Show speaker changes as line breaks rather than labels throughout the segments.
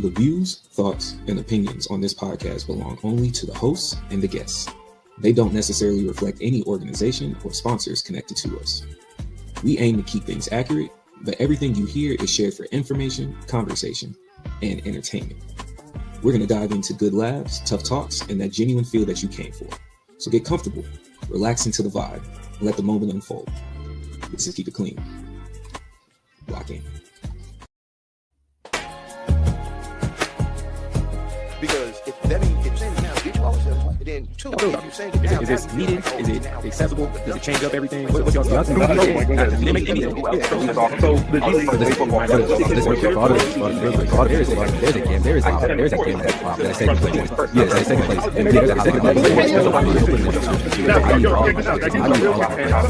The views, thoughts, and opinions on this podcast belong only to the hosts and the guests. They don't necessarily reflect any organization or sponsors connected to us. We aim to keep things accurate, but everything you hear is shared for information, conversation, and entertainment. We're going to dive into good laughs, tough talks, and that genuine feel that you came for. So get comfortable, relax into the vibe, and let the moment unfold. This is Keep It Clean. Lock in.
Because if that ain't saying now, get you always then two. You say it now.
Is this needed? Is it acceptable? Does it change up everything? What's y'all's thoughts?
So there's a game that's second place. Yeah, it's second place.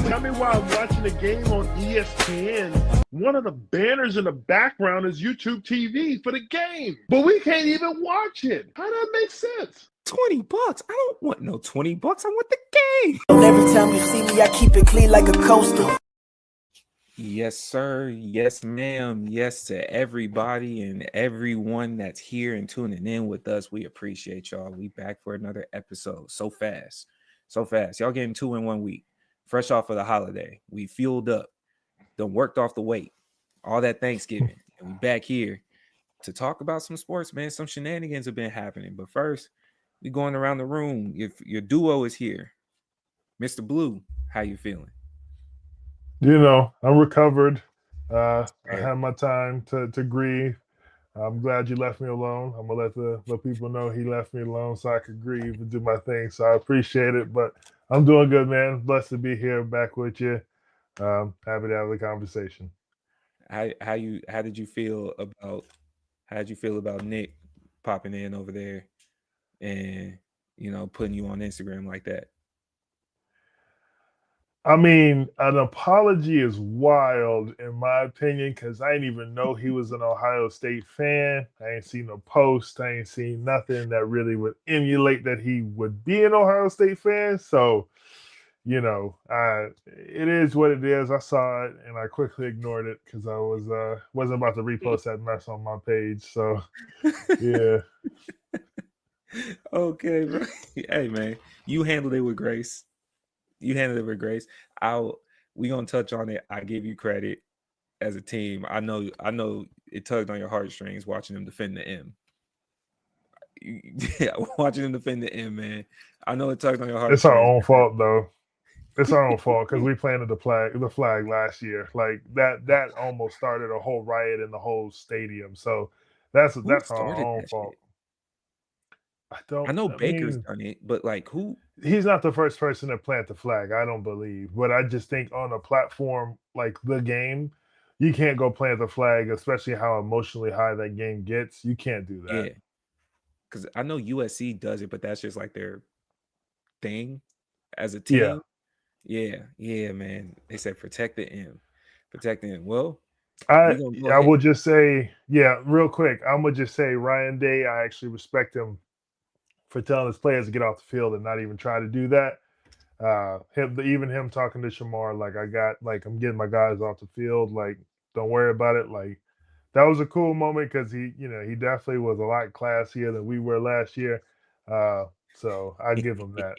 Tell me why I'm watching the game on ESPN. One of the banners in the background is YouTube TV for the game, but we can't even watch it. How does that make sense?
$20. I don't want no $20. I want the game.
Every time you see me, I keep it clean like a coaster.
Yes, sir. Yes, ma'am. Yes to everybody and everyone that's here and tuning in with us. We appreciate y'all. We back for another episode. So fast. Y'all getting 2 in 1 week. Fresh off of the holiday. We fueled up. Done worked off the weight. All that Thanksgiving. And we back here to talk about some sports, man. Some shenanigans have been happening. But first, we going around the room. If your duo is here, Mr. Blue, how you feeling?
You know, I'm recovered. I had my time to grieve. I'm glad you left me alone. I'm gonna let people know he left me alone so I could grieve and do my thing. So I appreciate it. But I'm doing good, man. Blessed to be here back with you. Happy to have the conversation.
How did you feel about Nick popping in over there and putting you on Instagram like that?
I mean, an apology is wild in my opinion, because I didn't even know he was an Ohio State fan. I ain't seen no post. I ain't seen nothing that really would emulate that he would be an Ohio State fan. So, it is what it is. I saw it and I quickly ignored it because I wasn't about to repost that mess on my page. So, yeah.
Okay, bro. Hey, man, you handled it with grace. We gonna touch on it. I give you credit as a team. I know it tugged on your heartstrings watching them defend the M. Watching them defend the M, man. I know it tugged on your heartstrings.
It's our own fault, though. It's our own fault because we planted the flag last year. Like that almost started a whole riot in the whole stadium. So that's our own fault.
I know Baker's done it, but like who?
He's not the first person to plant the flag, I don't believe. But I just think on a platform like the game, you can't go plant the flag, especially how emotionally high that game gets. You can't do that.
Yeah. Because I know USC does it, but that's just like their thing as a team. Yeah, man. They said protect the M. Well,
I will just say, real quick. I'm gonna just say Ryan Day, I actually respect him for telling his players to get off the field and not even try to do that. Him talking to Shamar, I'm getting my guys off the field. Like, don't worry about it. Like, that was a cool moment because he definitely was a lot classier than we were last year. So I give him that.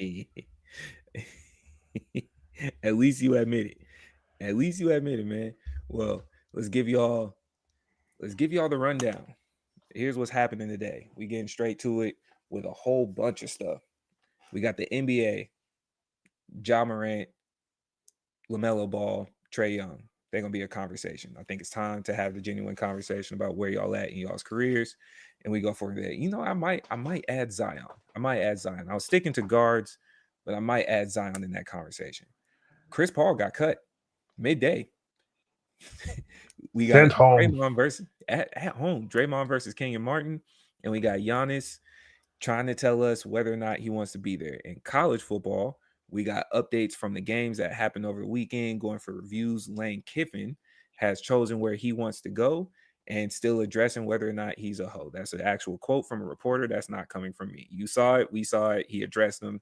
At least you admit it, man. Well, let's give y'all the rundown. Here's what's happening today. We getting straight to it with a whole bunch of stuff. We got the NBA, Morant, Lamelo Ball, Trae Young. They're gonna be a conversation. I think it's time to have the genuine conversation about where y'all at in y'all's careers, and we go for that. I might add Zion. I was sticking to guards, but I might add Zion in that conversation. Chris Paul got cut midday. We got Draymond versus at home. Draymond versus Kenyon Martin, and we got Giannis trying to tell us whether or not he wants to be there. In college football, we got updates from the games that happened over the weekend, going for reviews. Lane Kiffin has chosen where he wants to go and still addressing whether or not he's a hoe. That's an actual quote from a reporter. That's not coming from me. You saw it. We saw it. He addressed them.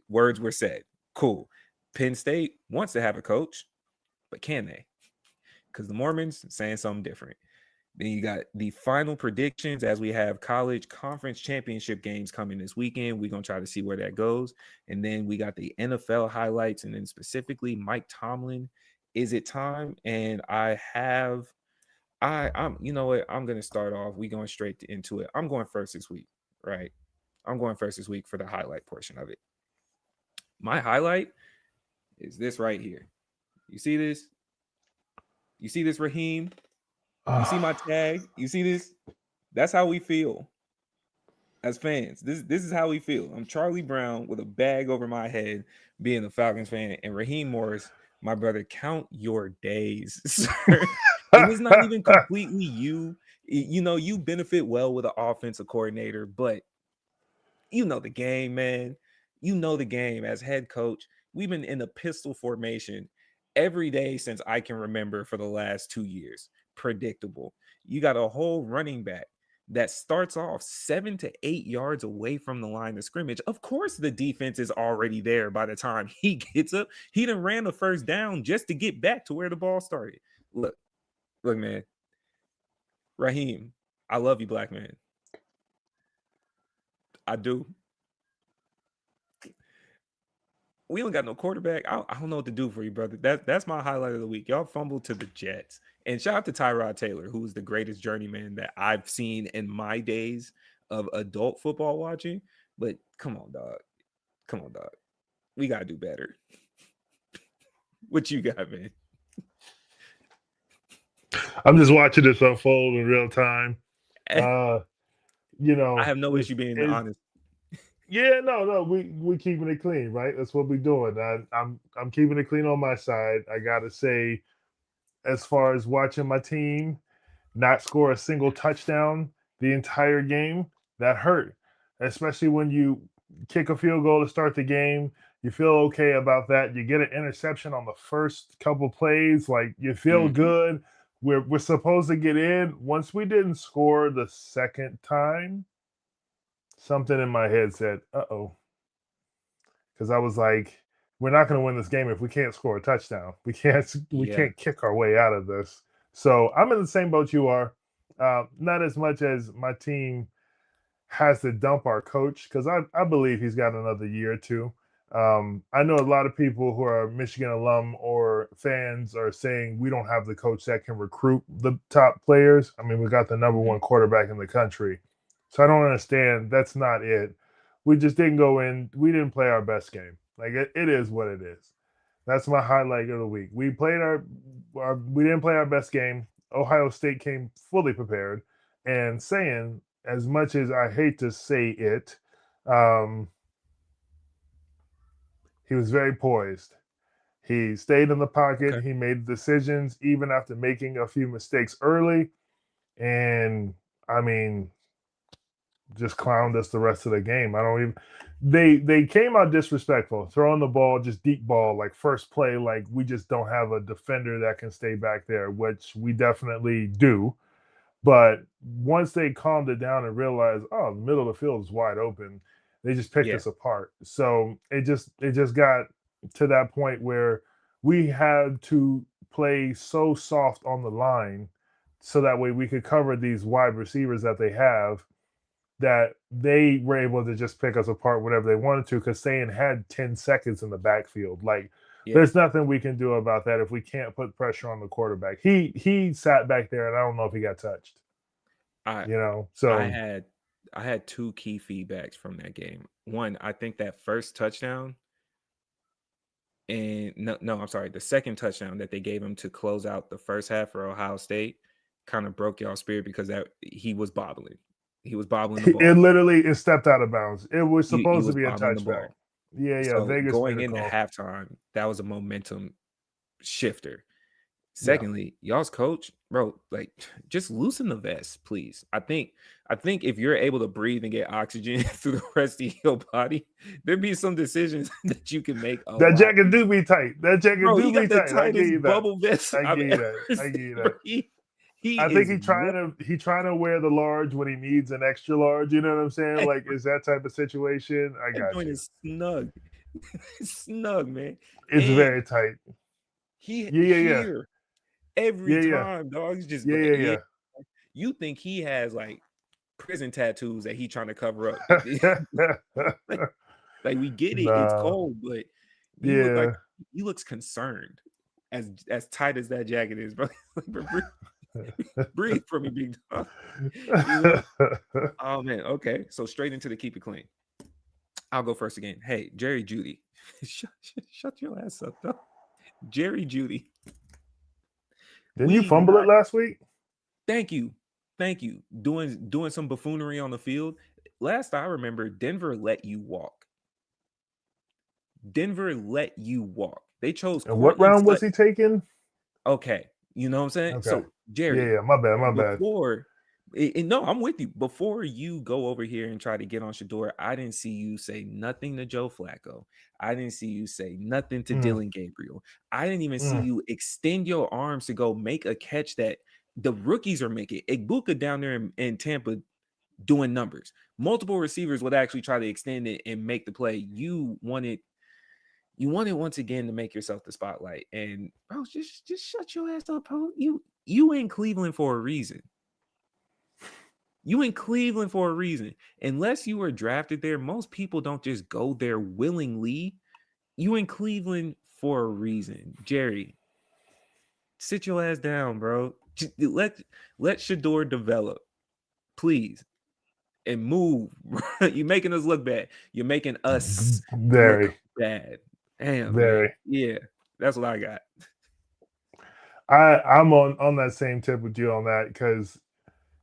Words were said. Cool. Penn State wants to have a coach, but can they? Because the Mormons saying something different. Then you got the final predictions as we have college conference championship games coming this weekend. We're going to try to see where that goes. And then we got the NFL highlights, and then specifically Mike Tomlin. Is it time? And I'm you know what? I'm going to start off. We going straight into it. I'm going first this week, right? I'm going first this week for the highlight portion of it. My highlight is this right here. You see this? You see this, Raheem? You see my tag? You see this? That's how we feel as fans. This is how we feel. I'm Charlie Brown with a bag over my head being a Falcons fan, and Raheem Morris, my brother, count your days, sir. And it's not even completely you. You know, you benefit well with an offensive coordinator, but you know the game, man. You know the game as head coach. We've been in a pistol formation every day since I can remember for the last 2 years. Predictable. You got a whole running back that starts off 7 to 8 yards away from the line of scrimmage. Of course, the defense is already there by the time he gets up. He done ran the first down just to get back to where the ball started. Look, man. Raheem, I love you, black man. I do. We don't got no quarterback. I don't know what to do for you, brother. That's my highlight of the week. Y'all fumbled to the Jets. And shout out to Tyrod Taylor, who's the greatest journeyman that I've seen in my days of adult football watching. But come on, dog. Come on, dog. We got to do better. What you got, man?
I'm just watching this unfold in real time. You know,
I have no issue being honest.
Yeah, no, we keeping it clean, right? That's what we're doing. I'm keeping it clean on my side. I gotta say, as far as watching my team not score a single touchdown the entire game, that hurt. Especially when you kick a field goal to start the game, you feel okay about that. You get an interception on the first couple plays, like you feel good. We're supposed to get in. Once we didn't score the second time, something in my head said, uh-oh. Because I was like, we're not going to win this game if we can't score a touchdown. We can't kick our way out of this. So I'm in the same boat you are. Not as much as my team has to dump our coach, because I believe he's got another year or two. I know a lot of people who are Michigan alum or fans are saying we don't have the coach that can recruit the top players. I mean, we got the number one quarterback in the country. So I don't understand. That's not it. We just didn't go in. We didn't play our best game. Like it is what it is. That's my highlight of the week. We played we didn't play our best game. Ohio State came fully prepared, and saying, as much as I hate to say it, he was very poised. He stayed in the pocket. Okay. He made decisions even after making a few mistakes early. And I mean, just clowned us the rest of the game. They came out disrespectful, throwing the ball, just deep ball, like first play, like we just don't have a defender that can stay back there, which we definitely do. But once they calmed it down and realized, oh, the middle of the field is wide open, they just picked us apart. So it just got to that point where we had to play so soft on the line so that way we could cover these wide receivers that they have, that they were able to just pick us apart whenever they wanted to, because Sayin had 10 seconds in the backfield. Like, there's nothing we can do about that if we can't put pressure on the quarterback. He sat back there, and I don't know if he got touched. So
I had two key feedbacks from that game. One, I think that first touchdown, and I'm sorry, the second touchdown that they gave him to close out the first half for Ohio State kind of broke y'all's spirit, because he was bobbling. He was bobbling the ball.
It stepped out of bounds. It was supposed to be a touchback. Yeah.
So
Vegas
going into halftime, that was a momentum shifter. Secondly, y'all's coach, bro, like, just loosen the vest, please. I think if you're able to breathe and get oxygen through the rest of your body, there'd be some decisions that you can make.
That jacket do be tight. That jacket do be tight.
I give you that. Bubble vest.
I give you that. I think he trying to wear the large when he needs an extra large. You know what I'm saying? Like, is that type of situation? I got you.
It's snug. Snug, man.
It's very tight.
Here every time, dog. He's just You You think he has like prison tattoos that he trying to cover up. Like we get it, it's
Nah.
cold, but
Yeah.
he looks concerned. As tight as that jacket is, bro. Breathe for me, big dog. Oh man, okay. So straight into the keep it clean. I'll go first again. Hey, Jerry Judy. Shut your ass up, though. Jerry Judy.
Didn't you fumble it last week?
Thank you. Doing some buffoonery on the field. Last I remember, Denver let you walk. They chose.
And what round was he taking?
Okay, you know what I'm saying.
Okay.
So Jerry,
yeah, my bad.
No, I'm with you. Before you go over here and try to get on Shador, I didn't see you say nothing to Joe Flacco. I didn't see you say nothing to Dylan Gabriel. I didn't even see you extend your arms to go make a catch that the rookies are making. Igbuka down there in Tampa doing numbers. Multiple receivers would actually try to extend it and make the play. You wanted once again to make yourself the spotlight. And bro, just shut your ass up, bro. You in Cleveland for a reason. Unless you were drafted there, most people don't just go there willingly. You in Cleveland for a reason. Jerry, sit your ass down, bro. Let Shador develop, please, and move. You're making us look bad. You're making us look bad. Damn, man. Yeah, that's what I got.
I'm on that same tip with you on that, because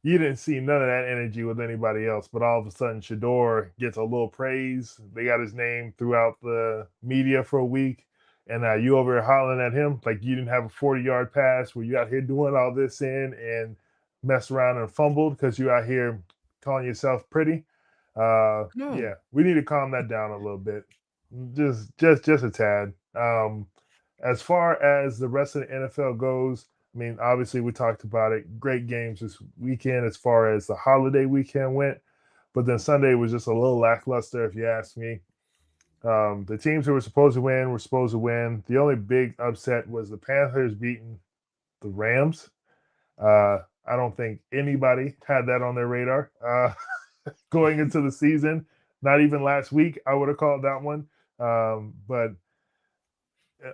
you didn't see none of that energy with anybody else, but all of a sudden Shador gets a little praise. They got his name throughout the media for a week, and you over here hollering at him like you didn't have a 40-yard pass where you out here doing all this and mess around and fumbled because you out here calling yourself pretty. Yeah, we need to calm that down a little bit. Just a tad. As far as the rest of the NFL goes, I mean, obviously we talked about it. Great games this weekend as far as the holiday weekend went, but then Sunday was just a little lackluster, if you ask me. The teams who were supposed to win. The only big upset was the Panthers beating the Rams. I don't think anybody had that on their radar going into the season. Not even last week, I would have called that one. But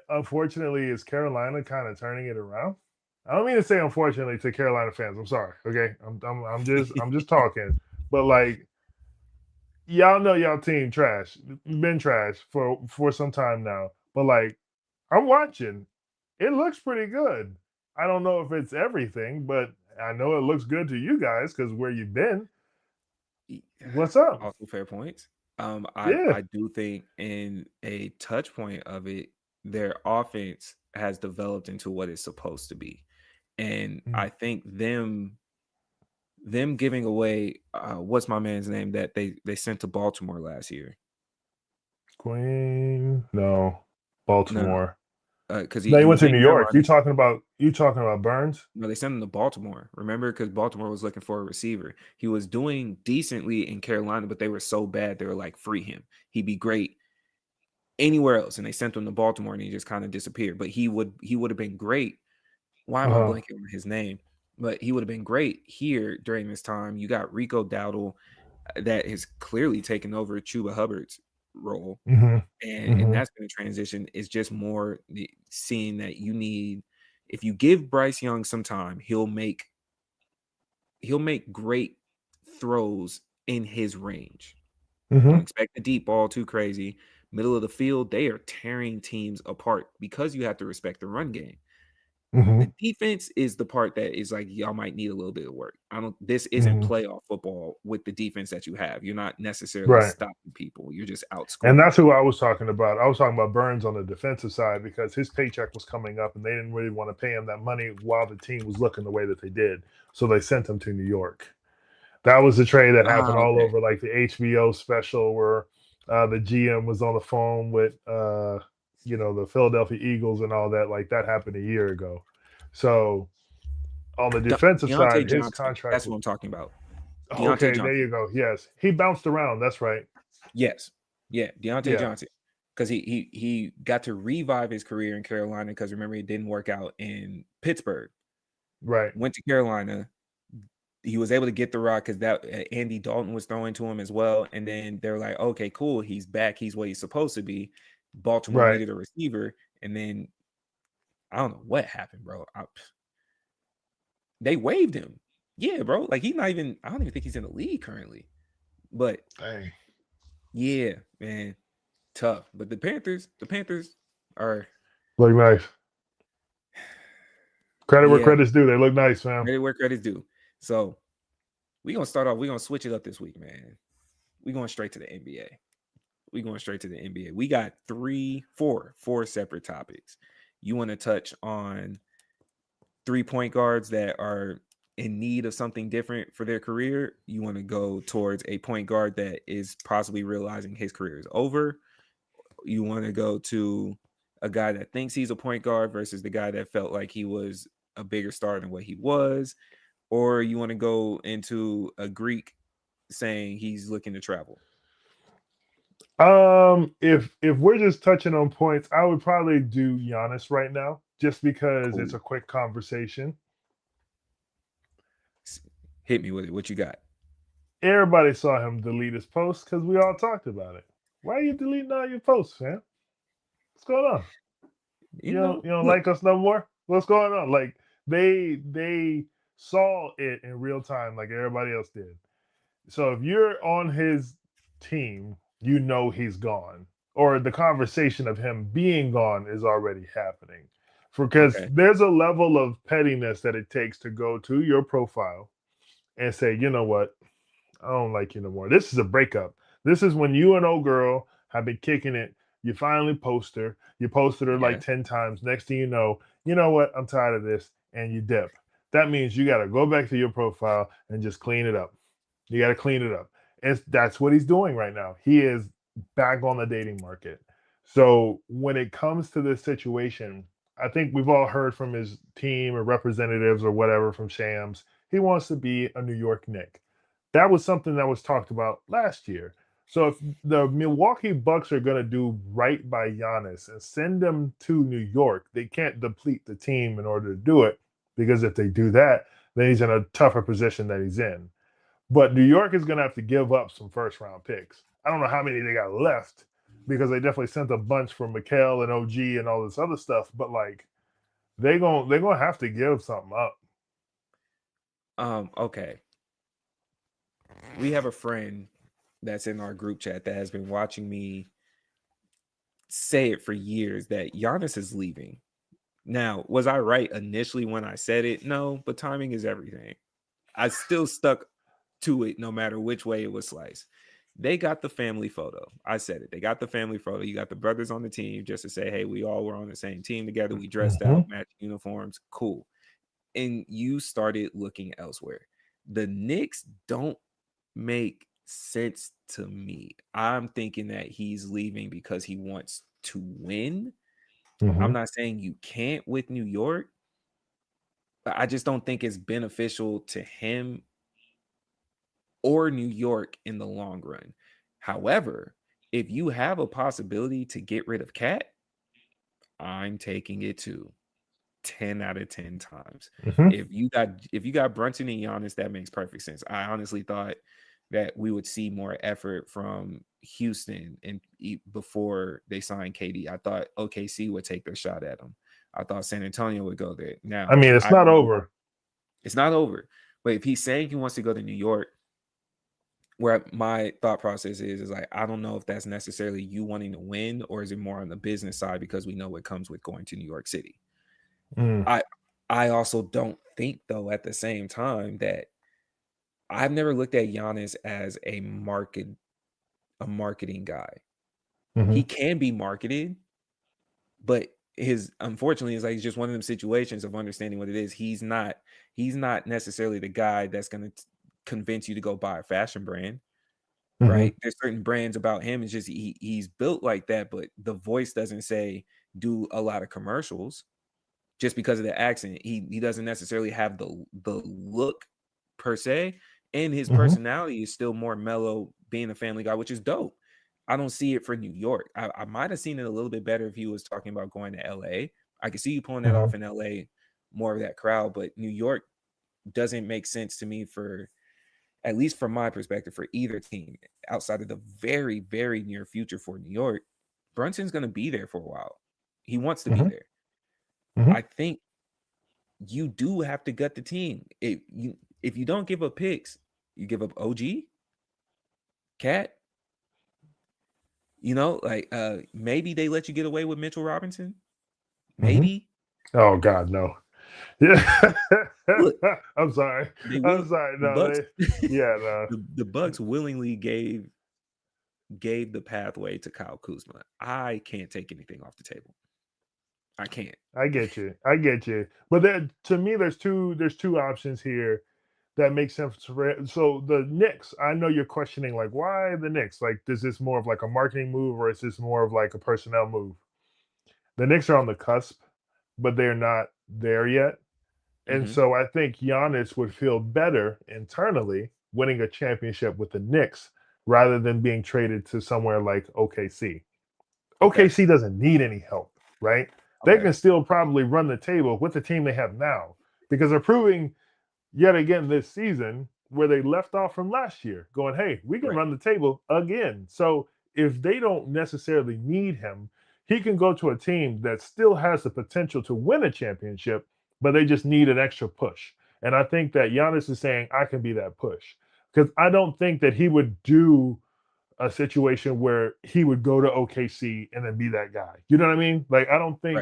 unfortunately, is Carolina kind of turning it around? I don't mean to say unfortunately to Carolina fans. I'm sorry. Okay, I'm just talking. But like, y'all know y'all team trash. Been trash for some time now. But like, I'm watching. It looks pretty good. I don't know if it's everything, but I know it looks good to you guys because where you've been. What's up?
Also fair points. I do think in a touch point of it, their offense has developed into what it's supposed to be. And I think them giving away what's my man's name that they sent to Baltimore last year?
Baltimore.
Because
he went to New York. You talking about Burns?
No, they sent him to Baltimore. Remember, because Baltimore was looking for a receiver. He was doing decently in Carolina, but they were so bad they were like, free him. He'd be great anywhere else. And they sent him to Baltimore, and he just kind of disappeared. But he would have been great. Why am I blanking on his name? But he would have been great here during this time. You got Rico Dowdle that has clearly taken over Chuba Hubbard's role. And that's going to transition. Is just more seeing that you need, if you give Bryce Young some time, he'll make great throws in his range. Don't expect the deep ball too crazy. Middle of the field, they are tearing teams apart because you have to respect the run game. The defense is the part that is like, y'all might need a little bit of work. This isn't playoff football with the defense that you have. You're not necessarily stopping people. You're just outscoring.
And that's who I was talking about. I was talking about Burns on the defensive side because his paycheck was coming up and they didn't really want to pay him that money while the team was looking the way that they did. So they sent him to New York. That was the trade that happened all over like the HBO special where the GM was on the phone with the Philadelphia Eagles and all that. Like that happened a year ago. So on the defensive side, his contract.
That's what I'm talking about.
Okay, there you go. Yes, he bounced around. That's right.
Yes, yeah, Deontay Johnson, because he got to revive his career in Carolina because remember it didn't work out in Pittsburgh.
Right.
Went to Carolina, he was able to get the rock because that Andy Dalton was throwing to him as well. And then they're like, okay, cool. He's back. He's what he's supposed to be. Baltimore
Right.
needed a receiver. And then I don't know what happened, bro. They waived him. Yeah, bro. Like he's not even, I don't even think he's in the league currently. But
Dang.
yeah, man. Tough. But the Panthers are
Look nice. Credit where
Yeah.
credit's due. They look nice, fam.
credit where credit's due. So we're gonna start off. We're gonna switch it up this week, man. We're going straight to the NBA. We got four separate topics. You want to touch on 3 point guards that are in need of something different for their career. You want to go towards a point guard that is possibly realizing his career is over. You want to go to a guy that thinks he's a point guard versus the guy that felt like he was a bigger star than what he was. Or you want to go into a Greek saying he's looking to travel.
If we're just touching on points, I would probably do Giannis right now, just because
Cool.
it's a quick conversation.
Hit me with it. What you got?
Everybody saw him delete his post because we all talked about it. Why are you deleting all your posts, man? What's going on? You don't
look,
like us no more? What's going on? Like they saw it in real time, like everybody else did. So if you're on his team, you know he's gone, or the conversation of him being gone is already happening. Because
Okay.
there's a level of pettiness that it takes to go to your profile and say, you know what, I don't like you no more. This is a breakup. This is when you and old girl have been kicking it. You finally post her. You posted her like 10 times. Next thing you know what, I'm tired of this, and you dip. That means you got to go back to your profile and just clean it up. You got to clean it up. And that's what he's doing right now. He is back on the dating market. So when it comes to this situation, I think we've all heard from his team or representatives or whatever from Shams. He wants to be a New York Knick. That was something that was talked about last year. So if the Milwaukee Bucks are going to do right by Giannis and send him to New York, they can't deplete the team in order to do it, because if they do that, then he's in a tougher position that he's in. But New York is going to have to give up some first-round picks. I don't know how many they got left, because they definitely sent a bunch for Mikal and OG and all this other stuff. But like, they're gonna have to give something up.
Okay. We have a friend that's in our group chat that has been watching me say it for years that Giannis is leaving. Now, was I right initially when I said it? No, but timing is everything. I still stuck to it no matter which way it was sliced. They got the family photo. I said it. They got the family photo. You got the brothers on the team just to say, hey, we all were on the same team together. We dressed out, matched uniforms. Cool. And you started looking elsewhere. The Knicks don't make sense to me. I'm thinking that he's leaving because he wants to win. I'm not saying you can't with New York, but I just don't think it's beneficial to him or New York in the long run. However, if you have a possibility to get rid of Cat, I'm taking it too. 10 out of 10 times. If you got Brunson and Giannis, that makes perfect sense. I honestly thought that we would see more effort from Houston and before they signed KD. I thought OKC would take their shot at him. I thought San Antonio would go there. Now,
I mean, it's not over.
It's not over. But if he's saying he wants to go to New York, where my thought process is like, I don't know if that's necessarily you wanting to win, or is it more on the business side because we know what comes with going to New York City. I also don't think, though, at the same time, that I've never looked at Giannis as a marketing guy. He can be marketed, but unfortunately, it's like he's just one of them situations of understanding what it is. He's not necessarily the guy that's going to convince you to go buy a fashion brand, right? There's certain brands about him. It's just he's built like that, but the voice doesn't say do a lot of commercials. Just because of the accent, he doesn't necessarily have the look per se, and his personality is still more mellow, being a family guy, which is dope. I don't see it for New York. I might have seen it a little bit better if he was talking about going to LA. I could see you pulling that off in LA, more of that crowd, but New York, doesn't make sense to me at least from my perspective, for either team outside of the very, very near future for New York. Brunson's going to be there for a while. He wants to be there. I think you do have to gut the team. If you don't give up picks, you give up OG, Cat. Maybe they let you get away with Mitchell Robinson. Maybe.
Oh God, no. Yeah.
Look,
I'm sorry. I'm sorry. No,
the Bucks willingly gave the pathway to Kyle Kuzma. I can't take anything off the table. I can't.
I get you. But then, to me, there's two options here that make sense. So the Knicks, I know you're questioning, like, why the Knicks? Like, is this more of like a marketing move, or is this more of like a personnel move? The Knicks are on the cusp, but they're not there yet. And so I think Giannis would feel better internally winning a championship with the Knicks rather than being traded to somewhere like OKC. OKC doesn't need any help, right? They can still probably run the table with the team they have now, because they're proving yet again this season where they left off from last year, going, hey, we can run the table again. So if they don't necessarily need him, he can go to a team that still has the potential to win a championship, but they just need an extra push. And I think that Giannis is saying, I can be that push. Because I don't think that he would do a situation where he would go to OKC and then be that guy. You know what I mean? Like, I don't think,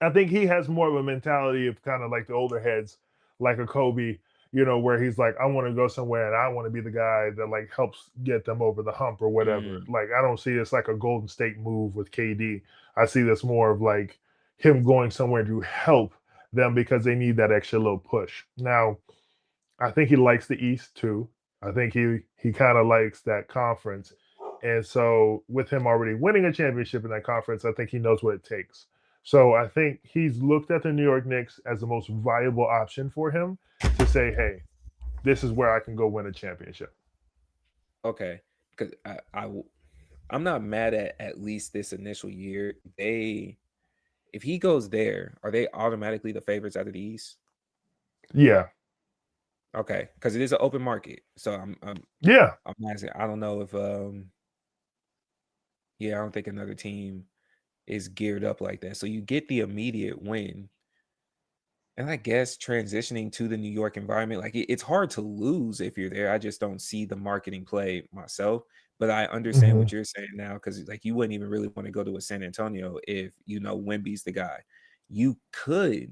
I think he has more of a mentality of kind of like the older heads, like a Kobe, where he's like, I want to go somewhere and I want to be the guy that like helps get them over the hump or whatever. Like, I don't see this like a Golden State move with KD. I see this more of like him going somewhere to help them because they need that extra little push. Now, I think he likes the East too. I think he kind of likes that conference. And so with him already winning a championship in that conference, I think he knows what it takes. So I think he's looked at the New York Knicks as the most viable option for him to say, hey, this is where I can go win a championship.
Okay. Because I'm not mad at least this initial year. If he goes there, are they automatically the favorites out of the East?
Yeah.
Okay, because it is an open market. So I'm asking. I don't know if I don't think another team is geared up like that. So you get the immediate win. And I guess transitioning to the New York environment, like it's hard to lose if you're there. I just don't see the marketing play myself. But I understand what you're saying now, because like you wouldn't even really want to go to a San Antonio if Wemby's the guy. You could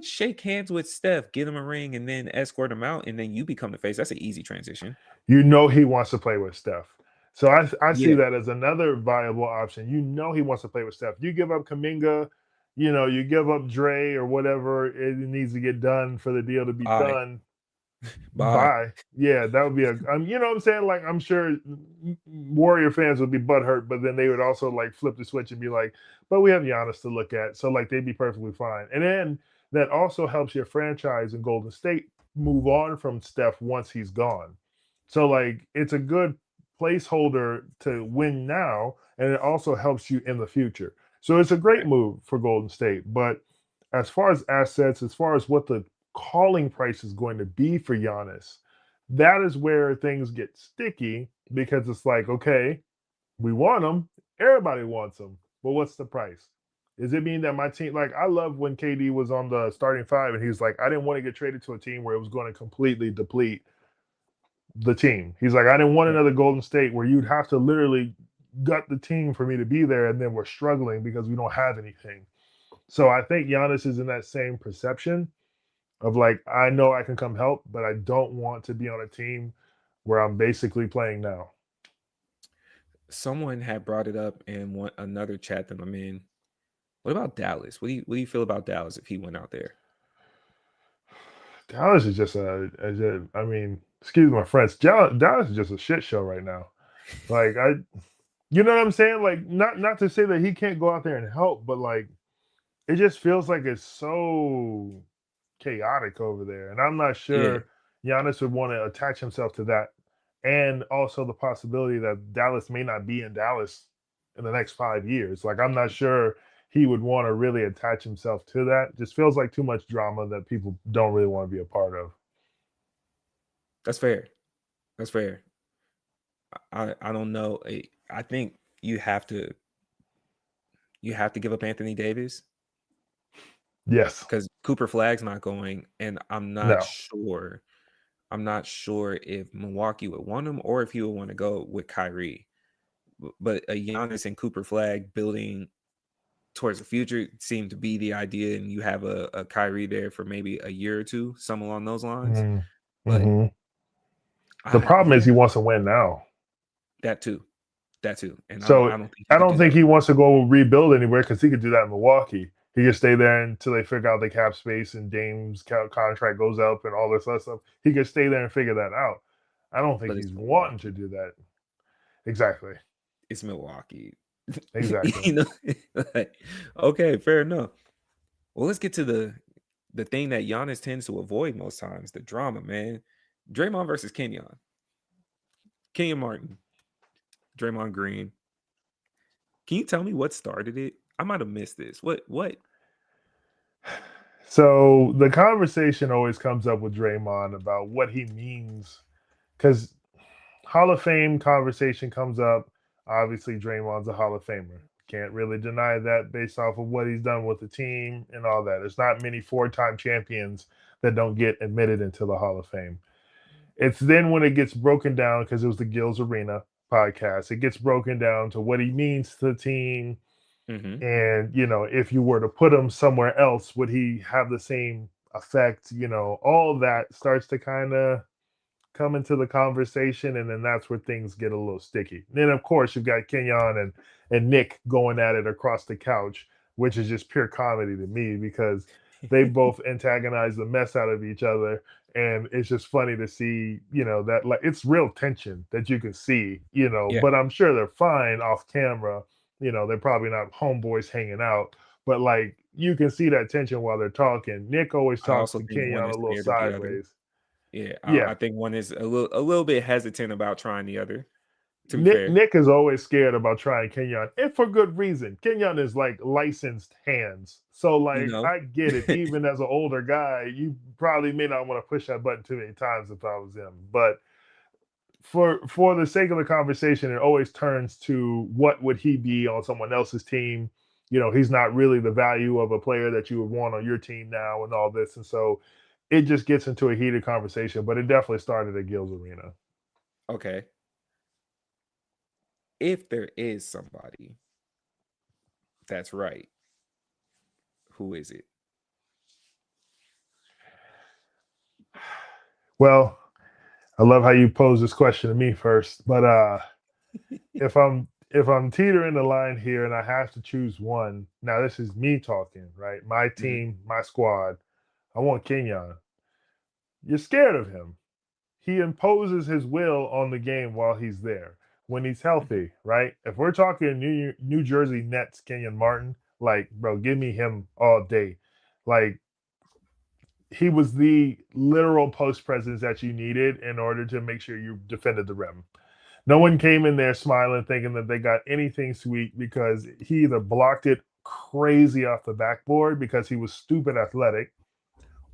shake hands with Steph, get him a ring, and then escort him out, and then you become the face. That's an easy transition.
He wants to play with Steph. So I see that as another viable option. He wants to play with Steph. You give up Kuminga, you give up Dre or whatever it needs to get done for the deal to be done. Bye. Yeah, that would be you know what I'm saying? Like, I'm sure Warrior fans would be butthurt, but then they would also like flip the switch and be like, but we have Giannis to look at. So like they'd be perfectly fine. And then that also helps your franchise in Golden State move on from Steph once he's gone. So like it's a good placeholder to win now, and it also helps you in the future. So it's a great move for Golden State. But as far as assets, as far as what the calling price is going to be for Giannis, that is where things get sticky, because it's like, okay, we want him, everybody wants him, but what's the price? Does it mean that my team, like, I love when KD was on the starting five and he's like, I didn't want to get traded to a team where it was going to completely deplete the team. He's like, I didn't want another Golden State where you'd have to literally gut the team for me to be there, and then we're struggling because we don't have anything. So I think Giannis is in that same perception of like, I know I can come help, but I don't want to be on a team where I'm basically playing now.
Someone had brought it up in another chat that I'm in. What about Dallas? What do you feel about Dallas if he went out there?
Dallas is just excuse my French, Dallas is just a shit show right now. Like, you know what I'm saying? Like, not to say that he can't go out there and help, but like, it just feels like it's so chaotic over there. And I'm not sure Giannis would want to attach himself to that. And also the possibility that Dallas may not be in Dallas in the next 5 years. Like, I'm not sure he would want to really attach himself to that. Just feels like too much drama that people don't really want to be a part of.
That's fair. That's fair. I don't know. I think you have to give up Anthony Davis
Yes.
because Cooper Flag's not going, and I'm not sure. I'm not sure if Milwaukee would want him or if he would want to go with Kyrie. But a Giannis and Cooper Flag building towards the future seemed to be the idea, and you have a Kyrie there for maybe a year or two, some along those lines. But
the problem is he wants to win now.
That too. And
so
I don't think
he wants to go rebuild anywhere because he could do that in Milwaukee. He could stay there until they figure out the cap space and Dame's contract goes up and all this other stuff. He could stay there and figure that out. I don't think he's wanting to do that. Exactly.
It's Milwaukee.
Exactly.
Okay, fair enough. Well, let's get to the thing that Giannis tends to avoid most times, the drama, man. Draymond versus Kenyon. Kenyon Martin. Draymond Green. Can you tell me what started it? I might have missed this. What?
So the conversation always comes up with Draymond about what he means, because Hall of Fame conversation comes up. Obviously, Draymond's a Hall of Famer. Can't really deny that based off of what he's done with the team and all that. There's not many 4-time champions that don't get admitted into the Hall of Fame. It's then when it gets broken down, because it was the Gills Arena podcast, it gets broken down to what he means to the team. And, if you were to put him somewhere else, would he have the same effect? All that starts to kind of come into the conversation, and then that's where things get a little sticky. And then, of course, you've got Kenyon and Nick going at it across the couch, which is just pure comedy to me because they both antagonize the mess out of each other. And it's just funny to see, that like it's real tension that you can see, but I'm sure they're fine off camera. They're probably not homeboys hanging out, but like you can see that tension while they're talking. Nick always talks to Kenyon a little sideways.
I think one is a little bit hesitant about trying the other. Nick
is always scared about trying Kenyon, and for good reason. Kenyon is like licensed hands, so like I get it. Even as an older guy, you probably may not want to push that button too many times if I was him. But for the sake of the conversation, it always turns to what would he be on someone else's team. He's not really the value of a player that you would want on your team now, and all this, and so it just gets into a heated conversation. But it definitely started at Gills Arena.
Okay. If there is somebody that's right, who is it?
Well, I love how you pose this question to me first, but if I'm teetering the line here and I have to choose one, now this is me talking, right? My team, my squad. I want Kenyon. You're scared of him. He imposes his will on the game while he's there. When he's healthy, right? If we're talking New Jersey Nets, Kenyon Martin, like, bro, give me him all day. Like, he was the literal post presence that you needed in order to make sure you defended the rim. No one came in there smiling, thinking that they got anything sweet because he either blocked it crazy off the backboard because he was stupid athletic,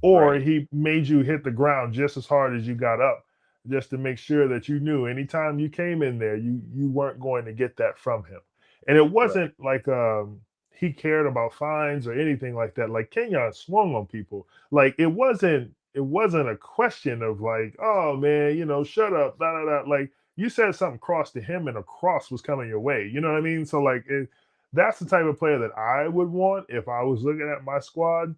or he made you hit the ground just as hard as you got up, just to make sure that you knew anytime you came in there, you weren't going to get that from him. And it wasn't like he cared about fines or anything like that. Like Kenyon swung on people. Like it wasn't a question of like, oh man, shut up, da da da. Like you said something cross to him and a cross was coming your way. You know what I mean? So like that's the type of player that I would want if I was looking at my squad.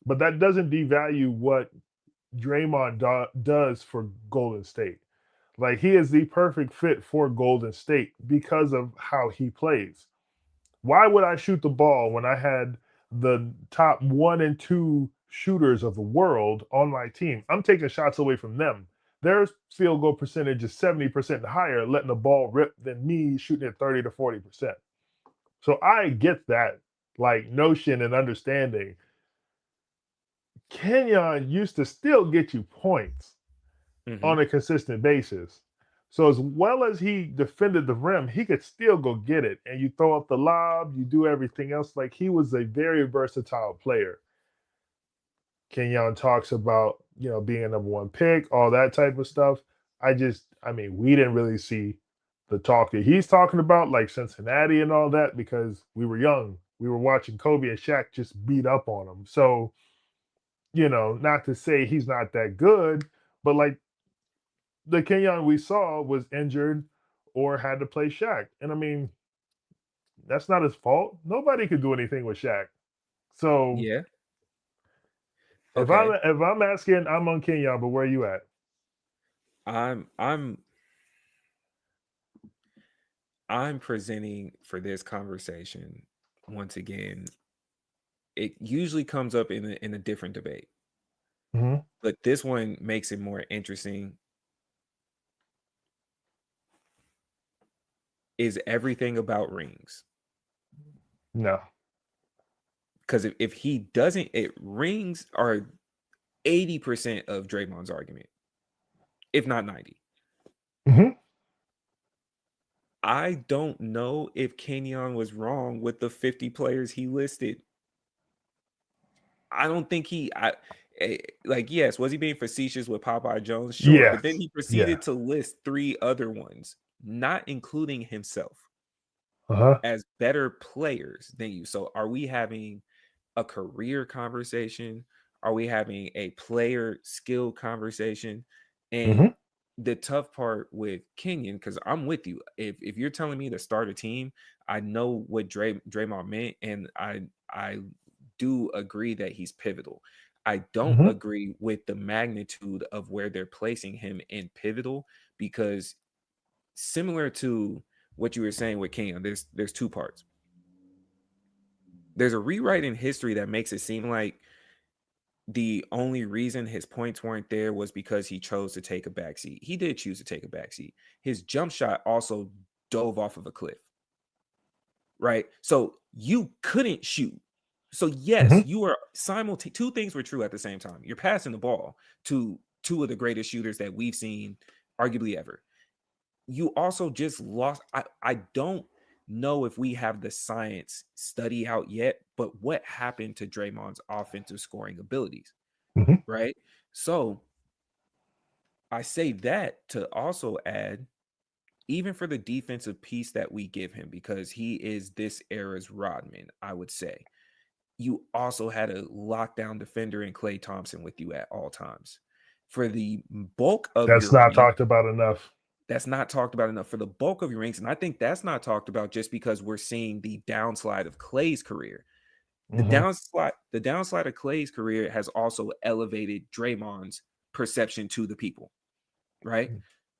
But that doesn't devalue what Draymond does for Golden State. Like he is the perfect fit for Golden State because of how he plays. Why would I shoot the ball when I had the top 1 and 2 shooters of the world on my team? I'm taking shots away from them. Their field goal percentage is 70% higher letting the ball rip than me shooting at 30 to 40%. So I get that like notion and understanding. Kenyon used to still get you points on a consistent basis. So as well as he defended the rim, he could still go get it. And you throw up the lob, you do everything else. Like, he was a very versatile player. Kenyon talks about, being a number one pick, all that type of stuff. We didn't really see the talk that he's talking about, like Cincinnati and all that, because we were young. We were watching Kobe and Shaq just beat up on him. So, not to say he's not that good, but like the Kenyon we saw was injured or had to play Shaq. And I mean, that's not his fault. Nobody could do anything with Shaq. So
Yeah.
if
Okay.
I'm asking, I'm on Kenyon, but where are you at?
I'm presenting for this conversation once again. It usually comes up in a different debate, but this one makes it more interesting. Is everything about rings?
No.
Because if he doesn't, rings are 80% of Draymond's argument, if not 90. I don't know if Kenyon was wrong with the 50 players he listed. I don't think yes, was he being facetious with Popeye Jones? Sure.
Yes.
But then he proceeded to list 3 other ones, not including himself, as better players than you. So are we having a career conversation? Are we having a player skill conversation? And the tough part with Kenyon, because I'm with you. If you're telling me to start a team, I know what Draymond meant, and I do agree that he's pivotal. I don't agree with the magnitude of where they're placing him in pivotal, because similar to what you were saying with Kenyon, there's 2 parts. There's a rewrite in history that makes it seem like the only reason his points weren't there was because he chose to take a backseat. He did choose to take a backseat. His jump shot also dove off of a cliff, right? So you couldn't shoot. So yes, you were 2 things were true at the same time. You're passing the ball to 2 of the greatest shooters that we've seen arguably ever. You also just lost. I don't know if we have the science study out yet, but what happened to Draymond's offensive scoring abilities, right? So I say that to also add, even for the defensive piece that we give him, because he is this era's Rodman, I would say, you also had a lockdown defender in Klay Thompson with you at all times. For the bulk of
that's not talked about enough.
That's not talked about enough for the bulk of your ranks. And I think that's not talked about just because we're seeing the downslide of Klay's career. The downslide of Klay's career has also elevated Draymond's perception to the people, right?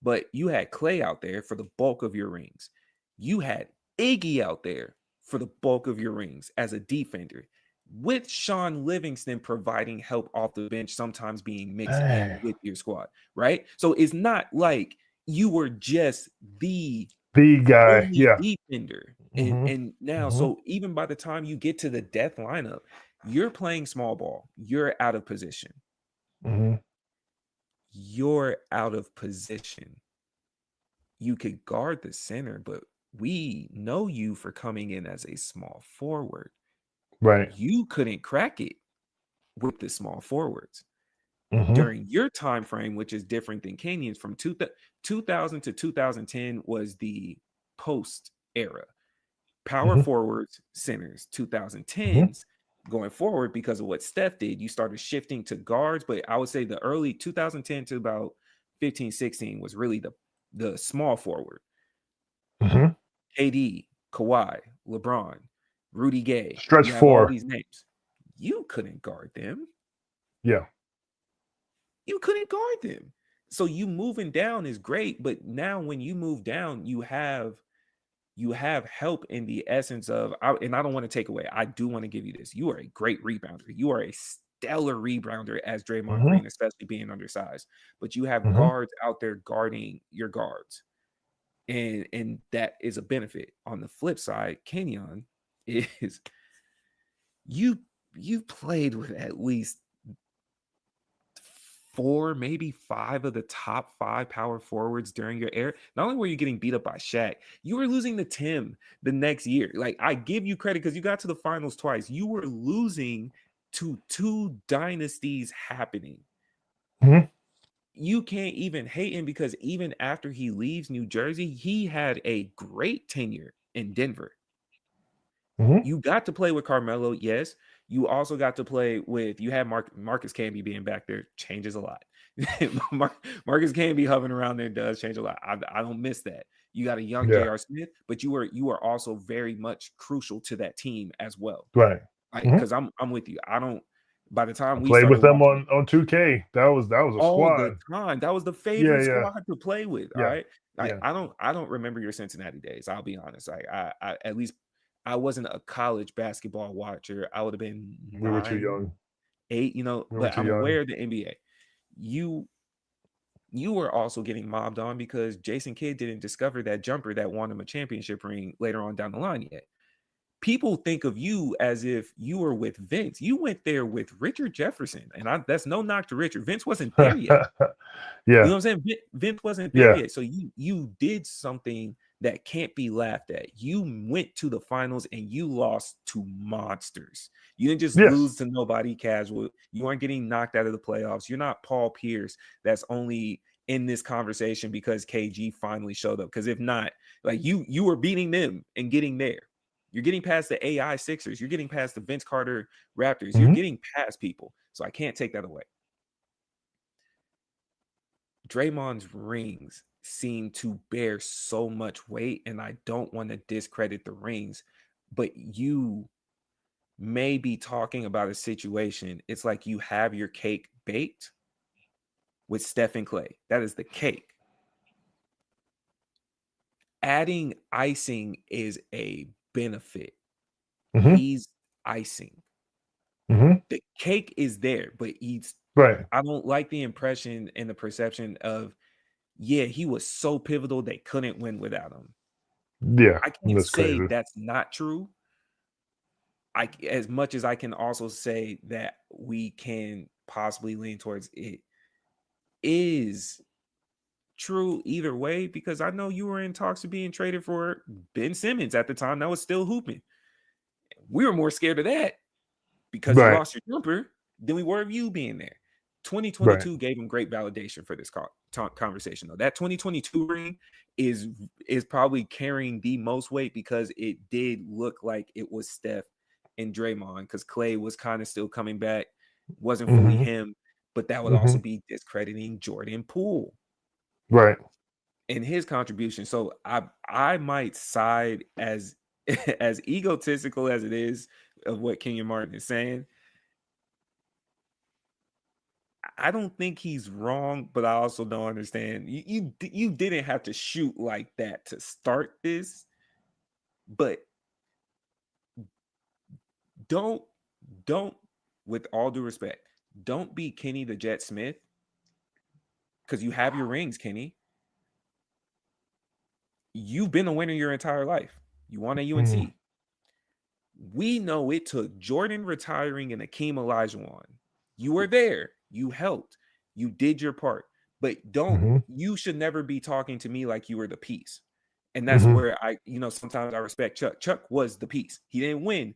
But you had Klay out there for the bulk of your rings. You had Iggy out there for the bulk of your rings as a defender, with Sean Livingston providing help off the bench, sometimes being mixed in with your squad, right? So it's not like you were just the
guy,
defender. And now, so even by the time you get to the death lineup, you're playing small ball. You're out of position. You're out of position. You could guard the center, but we know you for coming in as a small forward.
Right.
You couldn't crack it with the small forwards. During your time frame, which is different than Kenyon's, from 2000 to 2010 was the post era. Power forwards, centers. 2010s going forward, because of what Steph did, you started shifting to guards. But I would say the early 2010 to about 15, 16 was really the small forward. KD, Kawhi, LeBron, Rudy Gay.
Stretch
you have
4.
All these names. You couldn't guard them.
Yeah.
You couldn't guard them. So you moving down is great, but now when you move down, you have help in the essence of, and I don't want to take away. I do want to give you this. You are a great rebounder. You are a stellar rebounder as Draymond Green, especially being undersized. But you have guards out there guarding your guards, and that is a benefit. On the flip side, Kenyon is you played with at least 4, maybe 5 of the top 5 power forwards during your era. Not only were you getting beat up by Shaq, you were losing to Tim the next year. Like, I give you credit because you got to the finals twice. You were losing to 2 dynasties happening.
Mhm.
You can't even hate him because even after he leaves New Jersey, he had a great tenure in Denver.
Mhm.
You got to play with Carmelo, yes. You also got to play with, you had Marcus Camby being back there, changes a lot. Marcus Camby hovering around there does change a lot. I don't miss that. You got a young
Yeah.
J.R. Smith, but you were also very much crucial to that team as well.
Right.
Because I'm with you. I don't. By the time
I
we
played
started
with them
watching
on 2K. That was a
all
squad.
the time, that was the
Yeah,
favorite
yeah.
squad to play with. All
Yeah.
right, like
Yeah.
I don't remember your Cincinnati days. I'll be honest. I at least I wasn't a college basketball watcher. I would have been
We were too
9,
young.
8,
We were
but
too
I'm
young.
aware of the NBA. You were also getting mobbed on because Jason Kidd didn't discover that jumper that won him a championship ring later on down the line yet. People think of you as if you were with Vince. You went there with Richard Jefferson, and that's no knock to Richard. Vince wasn't there yet. You know
Yeah.
what I'm saying? Vince wasn't there
Yeah.
yet. So you did something that can't be laughed at. You went to the finals and you lost to monsters. You didn't just
Yes.
lose to nobody casual. You aren't getting knocked out of the playoffs. You're not Paul Pierce that's only in this conversation because KG finally showed up. Because if not, like you were beating them and getting there. You're getting past the AI Sixers. You're getting past the Vince Carter Raptors. You're
Mhm.
getting past people. So I can't take that away. Draymond's rings seem to bear so much weight, and I don't want to discredit the rings, but you may be talking about a situation. It's like you have your cake baked with Steph and Clay. That is the cake. Adding icing is a benefit.
Mhm.
He's icing.
Mhm.
The cake is there, but
Right.
I don't like the impression and the perception of, yeah, he was so pivotal they couldn't win without him.
Yeah.
I can't
That's
say
crazy.
that's not true. As much as I can also say that we can possibly lean towards it is true either way, because I know you were in talks of being traded for Ben Simmons at the time that was still hooping. We were more scared of that because you
Right.
lost your jumper than we were of you being there.
Right.
2022 gave him great validation for this conversation, though. That 2022 ring is probably carrying the most weight because it did look like it was Steph and Draymond, because Clay was kind of still coming back, wasn't fully
Mhm.
him, but that would also
Mhm.
be discrediting Jordan Poole
Right.
and his contribution. So I might side as as egotistical as it is of what Kenyon Martin is saying. I don't think he's wrong, but I also don't understand. You didn't have to shoot like that to start this, but don't with all due respect, don't be Kenny the Jet Smith, because you have your rings, Kenny. You've been a winner your entire life. You won at UNC.
Mhm.
We know it took Jordan retiring and Akeem Olajuwon. You were there. You helped. You did your part. But
Mhm.
you should never be talking to me like you were the piece. And that's
Mhm.
where sometimes I respect Chuck. Chuck was the piece. He didn't win,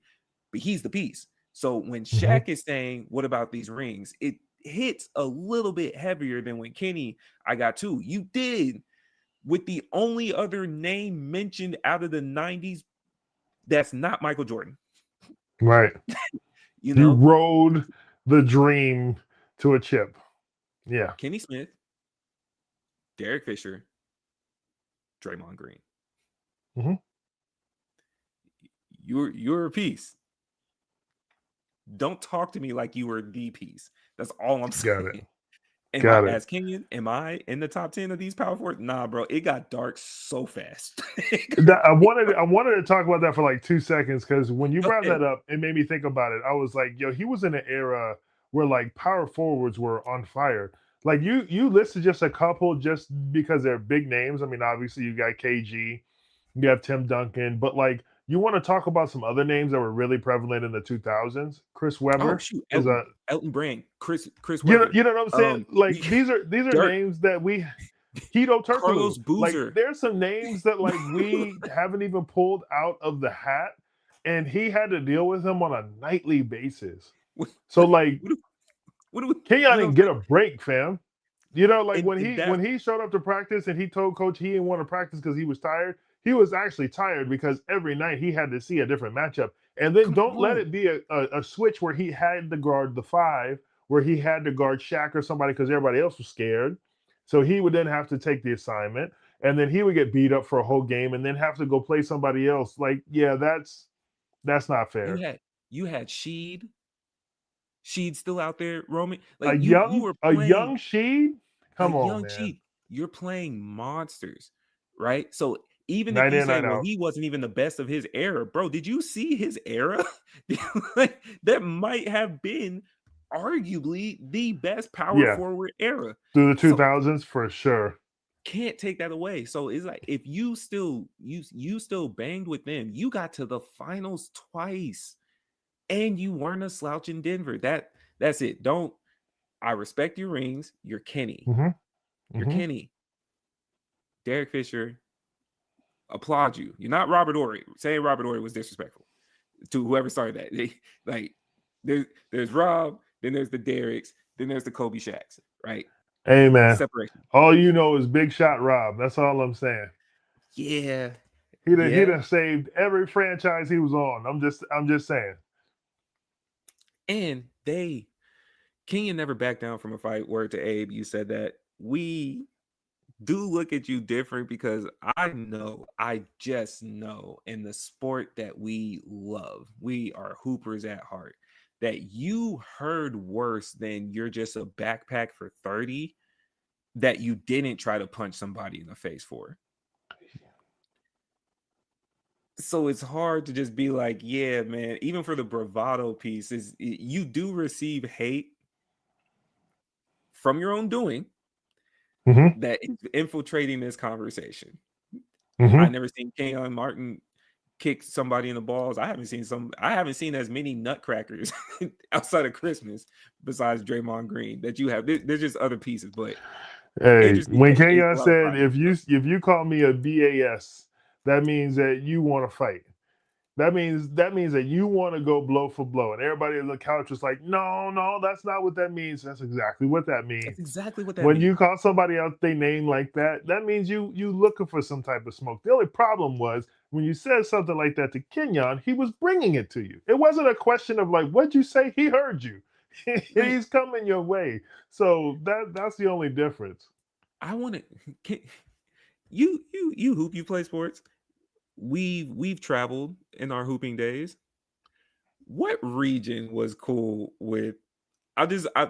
but he's the piece. So when Shaq
Mhm.
is saying, what about these rings? It hits a little bit heavier than when Kenny, I got 2. You did, with the only other name mentioned out of the 90s that's not Michael Jordan.
Right. You rode the dream to a chip. Yeah.
Kenny Smith, Derek Fisher, Draymond Green.
Mhm.
You're a piece. Don't talk to me like you were the piece. That's all I'm saying.
Got it.
As Kenyon, am I in the top 10 of these power forwards? Nah, bro. It got dark so fast.
I wanted to talk about that for like 2 seconds, because when you
Go
brought
ahead.
that up, it made me think about it. I was like, yo, he was in an era where like power forwards were on fire. Like you listed just a couple just because they're big names. I mean, obviously you got KG, you have Tim Duncan, but like You want to talk about some other names that were really prevalent in the 2000s? Chris Webber was
Elton Brand, Chris
you
Webber.
know what I'm saying? Like these are
Dirk,
names that Hito Turkoglu.
Carlos
Like
Boozer.
there's some names that like we haven't even pulled out of the hat, and he had to deal with them on a nightly basis. So like, Kenyon didn't get a break, fam. You know, like when he showed up to practice and he told coach he didn't want to practice because he was tired. He was actually tired because every night he had to see a different matchup. And then don't let it be a switch where he had to guard the 5, where he had to guard Shaq or somebody because everybody else was scared. So he would then have to take the assignment, and then he would get beat up for a whole game and then have to go play somebody else. Like, yeah, that's not fair.
You had Sheed still out there roaming.
Like
a young
Sheed? Come on, man.
Sheed. You're playing monsters, right? So even
night
if you
in,
say,
night
well,
out.
he wasn't even the best of his era, bro, did you see his era? Like, that might have been arguably the best power forward era
through the 2000s, for sure.
Can't take that away. So it's like, if you still banged with them, you got to the finals twice, and you weren't a slouch in Denver. That's it. I respect your rings. You're Kenny. You're Kenny. Derek Fisher, applaud you. You're not Robert Horry. Saying Robert Horry was disrespectful to whoever started that. There's Rob, then there's the Derricks, then there's the Kobe Shaqs, right?
Hey, man.
Separation.
All you know is Big Shot Rob. That's all I'm saying.
Yeah.
He done saved every franchise he was on. I'm just saying.
And Kenyon never backed down from a fight. Word to Abe, you said that. We do look at you different because I just know in the sport that we love, we are hoopers at heart, that you heard worse than you're just a backpack for 30 that you didn't try to punch somebody in the face for. So it's hard to just be like, yeah, man, even for the bravado piece, you do receive hate from your own doing that is infiltrating this conversation. I never seen Kenyon Martin kick somebody in the balls. I haven't seen as many nutcrackers outside of Christmas besides Draymond Green that you have. There's just other pieces, but
hey, when Kenyon said, if you call me a BAS, that means that you want to fight. That means that you want to go blow for blow. And everybody on the couch was like, no, that's not what that means. That's exactly what that means.
That's exactly what that
means.
When
you call somebody else their name like that, that means you looking for some type of smoke. The only problem was when you said something like that to Kenyon, he was bringing it to you. It wasn't a question of like, what'd you say? He heard you. He's coming your way. So that's the only difference.
I want to you hoop, you play sports. We've traveled in our hooping days. What region was cool with?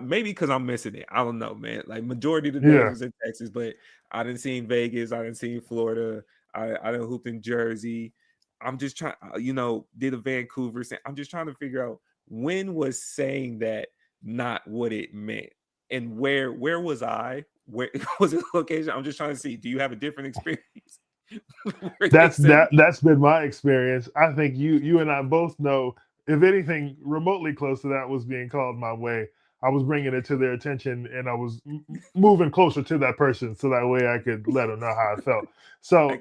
Maybe because I'm missing it. I don't know, man. Like majority of the day was in Texas, but I didn't see Vegas. I didn't see Florida. I didn't hoop in Jersey. I'm just trying, did a Vancouver. I'm just trying to figure out when was saying that not what it meant, and where was I? Where was it location? I'm just trying to see. Do you have a different experience?
That's been my experience. I think you and I both know, if anything remotely close to that was being called my way, I was bringing it to their attention and I was moving closer to that person so that way I could let them know how I felt. So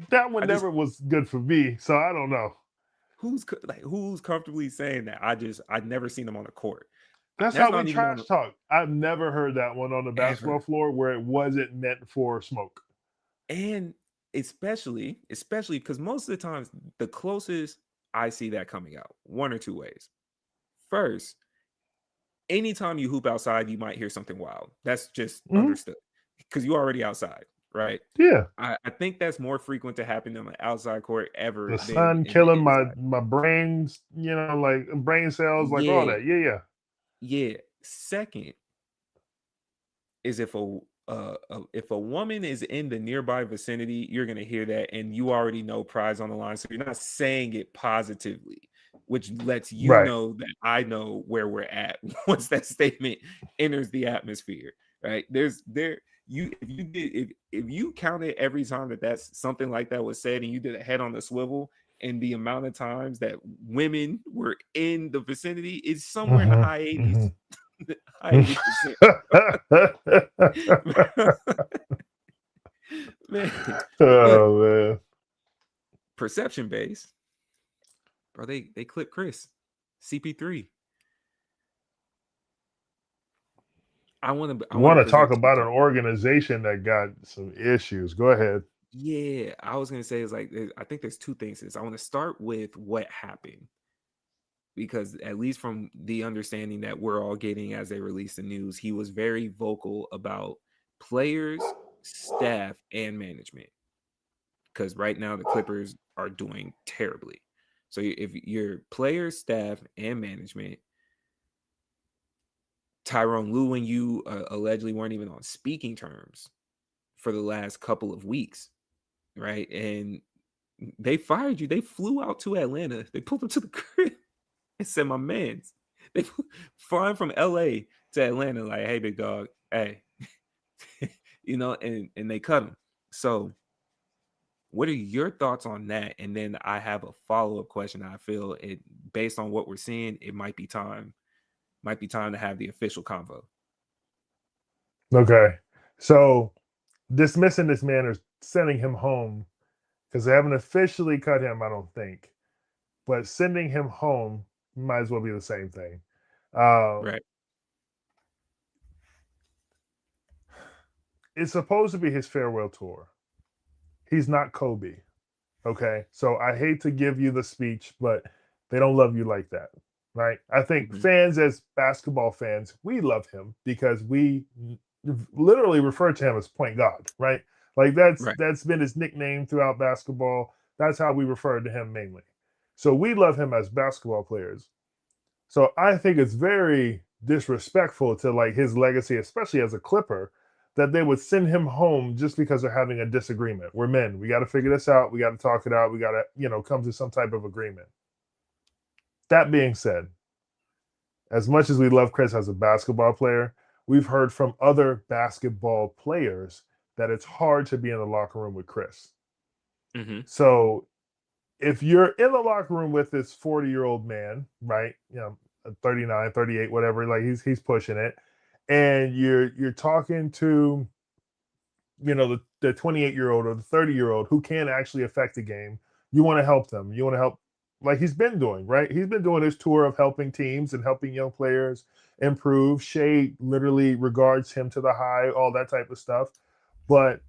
that one never was good for me. So I don't know
who's comfortably saying that. I've never seen them on the court.
That's how we trash talk. I've never heard that one on the basketball floor where it wasn't meant for smoke.
And especially because most of the times the closest I see that coming out, one or two ways. First, anytime you hoop outside, you might hear something wild. That's just understood because you're already outside, right?
Yeah.
I think that's more frequent to happen on the outside court ever.
The sun killing my brains, like brain cells, like all that. Yeah.
Yeah. Second is if a woman is in the nearby vicinity, you're going to hear that, and you already know pride's on the line. So you're not saying it positively, which lets you know that I know where we're at once that statement enters the atmosphere. right? If you counted every time that's something like that was said, and you did a head on the swivel, and the amount of times that women were in the vicinity is somewhere in the high 80s. High 80%. Man.
Oh man.
Perception base. Bro, they clipped Chris. CP3. I want to
talk about an organization that got some issues. Go ahead.
Yeah, I was gonna say I think there's two things. I want to start with what happened, because at least from the understanding that we're all getting as they release the news, he was very vocal about players, staff, and management. Because right now the Clippers are doing terribly. So if your players, staff, and management, Tyronn Lue and you allegedly weren't even on speaking terms for the last couple of weeks, right? And they fired you. They flew out to Atlanta. They pulled him to the crib and said, "My man's." They flying from LA to Atlanta, like, "Hey, big dog, hey," and they cut him. So, what are your thoughts on that? And then I have a follow-up question. I feel based on what we're seeing, it might be time to have the official convo.
Okay. So dismissing this man or sending him home, because they haven't officially cut him, I don't think. But sending him home might as well be the same thing.
Right.
It's supposed to be his farewell tour. He's not Kobe. Okay. So I hate to give you the speech, but they don't love you like that. Right. I think fans, as basketball fans, we love him because we literally refer to him as point guard. Right. Like that's been his nickname throughout basketball. That's how we refer to him mainly. So we love him as basketball players. So I think it's very disrespectful to like his legacy, especially as a Clipper, that they would send him home just because they're having a disagreement. We're men. We got to figure this out. We got to talk it out. We got to, come to some type of agreement. That being said, as much as we love Chris as a basketball player, we've heard from other basketball players that it's hard to be in the locker room with Chris. So if you're in the locker room with this 40-year-old man, right, 39, 38, whatever, like he's pushing it, and you're talking to, the 28-year-old or the 30-year-old who can actually affect the game, you want to help them. You want to help, like he's been doing, right? He's been doing his tour of helping teams and helping young players improve. Shea literally regards him to the high, all that type of stuff. But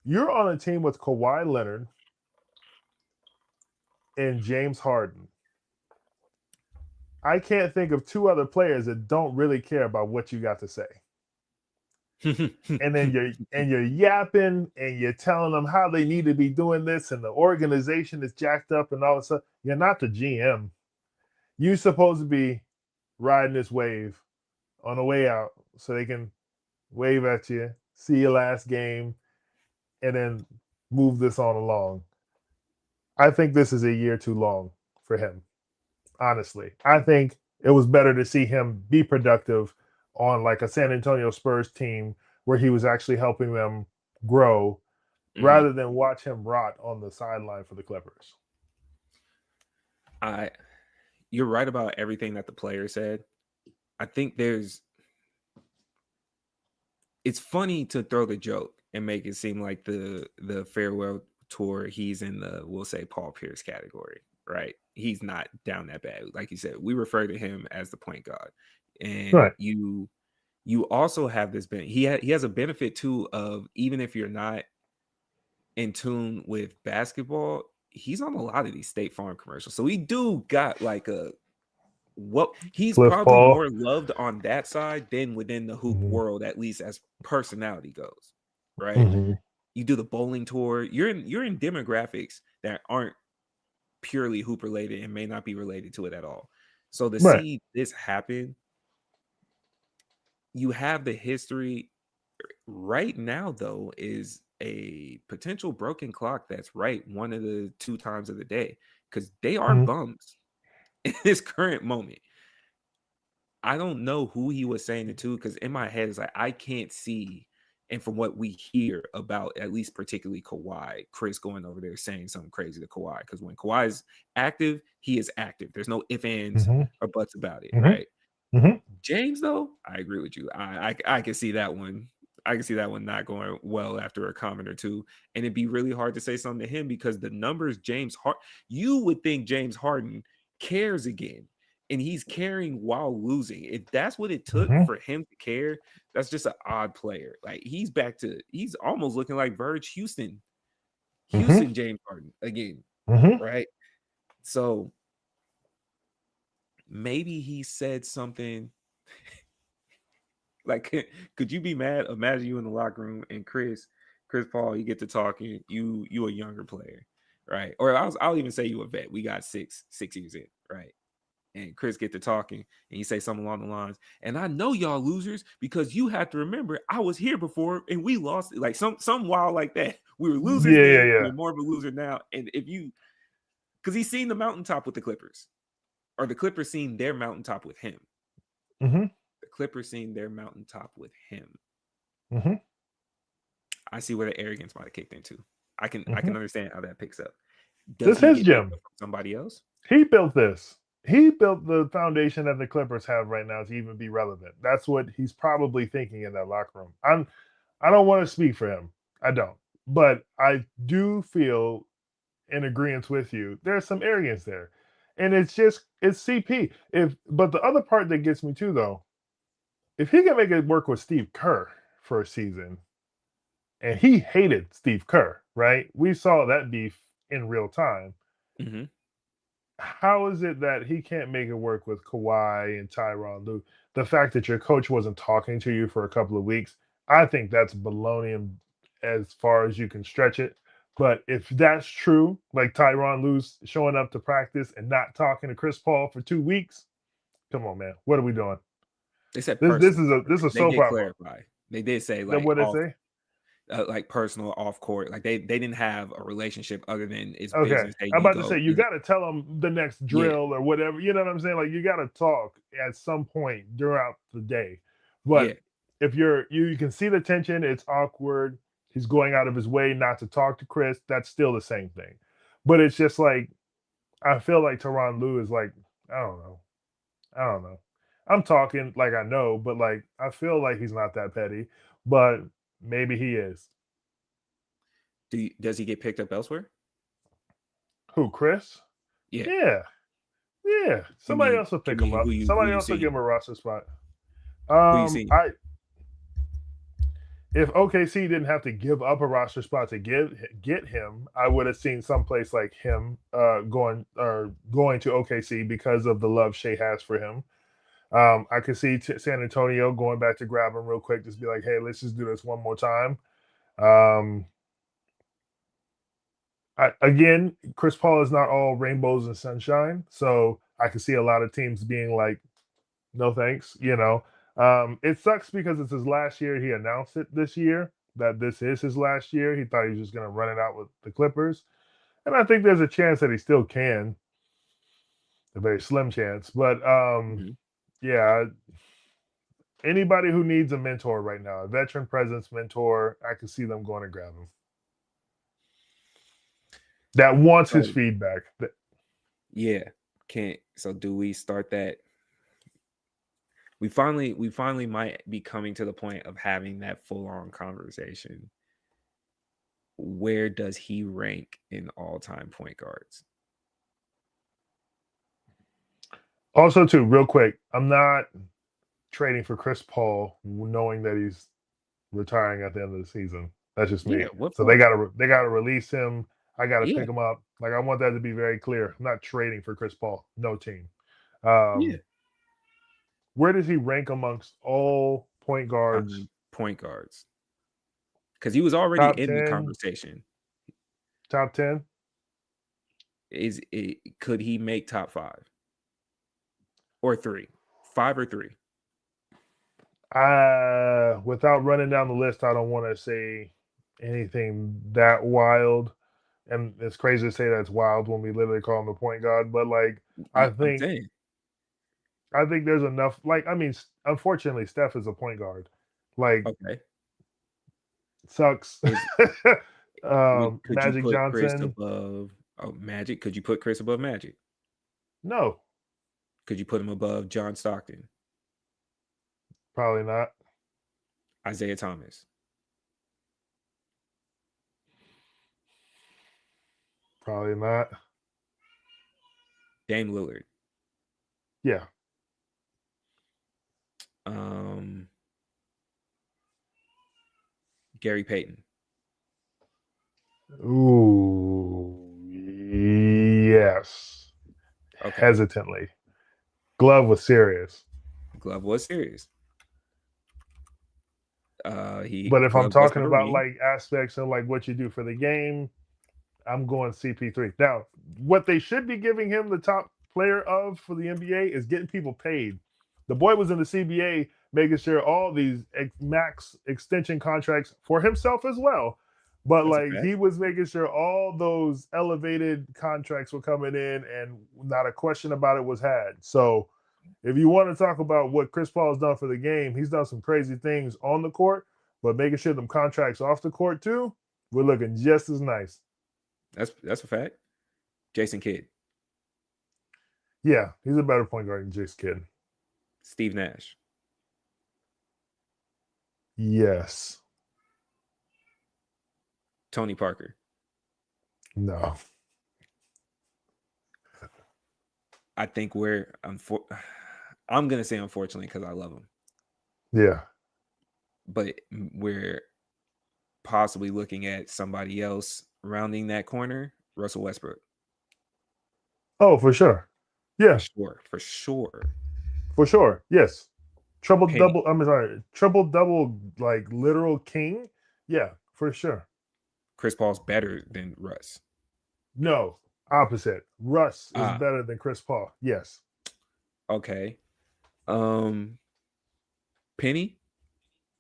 you're on a team with Kawhi Leonard and James Harden. I can't think of two other players that don't really care about what you got to say. And then you're yapping and you're telling them how they need to be doing this and the organization is jacked up and all this stuff. You're not the GM. You're supposed to be riding this wave on the way out so they can wave at you, see your last game, and then move this on along. I think this is a year too long for him. Honestly, I think it was better to see him be productive on like a San Antonio Spurs team where he was actually helping them grow rather than watch him rot on the sideline for the Clippers.
You're right about everything that the player said. I think it's funny to throw the joke and make it seem like the farewell tour, he's in the, we'll say, Paul Pierce category, right? He's not down that bad. Like you said, we refer to him as the point guard. And you also have this he has a benefit too of, even if you're not in tune with basketball, he's on a lot of these State Farm commercials. So he do got like he's
Cliff
probably
Paul.
more loved on that side than within the hoop world, at least as personality goes, right? You do the bowling tour, you're in demographics that aren't purely hoop related and may not be related to it at all. So to see this happen, you have the history right now, though, is a potential broken clock that's right one of the 2 times of the day, because they are bums in this current moment. I don't know who he was saying it to, because in my head it's like I can't see, and from what we hear about at least particularly Kawhi, Chris going over there saying something crazy to Kawhi, because when Kawhi is active, he is active. There's no ifs, ands,
Mm-hmm.
or buts about it,
Mm-hmm.
right?
Mm-hmm.
James, though, I agree with you. I can see that one. I can see that one not going well after a comment or two, and it'd be really hard to say something to him because the numbers you would think James Harden cares again, and he's caring while losing. If that's what it took
Mm-hmm.
for him to care, that's just an odd player. Like he's almost looking like Houston James Harden again,
Mm-hmm.
right? So maybe he said something. Like, could you be mad? Imagine you in the locker room and Chris Paul, you get to talking. You a younger player, right? Or I'll even say you a vet. We got 6 years in, right? And Chris get to talking, and you say something along the lines. And I know y'all losers because you have to remember I was here before and we lost. Like some wild like that. We were losers then.
Yeah.
We're more of a loser now. And because he's seen the mountaintop with the Clippers, or the Clippers seen their mountaintop with him.
Mm-hmm.
The Clippers seen their mountaintop with him.
Mm-hmm.
I see where the arrogance might have kicked into. I can
Mm-hmm.
understand how that picks up.
This
he
is
get
Jim.
picked up from somebody else?
He built this. He built the foundation that the Clippers have right now to even be relevant. That's what he's probably thinking in that locker room. I don't want to speak for him. I don't. But I do feel in agreement with you. There's some arrogance there. And it's CP. But the other part that gets me too, though, if he can make it work with Steve Kerr for a season, and he hated Steve Kerr, right? We saw that beef in real time.
Mm-hmm.
How is it that he can't make it work with Kawhi and Tyronn Lue? The fact that your coach wasn't talking to you for a couple of weeks, I think that's baloney as far as you can stretch it. But if that's true, like Tyronn Lue's showing up to practice and not talking to Chris Paul for 2 weeks, come on, man, what are we doing?
They said
This
personal.
is a
They
soap
did
opera.
clarify. They did say
That
like
what they
off,
say?
like personal off court. Like they didn't have a relationship other than it's
Okay,
business. Hey,
I'm
you
about to
go.
say you got to tell them the next
Yeah,
drill or whatever. You know what I'm saying? Like you got to talk at some point throughout the day.
yeah.
But if you can see the tension, it's awkward. He's going out of his way not to talk to Chris. That's still the same thing. But it's just like I feel like Tyronn Lue is like I don't know. I'm talking like I know, but like I feel like he's not that petty. But maybe he is.
Does he get picked up elsewhere?
Who, Chris?
Yeah.
Yeah. Somebody else will pick him up.
Who
Somebody
you
else will give
see?
him a roster spot.
Who you see?
If OKC didn't have to give up a roster spot to get him, I would have seen someplace like him going to OKC because of the love Shea has for him. I could see San Antonio going back to grab him real quick, just be like, hey, let's just do this one more time. Again, Chris Paul is not all rainbows and sunshine, so I could see a lot of teams being like, no thanks. It sucks because it's his last year. He announced it this year that this is his last year. He thought he was just going to run it out with the Clippers, and I think there's a chance that he still can, a very slim chance. But yeah, anybody who needs a mentor right now, a veteran presence mentor, I can see them going to grab him. That wants his feedback.
Yeah. Can't. So do we start that? We finally might be coming to the point of having that full-on conversation. Where does he rank in all-time point guards?
Also, too, real quick, I'm not trading for Chris Paul knowing that he's retiring at the end of the season. That's just me. So they gotta release him. I gotta pick him up. Like I want that to be very clear. I'm not trading for Chris Paul. No team. Where does he rank amongst all point guards?
Point guards. Because he was already
top
in
10,
the conversation.
Top 10?
Could he make top 5? Or 3? 5 or 3?
Without running down the list, I don't want to say anything that wild. And it's crazy to say that's wild when we literally call him a point guard. But like I think I think there's enough. Like, I mean, unfortunately, Steph is a point guard. Like,
Okay.
sucks.
Is could you
Magic
put Chris
Johnson,
above Magic? Could you put Chris above Magic?
no,
Could you put him above John Stockton,
probably not.
Isaiah Thomas?
Probably not.
Dame Lillard.
Yeah.
Gary Payton.
Ooh, yes.
Okay.
Hesitantly. Glove was serious.
Glove was serious.
But if I'm
Glove
talking
busted a
about
ring.
like aspects of like what you do for the game, I'm going CP3. Now, what they should be giving him the top player of for the NBA is getting people paid. The boy was in the CBA making sure all these max extension contracts for himself as well. But
That's a
like
fact.
he was making sure all those elevated contracts were coming in and not a question about it was had. So if you want to talk about what Chris Paul has done for the game, he's done some crazy things on the court, but making sure them contracts off the court too, we're looking just as nice.
That's a fact. Jason Kidd.
Yeah, he's a better point guard than Jason Kidd.
Steve Nash.
Yes.
Tony Parker.
No.
I think I'm going to say unfortunately because I love him.
Yeah.
But we're possibly looking at somebody else rounding that corner, Russell Westbrook.
Oh, for sure. Yeah.
For sure.
For sure. Yes. Triple
Penny.
double. I'm sorry. Triple double, like literal king. Yeah, for sure.
Chris Paul's better than Russ.
No, opposite. Russ is better than Chris Paul. Yes.
Okay. Penny.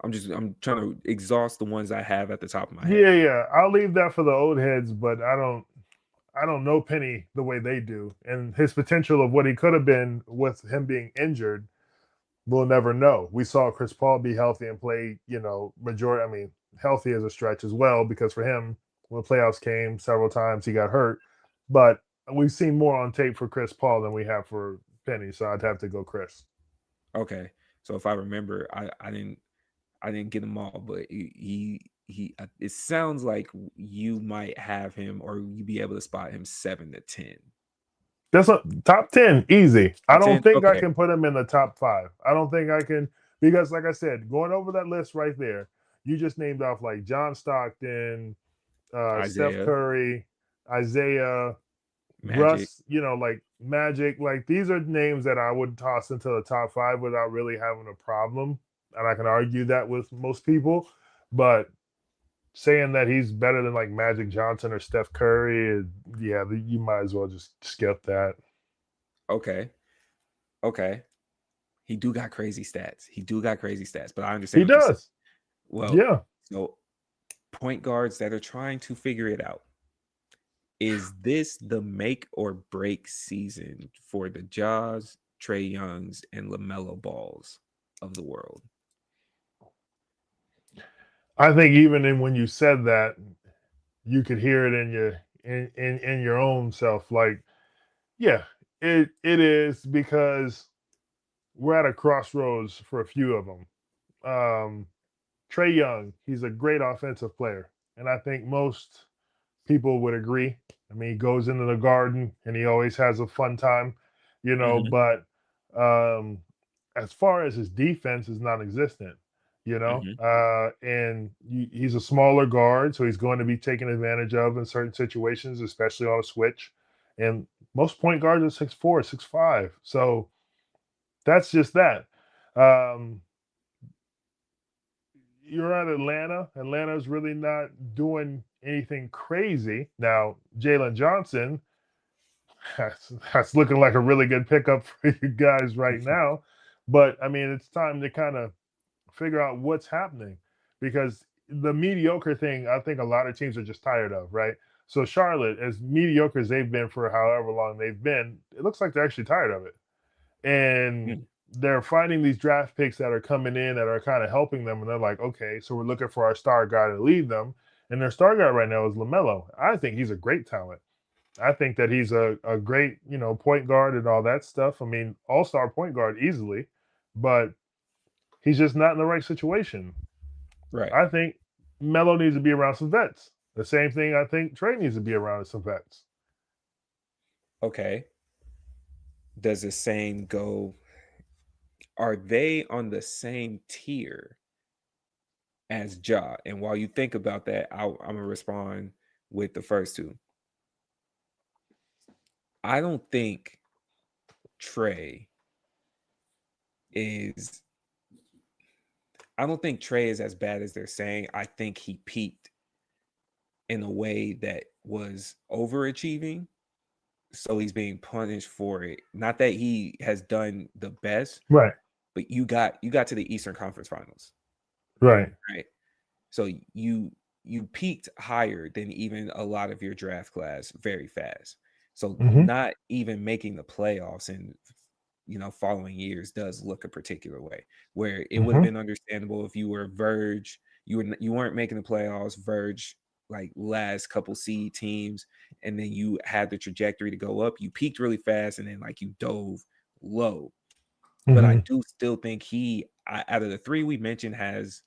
I'm trying to exhaust the ones I have at the top of my head.
Yeah. I'll leave that for the old heads, but I don't know Penny the way they do. And his potential of what he could have been with him being injured, we'll never know. We saw Chris Paul be healthy and play, majority. I mean, healthy as a stretch as well, because for him, when the playoffs came several times, he got hurt. But we've seen more on tape for Chris Paul than we have for Penny, so I'd have to go Chris.
Okay, so if I remember, I didn't get them all, but he it sounds like you might have him, or you be able to spot him 7 to 10.
That's a top 10, easy. I don't think
okay.
I can put him in the top 5. I don't think I can, because like I said, going over that list right there, you just named off like John Stockton, Steph Curry, Isaiah,
Magic.
Russ, like Magic. Like these are names that I would toss into the top 5 without really having a problem. And I can argue that with most people. But saying that he's better than like Magic Johnson or Steph Curry, yeah, you might as well just skip that.
Okay. He do got crazy stats. But I understand.
He does.
Well,
yeah.
So point guards that are trying to figure it out. Is this the make or break season for the Jaws, Trae Youngs, and Lamelo Balls of the world?
I think even when you said that, you could hear it in your own self. Like, yeah, it is, because we're at a crossroads for a few of them. Trae Young, he's a great offensive player, and I think most people would agree. I mean, he goes into the Garden and he always has a fun time, but as far as his defense is non-existent, and he's a smaller guard, so he's going to be taken advantage of in certain situations, especially on a switch. And most point guards are 6'4", 6'5". So that's just that. You're at Atlanta. Atlanta's really not doing anything crazy. Now, Jalen Johnson, that's looking like a really good pickup for you guys right now. But, I mean, it's time to kind of figure out what's happening, because the mediocre thing, I think a lot of teams are just tired of, right? So Charlotte, as mediocre as they've been for however long they've been, it looks like they're actually tired of it. and they're finding these draft picks that are coming in that are kind of helping them, and they're like, okay, so we're looking for our star guy to lead them, and their star guy right now is Lamelo. I think he's a great talent. I think that he's a great, point guard and all that stuff. I mean, all-star point guard easily, but he's just not in the right situation.
Right.
I think Melo needs to be around some vets. The same thing I think Trae needs to be around some vets.
Okay. Does the same go? Are they on the same tier as Ja? And while you think about that, I'm going to respond with the first two. I don't think Trae is as bad as they're saying. I think he peaked in a way that was overachieving. So he's being punished for it. Not that he has done the best,
Right.
but you got to the Eastern Conference Finals.
Right.
Right. So you peaked higher than even a lot of your draft class very fast. So not even making the playoffs in following years does look a particular way, where it would have been understandable if you were Verge, you weren't making the playoffs, Verge like last couple seed teams, and then you had the trajectory to go up. You peaked really fast and then like you dove low. But I do still think he, out of the three we mentioned, has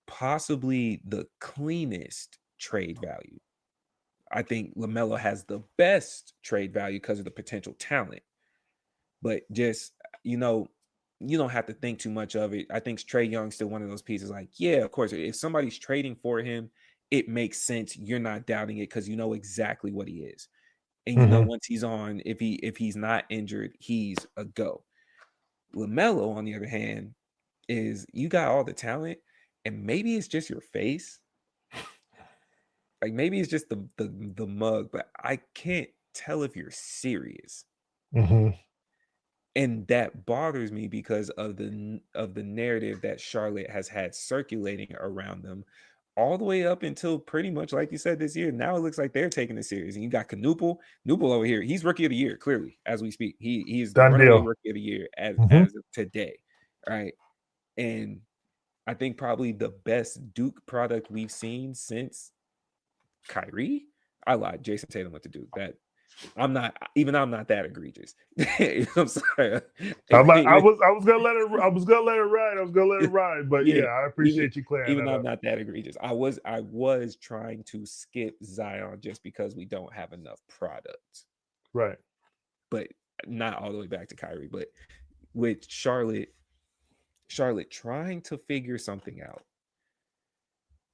possibly the cleanest trade value. I think LaMelo has the best trade value because of the potential talent. But just, you don't have to think too much of it. I think Trae Young's still one of those pieces like, yeah, of course, if somebody's trading for him, it makes sense. You're not doubting it because you know exactly what he is. And once he's on, if he's not injured, he's a go. LaMelo, on the other hand, is you got all the talent, and maybe it's just your face. Like maybe it's just the mug, but I can't tell if you're serious. And that bothers me because of the narrative that Charlotte has had circulating around them all the way up until pretty much like you said this year. Now it looks like they're taking it serious. And you got Knupel over here. He's rookie of the year, clearly, as we speak. He is the runaway rookie of the year as of today. Right. And I think probably the best Duke product we've seen since Kyrie. I lied. Jason Tatum went to Duke. I'm not that egregious. I'm sorry.
I was gonna let it ride. But yeah, I appreciate you clearing
even
that
I'm
up.
not that egregious. I was trying to skip Zion just because we don't have enough product.
Right.
But not all the way back to Kyrie. But with Charlotte trying to figure something out.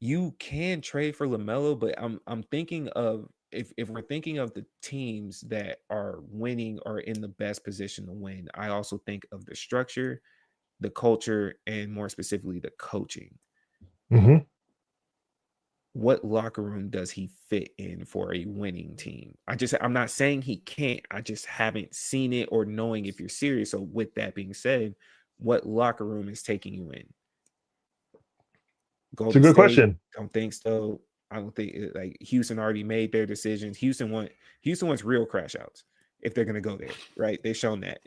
You can trade for LaMelo, but I'm thinking of if we're thinking of the teams that are winning or in the best position to win, I also think of the structure, the culture, and more specifically the coaching. What locker room does he fit in for a winning team? I'm not saying he can't. I just haven't seen it or knowing if you're serious. So with that being said, what locker room is taking you in?
It's a good question.
Don't think so. I don't think like Houston already made their decisions. Houston wants real crash outs if they're going to go there, right? They've shown that.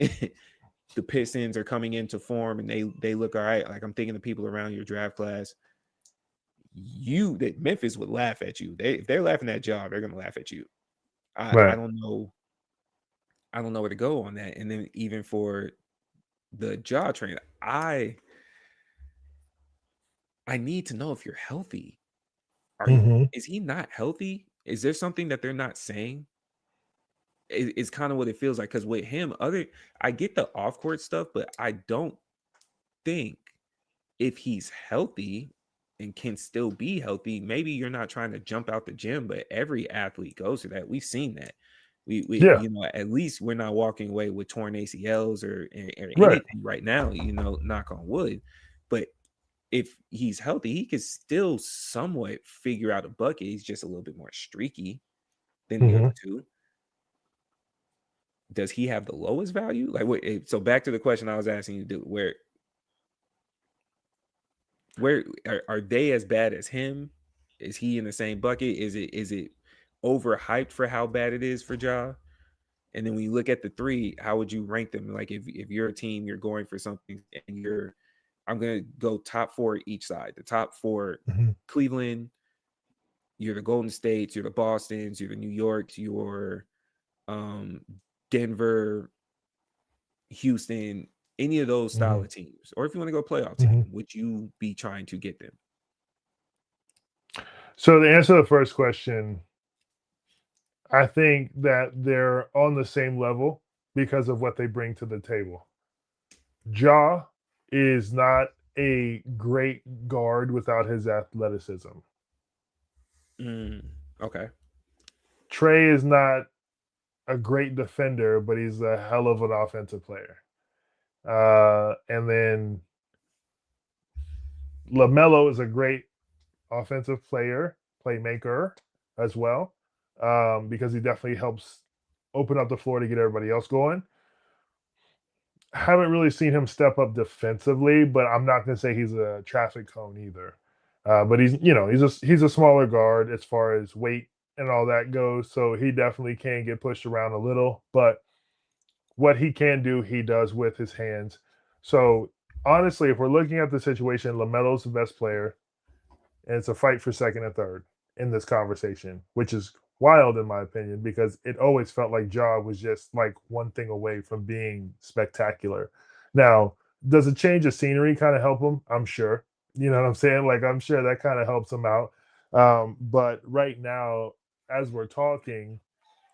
The Pistons are coming into form and they look all right. Like I'm thinking the people around your draft class, that Memphis would laugh at you. If they're laughing at Ja, they're going to laugh at you. I don't know. I don't know where to go on that. And then even for the Ja train, I need to know if you're healthy. Is he not healthy? Is there something that they're not saying? It's kind of what it feels like. Because with him, I get the off-court stuff, but I don't think if he's healthy and can still be healthy, maybe you're not trying to jump out the gym, but every athlete goes through that. We've seen that. At least we're not walking away with torn ACLs or anything right now, knock on wood. But if he's healthy, he could still somewhat figure out a bucket. He's just a little bit more streaky than the other two. Does he have the lowest value? Like, so back to the question I was asking you, where are they as bad as him? Is he in the same bucket? Is it overhyped for how bad it is for Ja? And then when you look at the three, how would you rank them? Like if you're a team, you're going for something, and I'm gonna go top 4 each side. The top 4, Cleveland, you're the Golden States, you're the Bostons, you're the New Yorks, you're Denver, Houston, any of those style of teams. Or if you want to go playoff team, would you be trying to get them?
So to answer the first question, I think that they're on the same level because of what they bring to the table. Ja is not a great guard without his athleticism.
Okay.
Trae is not a great defender, but he's a hell of an offensive player. And then Lamelo is a great offensive playmaker as well, because he definitely helps open up the floor to get everybody else going. I haven't really seen him step up defensively, but I'm not going to say he's a traffic cone either. But he's a smaller guard as far as weight and all that goes, so he definitely can get pushed around a little. But what he can do, he does with his hands. So honestly, if we're looking at the situation, LaMelo's the best player, and it's a fight for second and third in this conversation, which is wild in my opinion, because it always felt like Ja was just like one thing away from being spectacular. Now, does a change of scenery kind of help him? I'm sure. You know what I'm saying? Like, I'm sure that kind of helps him out. But right now, as we're talking,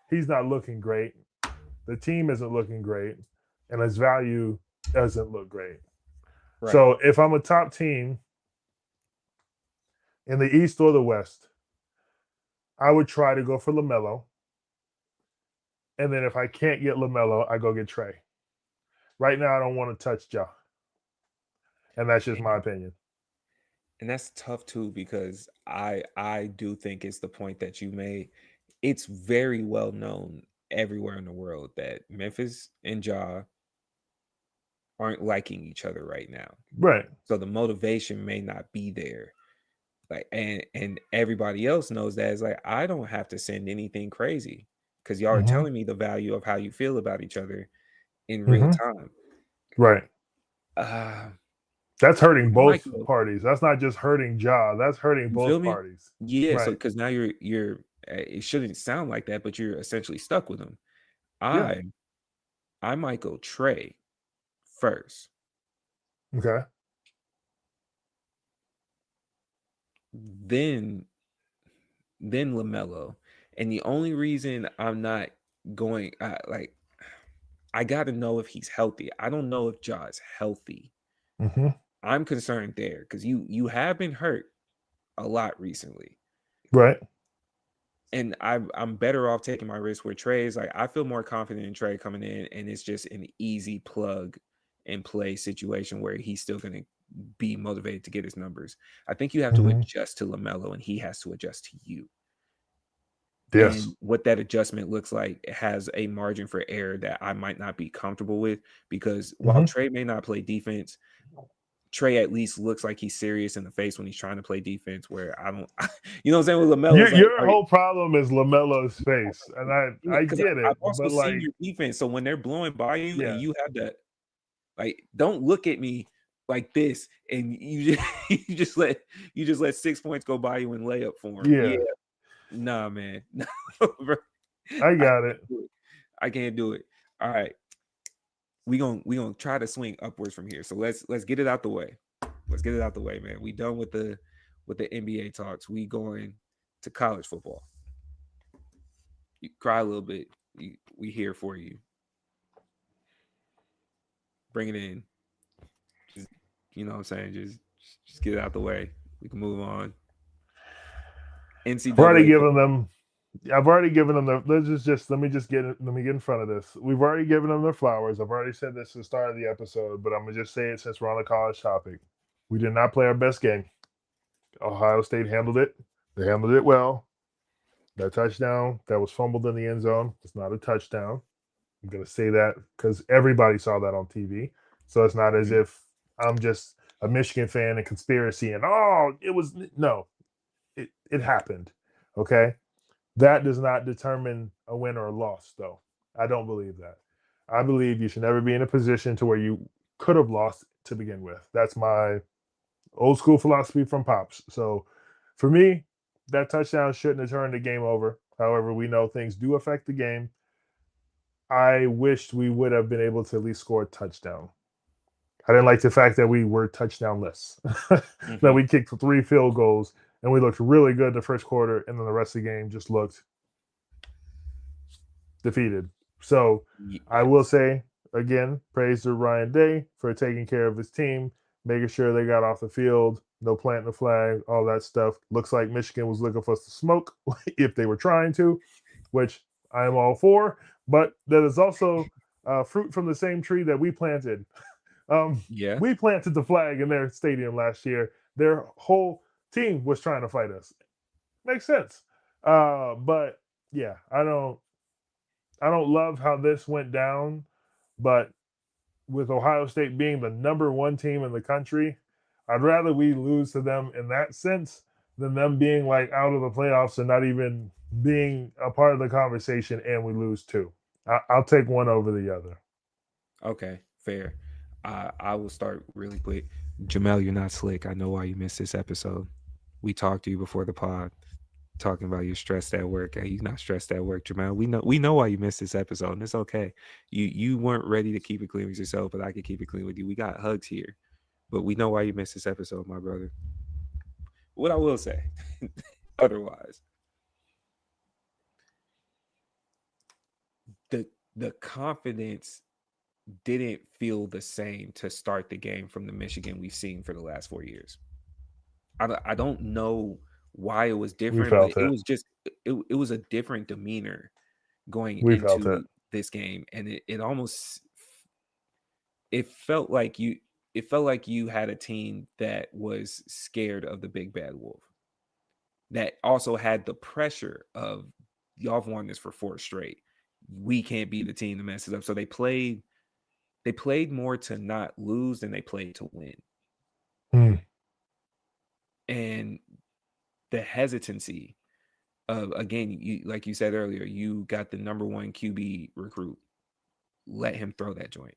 he's not looking great. The team isn't looking great, and his value doesn't look great. Right. So if I'm a top team in the East or the West, I would try to go for LaMelo. And then if I can't get LaMelo, I go get Trae. Right now, I don't want to touch Ja. And that's just my opinion.
And that's tough too, because I do think it's the point that you made. It's very well known everywhere in the world that Memphis and Ja aren't liking each other right now.
Right.
So the motivation may not be there. Like, and everybody else knows that. It's like, I don't have to send anything crazy because y'all are telling me the value of how you feel about each other in real time.
Right. That's hurting both parties. That's not just hurting Ja. That's hurting both parties.
Yeah. Right. So because now you're it shouldn't sound like that, but you're essentially stuck with him. I might go Trae first.
Okay.
Then LaMelo. And the only reason I'm not going, I got to know if he's healthy. I don't know if Ja is healthy. I'm concerned there because you have been hurt a lot recently.
Right.
And I'm better off taking my risk where Trae is like, I feel more confident in Trae coming in, and it's just an easy plug and play situation where he's still going to be motivated to get his numbers. I think you have to adjust to LaMelo, and he has to adjust to you.
Yes.
And what that adjustment looks like, it has a margin for error that I might not be comfortable with, because while Trae may not play defense, Trae at least looks like he's serious in the face when he's trying to play defense, where I don't, you know what I'm saying, with LaMelo.
Your whole problem is LaMelo's face, and I get it.
I've also seen your defense, so when they're blowing by you and you have to, like, don't look at me like this, and you just let 6 points go by you and lay up for him. Yeah. Nah, man. No, bro.
I got it.
I can't do it. All right. We gonna try to swing upwards from here. So let's get it out the way. Let's get it out the way, man. We done with the NBA talks. We going to college football. You cry a little bit. We here for you. Bring it in. Just, you know what I'm saying? Just get it out the way. We can move on. NCAA.
I've already given them let me get in front of this. We've already given them their flowers. I've already said this at the start of the episode, but I'm gonna just say it since we're on the college topic. We did not play our best game. Ohio State handled it. They handled it well. That touchdown that was fumbled in the end zone was not a touchdown. I'm gonna say that because everybody saw that on TV. So it's not as if I'm just a Michigan fan and conspiracy and it was no. It happened. Okay. That does not determine a win or a loss, though. I don't believe that. I believe you should never be in a position to where you could have lost to begin with. That's my old school philosophy from Pops. So for me, that touchdown shouldn't have turned the game over. However, we know things do affect the game. I wished we would have been able to at least score a touchdown. I didn't like the fact that we were touchdownless, that we kicked 3 field goals and we looked really good the first quarter, and then the rest of the game just looked defeated. So I will say, again, praise to Ryan Day for taking care of his team, making sure they got off the field, no planting the flag, all that stuff. Looks like Michigan was looking for us to smoke if they were trying to, which I am all for. But that is also fruit from the same tree that we planted. We planted the flag in their stadium last year. Their whole team was trying to fight us. Makes sense. But yeah, I don't love how this went down, but with Ohio State being the number 1 team in the country, I'd rather we lose to them in that sense than them being like out of the playoffs and not even being a part of the conversation and we lose too. I'll take one over the other.
Okay, fair. I will start really quick. Jamel, you're not slick. I know why you missed this episode. We talked to you before the pod, talking about you're stressed at work. Hey, you're not stressed at work, Jamel. We know why you missed this episode, and it's okay. You weren't ready to keep it clean with yourself, but I could keep it clean with you. We got hugs here, but we know why you missed this episode, my brother. What I will say, otherwise, the confidence didn't feel the same to start the game from the Michigan we've seen for the last 4 years. I don't know why it was different, but it was just it was a different demeanor going into this game, and it almost felt like you had a team that was scared of the big bad wolf, that also had the pressure of y'all have won this for 4 straight. We can't be the team to mess it up. So they played more to not lose than they played to win. And the hesitancy of, again, you, like you said earlier, you got the number 1 QB recruit. Let him throw that joint.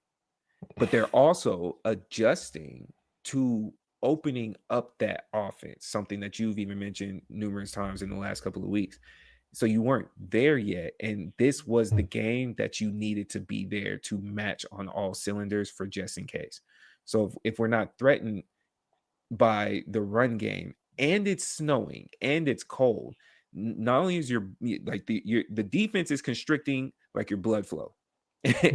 But they're also adjusting to opening up that offense, something that you've even mentioned numerous times in the last couple of weeks. So you weren't there yet. And this was the game that you needed to be there to match on all cylinders for just in case. So if we're not threatened by the run game, and it's snowing and it's cold, not only is the defense is constricting like your blood flow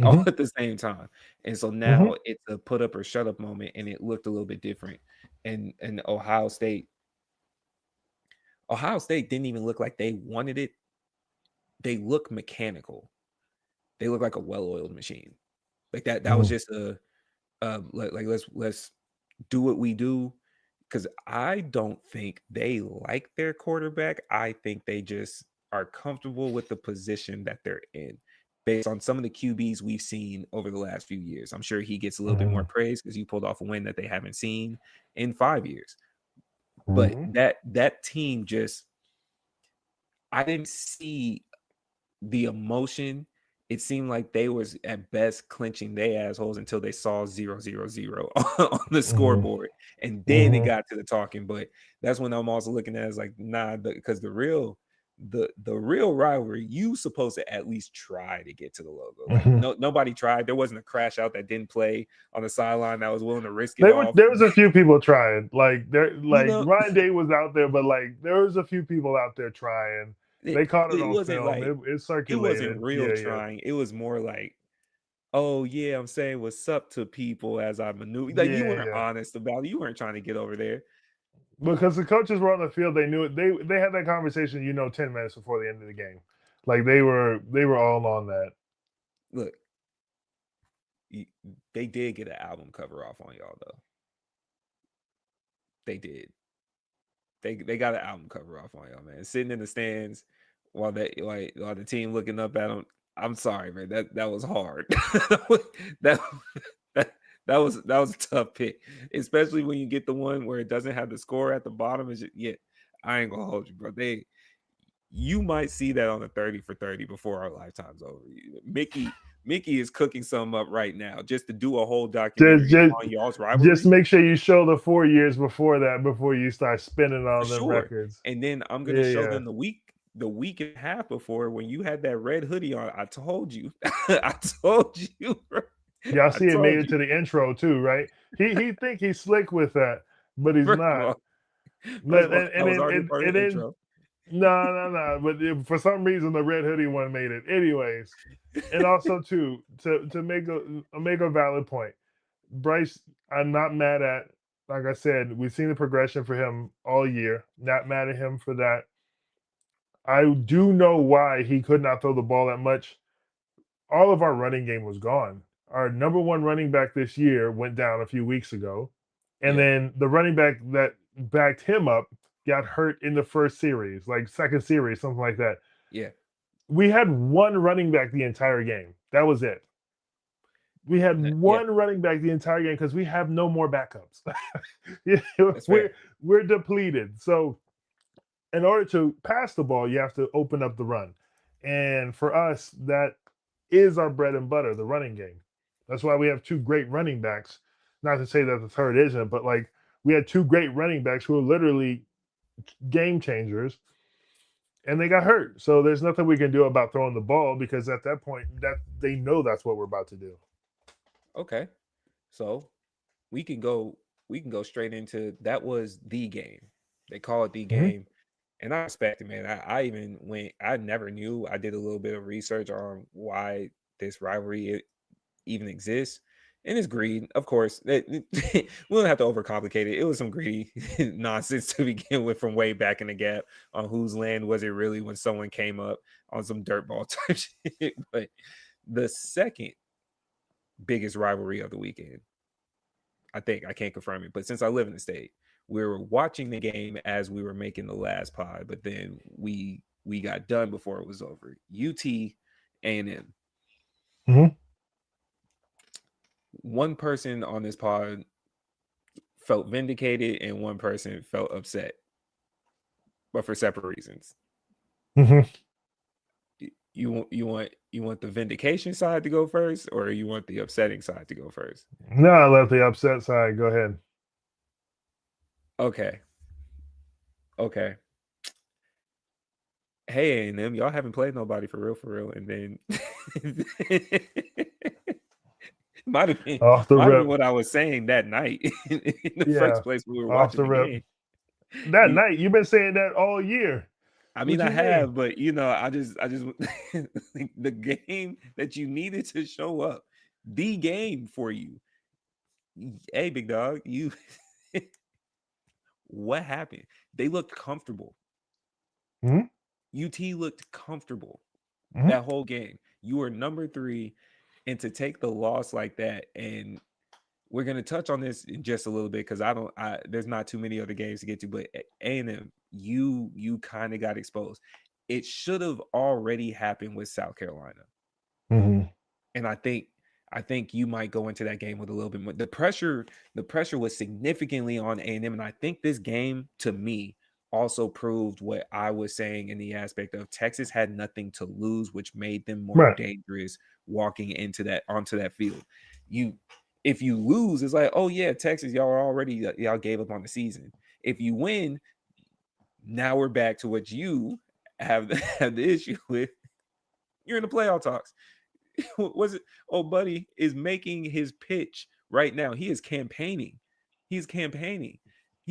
all at the same time. And so now it's a put up or shut up moment, and it looked a little bit different. And Ohio State didn't even look like they wanted it. They look mechanical. They look like a well-oiled machine. Like that was just let's do what we do. Because I don't think they like their quarterback. I think they just are comfortable with the position that they're in based on some of the QBs we've seen over the last few years. I'm sure he gets a little bit more praise because you pulled off a win that they haven't seen in 5 years. But that team just, I didn't see the emotion. It seemed like they was at best clenching their assholes until they saw 0-0-0 on the scoreboard. And then it got to the talking. But that's when I'm also looking at it as like, nah, because the real rivalry, you supposed to at least try to get to the logo. Like nobody tried. There wasn't a crash out that didn't play on the sideline that was willing to risk it off.
There was a few people trying. Ryan Day was out there, but there was a few people out there trying. They caught it on film. It circulated. It wasn't real trying.
It was more like, oh yeah, I'm saying what's up to people as I maneuver. You weren't honest about it. You weren't trying to get over there.
Because the coaches were on the field, they knew it. They had that conversation, 10 minutes before the end of the game. Like they were all on that.
Look, they did get an album cover off on y'all though. They did. They got an album cover off on y'all, man. Sitting in the stands while the team looking up at them. I'm sorry, man. That was hard. that was a tough pick, especially when you get the one where it doesn't have the score at the bottom. I ain't gonna hold you, bro. You might see that on a 30 for 30 before our lifetime's over. Mickey is cooking something up right now just to do a whole documentary on y'all's rivalry.
Just make sure you show the 4 years before that before you start spinning on them records.
And then I'm gonna show them the week and a half before when you had that red hoodie on. I told you. I told you.
Y'all see it made it to the intro too, right? He think he's slick with that, but he's not. No. But for some reason, the red hoodie one made it. Anyways, and also too to make a valid point, Bryce, I'm not mad at. Like I said, we've seen the progression for him all year. Not mad at him for that. I do know why he could not throw the ball that much. All of our running game was gone. Our number one running back this year went down a few weeks ago. And then the running back that backed him up got hurt in the first series, like second series, something like that.
Yeah.
We had one running back the entire game. That was it. We had one running back the entire game because we have no more backups. We're depleted. So in order to pass the ball, you have to open up the run. And for us, that is our bread and butter, the running game. That's why we have two great running backs. Not to say that the third isn't, but like we had two great running backs who are literally game changers, and they got hurt. So there's nothing we can do about throwing the ball because at that point, that they know that's what we're about to do.
Okay, so we can go straight into that. Was the game. They call it the game, and I respect it, man. I never knew. I did a little bit of research on why this rivalry even exists. And it's greed, of course. We don't have to overcomplicate it. It was some greedy nonsense to begin with from way back in the gap on whose land was it really when someone came up on some dirtball type shit. But the second biggest rivalry of the weekend, I can't confirm it, but since I live in the state, we were watching the game as we were making the last pod, but then we got done before it was over. UT A&M. One person on this pod felt vindicated and one person felt upset, but for separate reasons. You want the vindication side to go first, or you want the upsetting side to go first?
No, I let the upset side go ahead.
Okay. Hey, A&M, y'all haven't played nobody for real, and then might have been what I was saying that night in the first place we were watching the game.
That night, you've been saying that all year.
I mean, I have, but I just the game that you needed to show up, the game for you. Hey, big dog, you. What happened? They looked comfortable. UT looked comfortable that whole game. You were number 3. And to take the loss like that, and we're gonna touch on this in just a little bit because there's not too many other games to get to, but A&M, you kind of got exposed. It should have already happened with South Carolina, and I think you might go into that game with a little bit more. The pressure was significantly on A&M, and I think this game to me also proved what I was saying in the aspect of Texas had nothing to lose, which made them more dangerous walking onto that field. If you lose, it's like, oh yeah, Texas, y'all gave up on the season. If you win, now we're back to what you have the issue with. You're in the playoff talks. Was it? Oh, buddy is making his pitch right now. He is campaigning. He's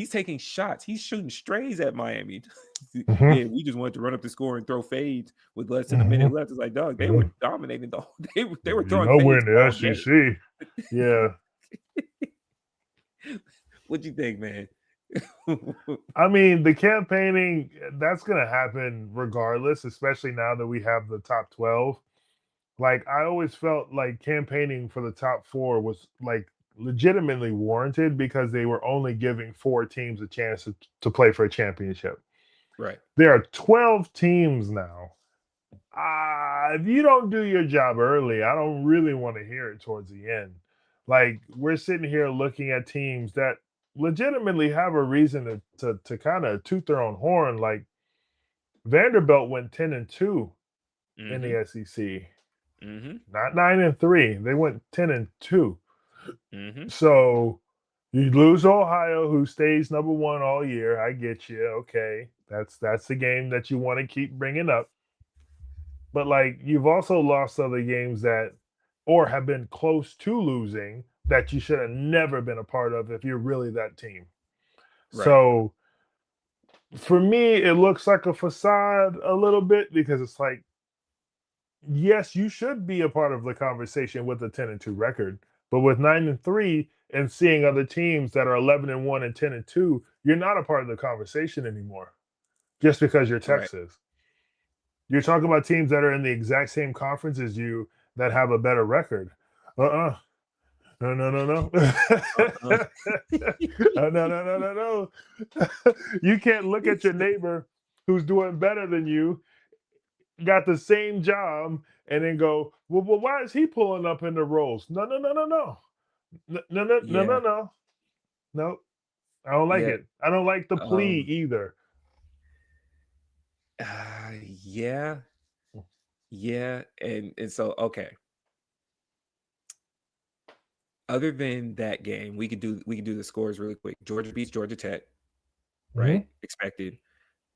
taking shots. He's shooting strays at Miami. Yeah, we just wanted to run up the score and throw fades with less than a minute left. It's like, dog, they were dominating the whole. They were throwing.
Nowhere in the SEC. Yeah.
What'd you think, man?
I mean, the campaigning, that's going to happen regardless, especially now that we have the top 12. Like, I always felt like campaigning for the top 4 was like legitimately warranted because they were only giving 4 teams a chance to play for a championship.
Right.
There are 12 teams now. If you don't do your job early, I don't really want to hear it towards the end. Like, we're sitting here looking at teams that legitimately have a reason to kind of toot their own horn. Like, Vanderbilt went 10-2 in
Mhm.
the SEC,
Mhm.
not 9-3. They went 10-2.
Mhm.
So you lose to Ohio, who stays number one all year. I get you. Okay, that's the game that you want to keep bringing up. But like you've also lost other games that, or have been close to losing that you should have never been a part of if you're really that team.
Right.
So for me, it looks like a facade a little bit because it's like, yes, you should be a part of the conversation with a 10-2 record, but with 9-3 and seeing other teams that are 11-1 and 10-2, you're not a part of the conversation anymore just because you're
Right.
Texas. You're talking about teams that are in the exact same conference as you that have a better record. Uh-uh. No, no, no, no.
Uh-uh.
No, no, no, no, no. You can't look at your neighbor who's doing better than you, got the same job, and then go, well, why is he pulling up in the rolls? No, no, no, no, no. No, no, no, no, no,
Yeah.
no. No, I don't like
Yeah.
it. I don't like the plea
Um.
either.
Yeah. Yeah. And so okay. Other than that game, we could do the scores really quick. Georgia beats Georgia Tech,
Mhm,
right? Expected.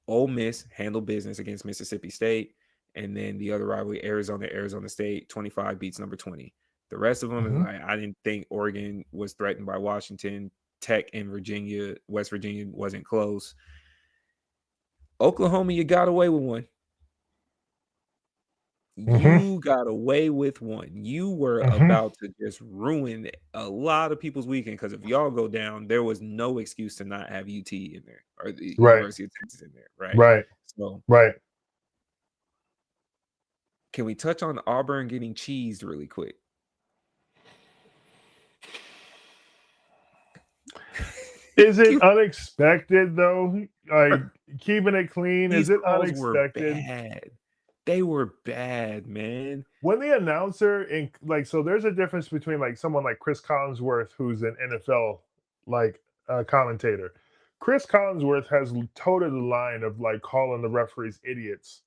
Ole Miss handled business against Mississippi State, and then the other rivalry, Arizona State, 25 beats number 20. The rest of them is
mhm.
like I didn't think Oregon was threatened by Washington. Tech and West Virginia wasn't close. Oklahoma, you got away with one.
Mhm,
You got away with one. You were
mhm.
about to just ruin a lot of people's weekend because if y'all go down, there was no excuse to not have UT in there or the
Right,
University of Texas in there, right?
right,
So,
right.
can we touch on Auburn getting cheesed really quick?
Is it unexpected though? Like keeping it clean,
These
is it
calls were
unexpected?
bad. They were bad, man.
When the announcer in like so there's a difference between like someone like Chris Collinsworth, who's an NFL like commentator. Chris Collinsworth has toted the line of like calling the referees idiots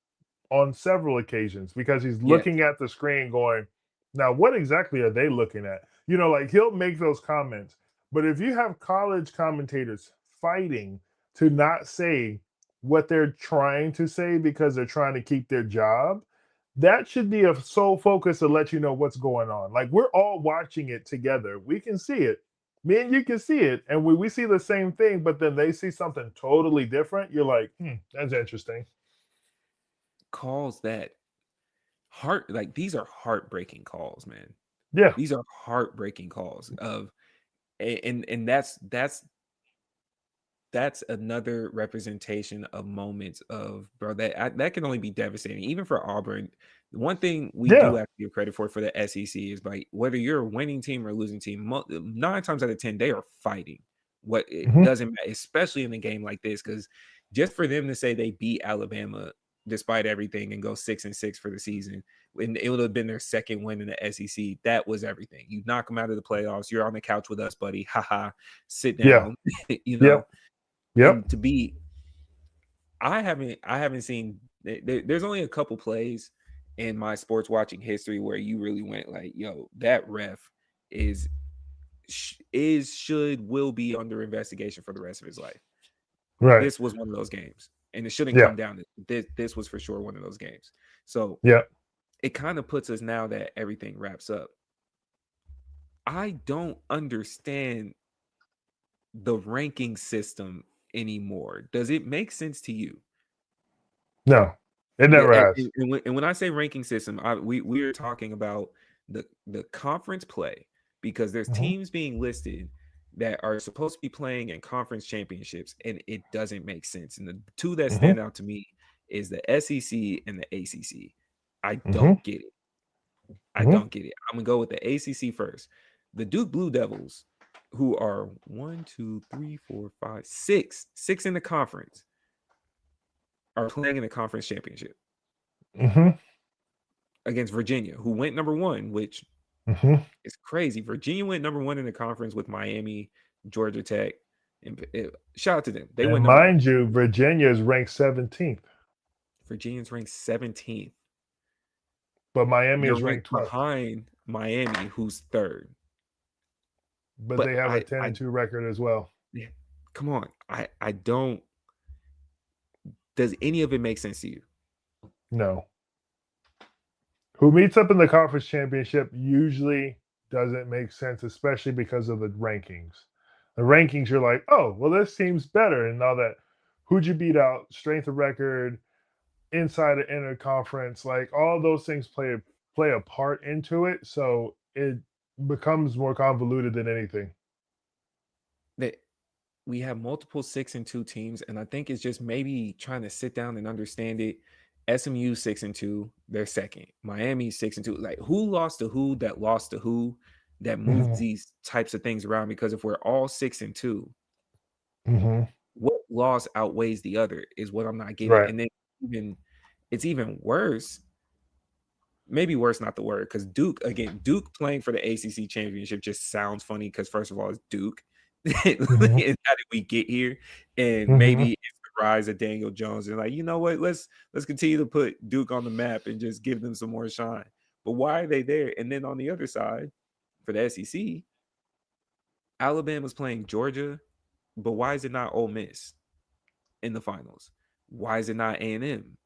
on several occasions because he's
Yes.
looking at the screen going, now what exactly are they looking at? Like he'll make those comments. But if you have college commentators fighting to not say what they're trying to say because they're trying to keep their job, that should be a sole focus to let you know what's going on. Like we're all watching it together. We can see it. Me and you can see it, and we see the same thing, but then they see something totally different. You're like, that's interesting.
Calls that heart like these are heartbreaking calls, man.
Yeah.
These are heartbreaking calls of and that's another representation of moments of bro that can only be devastating even for Auburn. One thing we do
Yeah.
have to give credit for the SEC is like whether you're a winning team or a losing team, 9 times out of 10 they are fighting. What it
Mhm.
doesn't matter, especially in a game like this, because just for them to say they beat Alabama despite everything and go 6-6 for the season, and it would have been their second win in the SEC. That was everything. You knock them out of the playoffs. You're on the couch with us, buddy. Haha. Sit
Yeah.
down. you know
Yep. Yep.
and to be I haven't seen there's only a couple plays in my sports watching history where you really went like, yo, that ref is should will be under investigation for the rest of his life.
Right.
This was one of those games, and it shouldn't
Yeah.
come down to this was for sure one of those games. So
Yeah.
it kind of puts us now that everything wraps up. I don't understand the ranking system anymore. Does it make sense to you?
No. It
Yeah,
never
and,
has.
when I say ranking system, we are talking about the conference play because there's
Mhm.
teams being listed that are supposed to be playing in conference championships, and it doesn't make sense. And the two that
Mhm.
stand out to me is the SEC and the ACC. I
Mhm.
don't get it. I
Mhm.
don't get it. I'm gonna go with the ACC first. The Duke Blue Devils, who are 1, 2, 3, 4, 5, 6 in the conference, are playing in the conference championship
Mhm.
against Virginia, who went number 1, which
Mhm.
is crazy. Virginia went number 1 in the conference with Miami, Georgia Tech, and shout out to them. They
And
went number 1.
mind you, Virginia is ranked 17th.
Virginia's ranked 17th.
But Miami
You're
is ranked 12th.
behind Miami, who's third.
But they have a 10-2 record as well.
Yeah, come on. I don't. Does any of it make sense to you?
No. Who meets up in the conference championship usually doesn't make sense, especially because of the rankings. The rankings, you're like, oh, well, this team's better. And all that. Who'd you beat out? Strength of record, inside and inner conference, like all those things play a part into it. So it becomes more convoluted than anything.
That we have multiple 6-2 teams, and I think it's just maybe trying to sit down and understand it. SMU 6-2, they're second. Miami 6-2. Like, who lost to who that lost to who that moved these types of things around? Because if we're all 6-2, what loss outweighs the other is what I'm not getting.
Right.
And then it's even worse. Maybe worse, not the word, because Duke playing for the ACC championship just sounds funny because first of all, it's Duke. And how did we get here? And maybe it's the rise of Daniel Jones. And like, you know what? Let's continue to put Duke on the map and just give them some more shine. But why are they there? And then on the other side, for the SEC, Alabama's playing Georgia, but why is it not Ole Miss in the finals? Why is it not A&M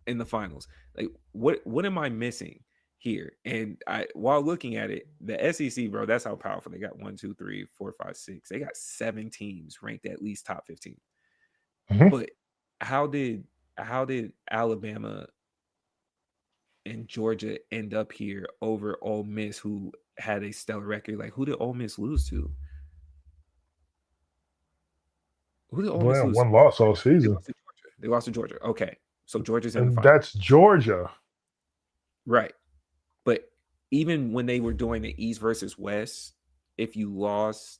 in the finals? Like, what am I missing here? And while looking at it, the SEC, bro, that's how powerful they got. 1, 2, 3, 4, 5, 6. They got 7 teams ranked at least top 15. But how did Alabama and Georgia end up here over Ole Miss, who had a stellar record? Like, who did Ole Miss lose to? Who did Ole Miss lose?
One loss all season.
They lost to Georgia. Okay, so Georgia's in
and
the final.
That's Georgia,
right? But even when they were doing the East versus West, if you lost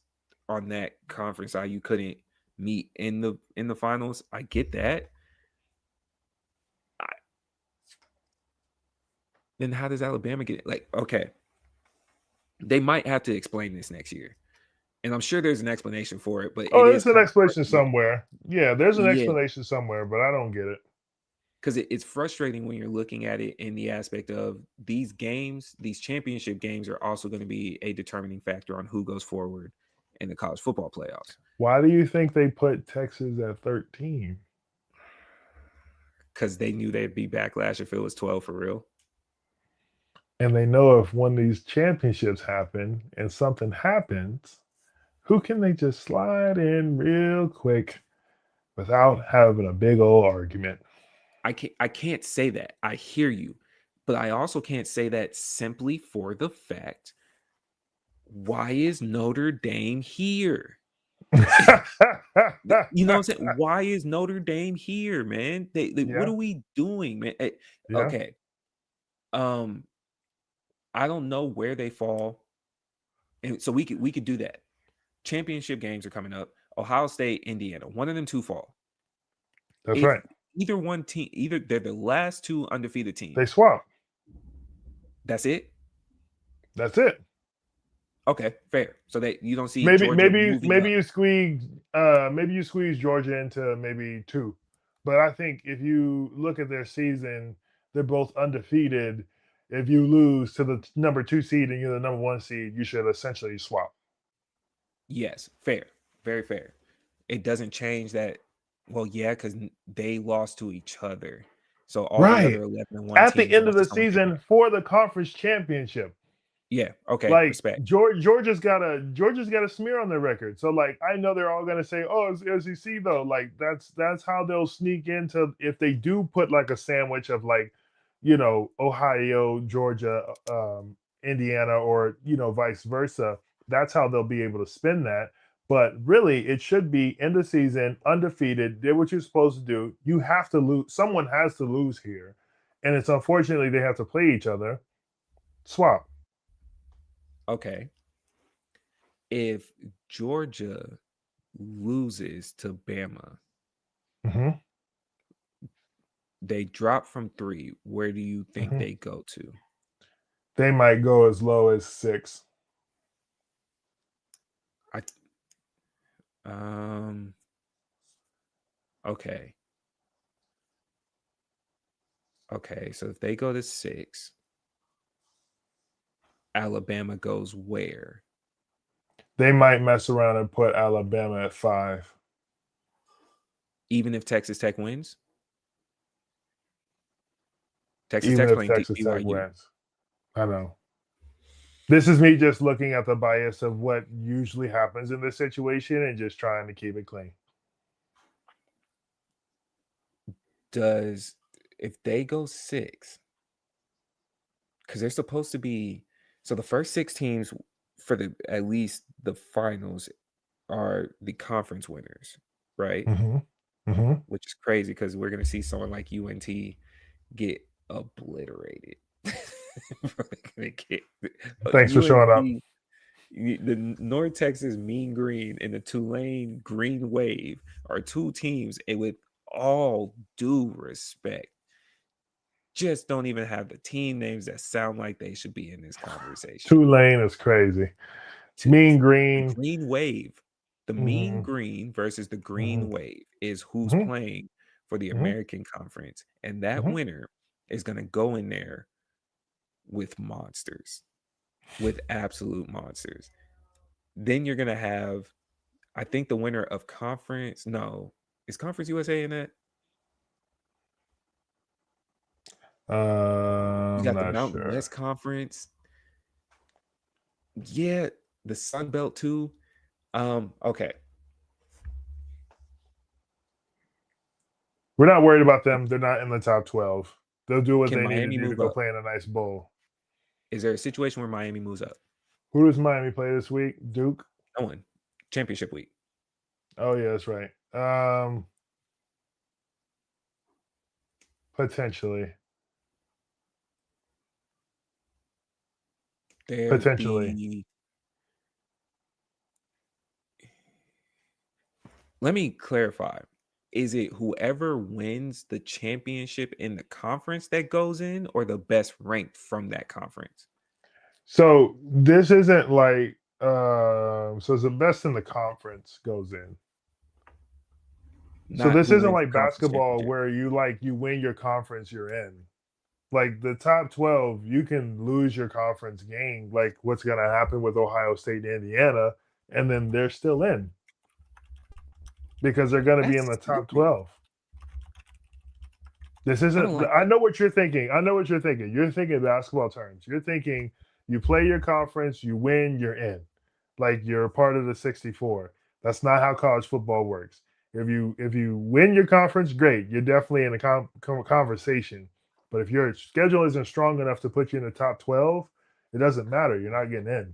on that conference side, you couldn't meet in the finals. I get that. Then how does Alabama get it? Like, okay, they might have to explain this next year, and I'm sure there's an explanation for it. But
there's an explanation somewhere. Yeah, there's an explanation somewhere, but I don't get it.
Because it's frustrating when you're looking at it in the aspect of these games, these championship games are also going to be a determining factor on who goes forward in the college football playoffs.
Why do you think they put Texas at 13?
Because they knew they'd be backlash if it was 12 for real.
And they know if one of these championships happen and something happens, who can they just slide in real quick without having a big old argument?
I can't say that. I hear you. But I also can't say that simply for the fact, why is Notre Dame here? You know what I'm saying? Why is Notre Dame here, man? What are we doing, man? Okay. I don't know where they fall. And so we could do that. Championship games are coming up. Ohio State, Indiana. One of them two fall.
That's right.
Either one team, they're the last two undefeated teams.
They swap.
That's it?
That's it.
Okay, fair. So you don't see
maybe you squeeze Georgia into maybe 2. But I think if you look at their season, they're both undefeated. If you lose to the number 2 seed and you're the number 1 seed, you should essentially swap.
Yes, fair. Very fair. It doesn't change that. Well, yeah, because they lost to each other. So all the other 11-1
at the end of the season for the conference championship.
Yeah. Okay.
Like
respect.
Georgia's got a smear on their record. So like I know they're all gonna say, "Oh, it's SEC though." Like that's how they'll sneak into if they do put like a sandwich of like, Ohio, Georgia, Indiana, or vice versa. That's how they'll be able to spin that. But really, it should be end of season, undefeated, did what you're supposed to do. You have to lose. Someone has to lose here. And it's unfortunately they have to play each other. Swap.
Okay. If Georgia loses to Bama, they drop from 3. Where do you think they go to?
They might go as low as 6.
Okay. Okay, so if they go to 6, Alabama goes where?
They might mess around and put Alabama at 5.
Even if Texas Tech wins? Texas
Even
Tech's
if
playing
Texas Tech
BYU.
wins. I know. This is me just looking at the bias of what usually happens in this situation and just trying to keep it clean.
If they go 6, because they're supposed to be, so the first 6 teams for at least the finals are the conference winners, right? Which is crazy because we're gonna see someone like UNT get obliterated.
Thanks for showing up.
The North Texas Mean Green and the Tulane Green Wave are 2 teams, and with all due respect, just don't even have the team names that sound like they should be in this conversation.
Tulane is crazy. Mean Green.
The Green Wave. The Mean Green versus the Green Wave is who's playing for the American Conference. And that winner is going to go in there with monsters, with absolute monsters. Then you're going to have, I think, the winner of conference. No, is Conference USA in that? You got the Mountain West Conference. Yeah, the Sun Belt too. Okay.
We're not worried about them. They're not in the top 12. They'll do what they
Miami
need to do to
move
go
up?
play in a nice bowl.
Is there a situation where Miami moves up?
Who does Miami play this week? Duke?
No one. Championship week.
Oh, yeah, that's right. Potentially. Potentially.
Let me clarify. Is it whoever wins the championship in the conference that goes in, or the best ranked from that conference?
So this isn't like so it's the best in the conference goes in. So this isn't like basketball where you win your conference, you're in. Like the top 12, you can lose your conference game, like what's going to happen with Ohio State and Indiana, and then they're still in because they're going to be in the top 12. This isn't, I know what you're thinking. You're thinking basketball terms. You're thinking you play your conference, you win, you're in. Like you're a part of the 64. That's not how college football works. If you win your conference, great. You're definitely in a conversation. But if your schedule isn't strong enough to put you in the top 12, it doesn't matter. You're not getting in.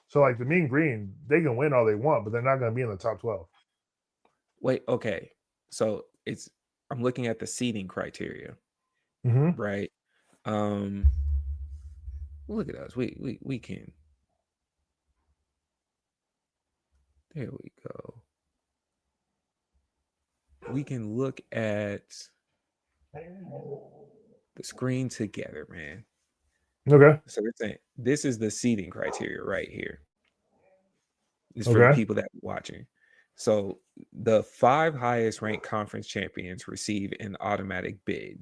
So like the Mean Green, they can win all they want, but they're not going to be in the top 12.
Wait, okay. So I'm looking at the seeding criteria, right? Look at us. We can. There we go. We can look at the screen together, man.
Okay.
So we're saying this is the seeding criteria right here. It's for the people that are watching. So the 5 highest ranked conference champions receive an automatic bid.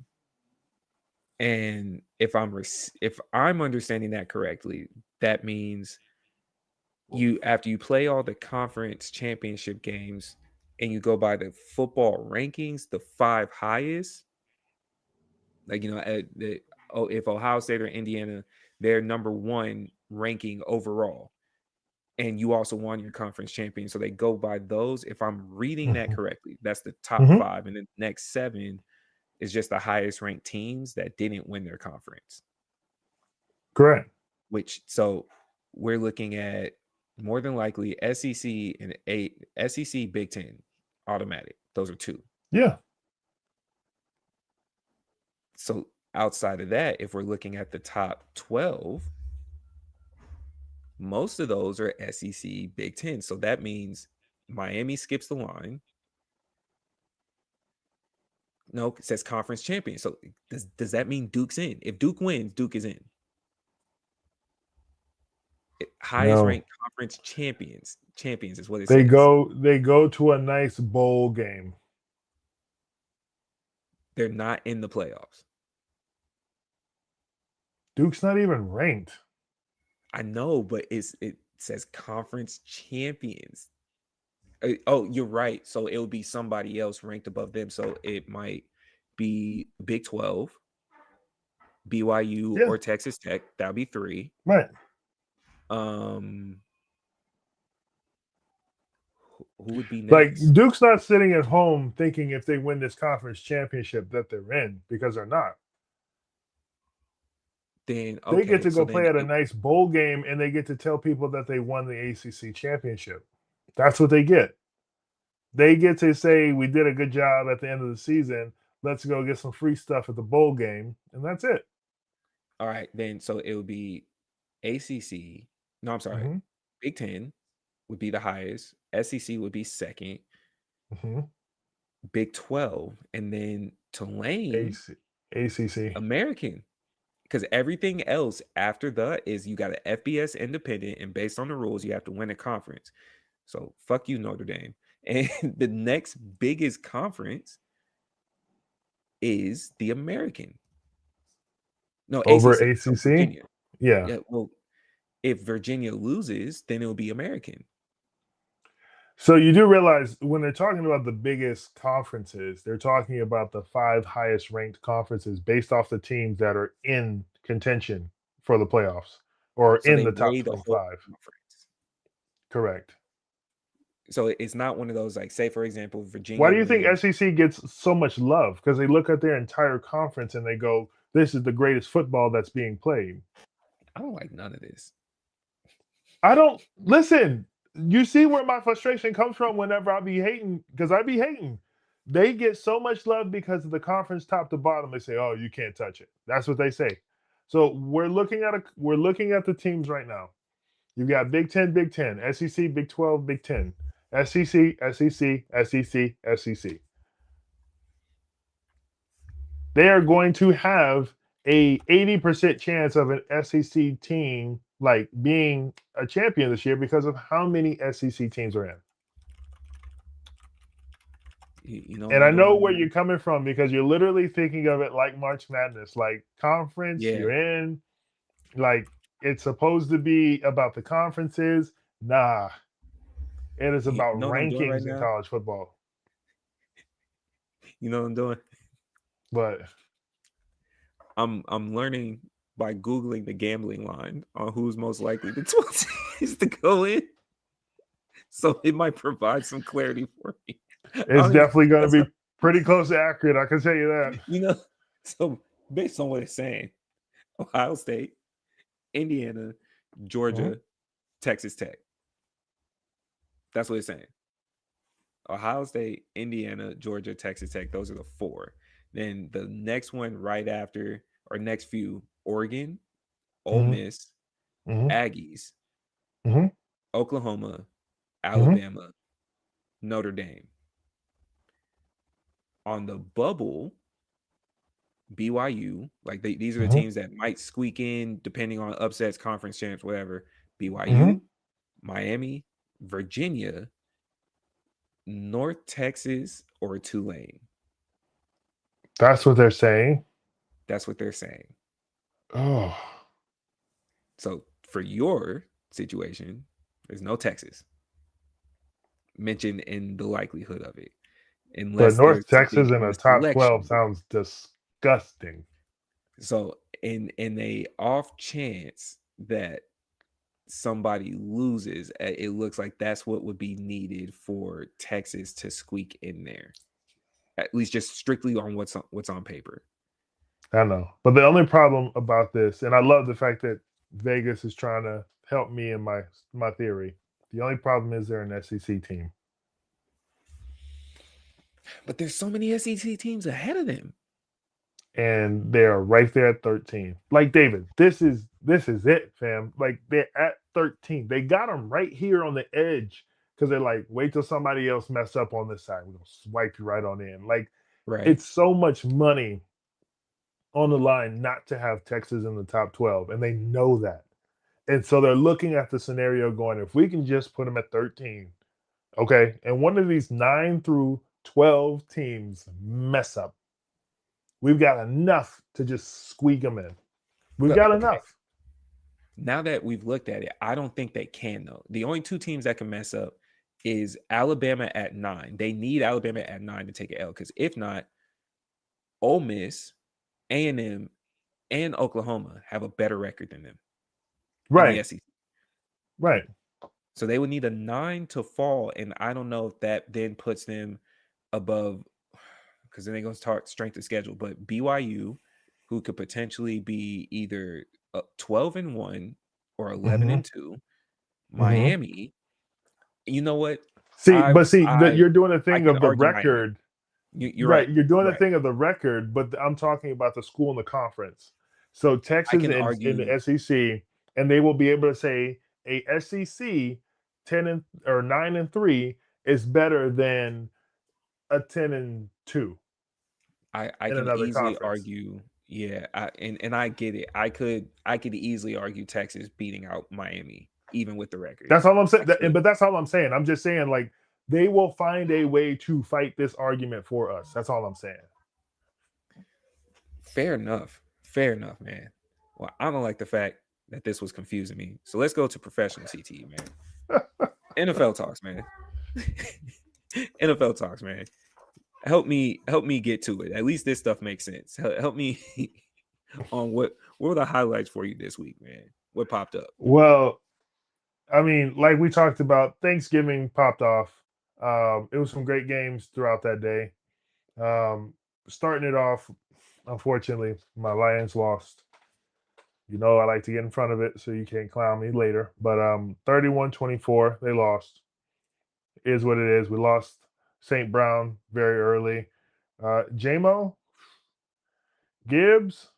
And if I'm understanding that correctly, that means after you play all the conference championship games and you go by the football rankings, the 5 highest, like, if Ohio State or Indiana, they're number 1 ranking overall, and you also won your conference champion, so they go by those. If I'm reading that correctly, that's the top 5, and the next 7 is just the highest ranked teams that didn't win their conference.
Correct.
So we're looking at more than likely SEC and SEC Big Ten automatic. Those are 2.
Yeah.
So outside of that, if we're looking at the top 12, most of those are SEC Big Ten. So that means Miami skips the line. No, it says conference champion. So does that mean Duke's in? If Duke wins, Duke is in. Highest ranked conference champions is what it says.
They go to a nice bowl game.
They're not in the playoffs.
Duke's not even ranked.
I know, but it says conference champions. Oh, you're right. So it would be somebody else ranked above them. So it might be Big 12, BYU,
Yeah.
or Texas Tech. That would be 3.
Right.
Who would be
Like
next?
Duke's not sitting at home thinking if they win this conference championship that they're in, because they're not.
Then
They get to
so
go play at a nice bowl game, and they get to tell people that they won the ACC championship. That's what they get. They get to say, we did a good job at the end of the season. Let's go get some free stuff at the bowl game, and that's it.
All right, then so it would be ACC. No, I'm sorry.
Mm-hmm.
Big 10 would be the highest. SEC would be second.
Mm-hmm.
Big 12, and then Tulane,
ACC.
American. Because everything else after that is you got an FBS independent, and based on the rules, you have to win a conference. So fuck you, Notre Dame. And the next biggest conference is the American. No,
Over
ACC. So Virginia.
Yeah.
Well, if Virginia loses, then it'll be American.
So you do realize when they're talking about the biggest conferences, they're talking about the 5 highest ranked conferences based off the teams that are in contention for the playoffs or
So
in
they
the top
weigh the
25.
whole conference.
Correct.
So it's not one of those, like, say, for example, Virginia.
Why do you think SEC gets so much love? Because they look at their entire conference and they go, this is the greatest football that's being played.
I don't like none of this.
I don't listen. You see where my frustration comes from whenever I be hating, because I be hating. They get so much love because of the conference top to bottom. They say, "Oh, you can't touch it." That's what they say. So we're looking at the teams right now. You've got Big 10, Big 10, SEC, Big 12, Big 10, SEC, SEC, SEC, SEC. They are going to have a 80% chance of an SEC team like being a champion this year because of how many SEC teams are in.
You know,
and I know where you're coming from because you're literally thinking of it like March Madness, like conference, you're in, like it's supposed to be about the conferences. Nah, it is about rankings in college football.
You know what I'm doing?
But
I'm learning by Googling the gambling line on who's most likely the 12 teams to go in. So it might provide some clarity for me.
It's definitely going to be pretty close to accurate. I can tell you that.
You know, so based on what it's saying, Ohio State, Indiana, Georgia, Texas Tech. That's what it's saying. Ohio State, Indiana, Georgia, Texas Tech. Those are the 4. Then the next one right after, or next few, Oregon, Ole Miss, Aggies, Oklahoma, Alabama, Notre Dame. On the bubble, BYU, like these are the teams that might squeak in depending on upsets, conference champs, whatever. BYU, Miami, Virginia, North Texas, or Tulane.
That's what they're saying.
That's what they're saying.
Oh.
So for your situation, there's no Texas mentioned in the likelihood of it.
But North Texas in the top 12 sounds disgusting.
So in a off chance that somebody loses, it looks like that's what would be needed for Texas to squeak in there. At least just strictly on what's on paper.
I know. But the only problem about this, and I love the fact that Vegas is trying to help me in my theory. The only problem is they're an SEC team.
But there's so many SEC teams ahead of them.
And they're right there at 13. Like, David, this is it, fam. Like, they're at 13. They got them right here on the edge because they're like, wait till somebody else mess up on this side. We're going to swipe you right on in. Like, It's so much money on the line not to have Texas in the top 12, and they know that. And so they're looking at the scenario going, if we can just put them at 13, okay, and one of these 9 through 12 teams mess up, we've got enough to just squeak them in. We've got enough.
Now that we've looked at it, I don't think they can, though. The only two teams that can mess up is Alabama at 9. They need Alabama at 9 to take an L, because if not, Ole Miss, A&M, and Oklahoma have a better record than them.
Right.
In the SEC.
Right.
So they would need a 9 to fall, and I don't know if that then puts them above, because then they're going to start strength of schedule. But BYU, who could potentially be either 12-1 or 11-2, Miami. You know what?
You're doing a thing of the record.
You're right.
You're doing a thing of the record, but I'm talking about the school in the conference. So Texas in the SEC, and they will be able to say a SEC 9-3 is better than a 10-2.
I can easily argue. Yeah, and I get it. I could easily argue Texas beating out Miami, even with the record.
That's all I'm saying. But that's all I'm saying. I'm just saying, like, they will find a way to fight this argument for us. That's all I'm saying.
Fair enough, man. Well, I don't like the fact that this was confusing me. So let's go to professional CTE, man. NFL talks, man. NFL talks, man. Help me get to it. At least this stuff makes sense. Help me on what were the highlights for you this week, man? What popped up?
Well, I mean, like we talked about, Thanksgiving popped off. It was some great games throughout that day. Starting it off, unfortunately, my Lions lost. You know, I like to get in front of it so you can't clown me later. But 31-24, they lost. It is what it is. We lost St. Brown very early. JMO, Gibbs,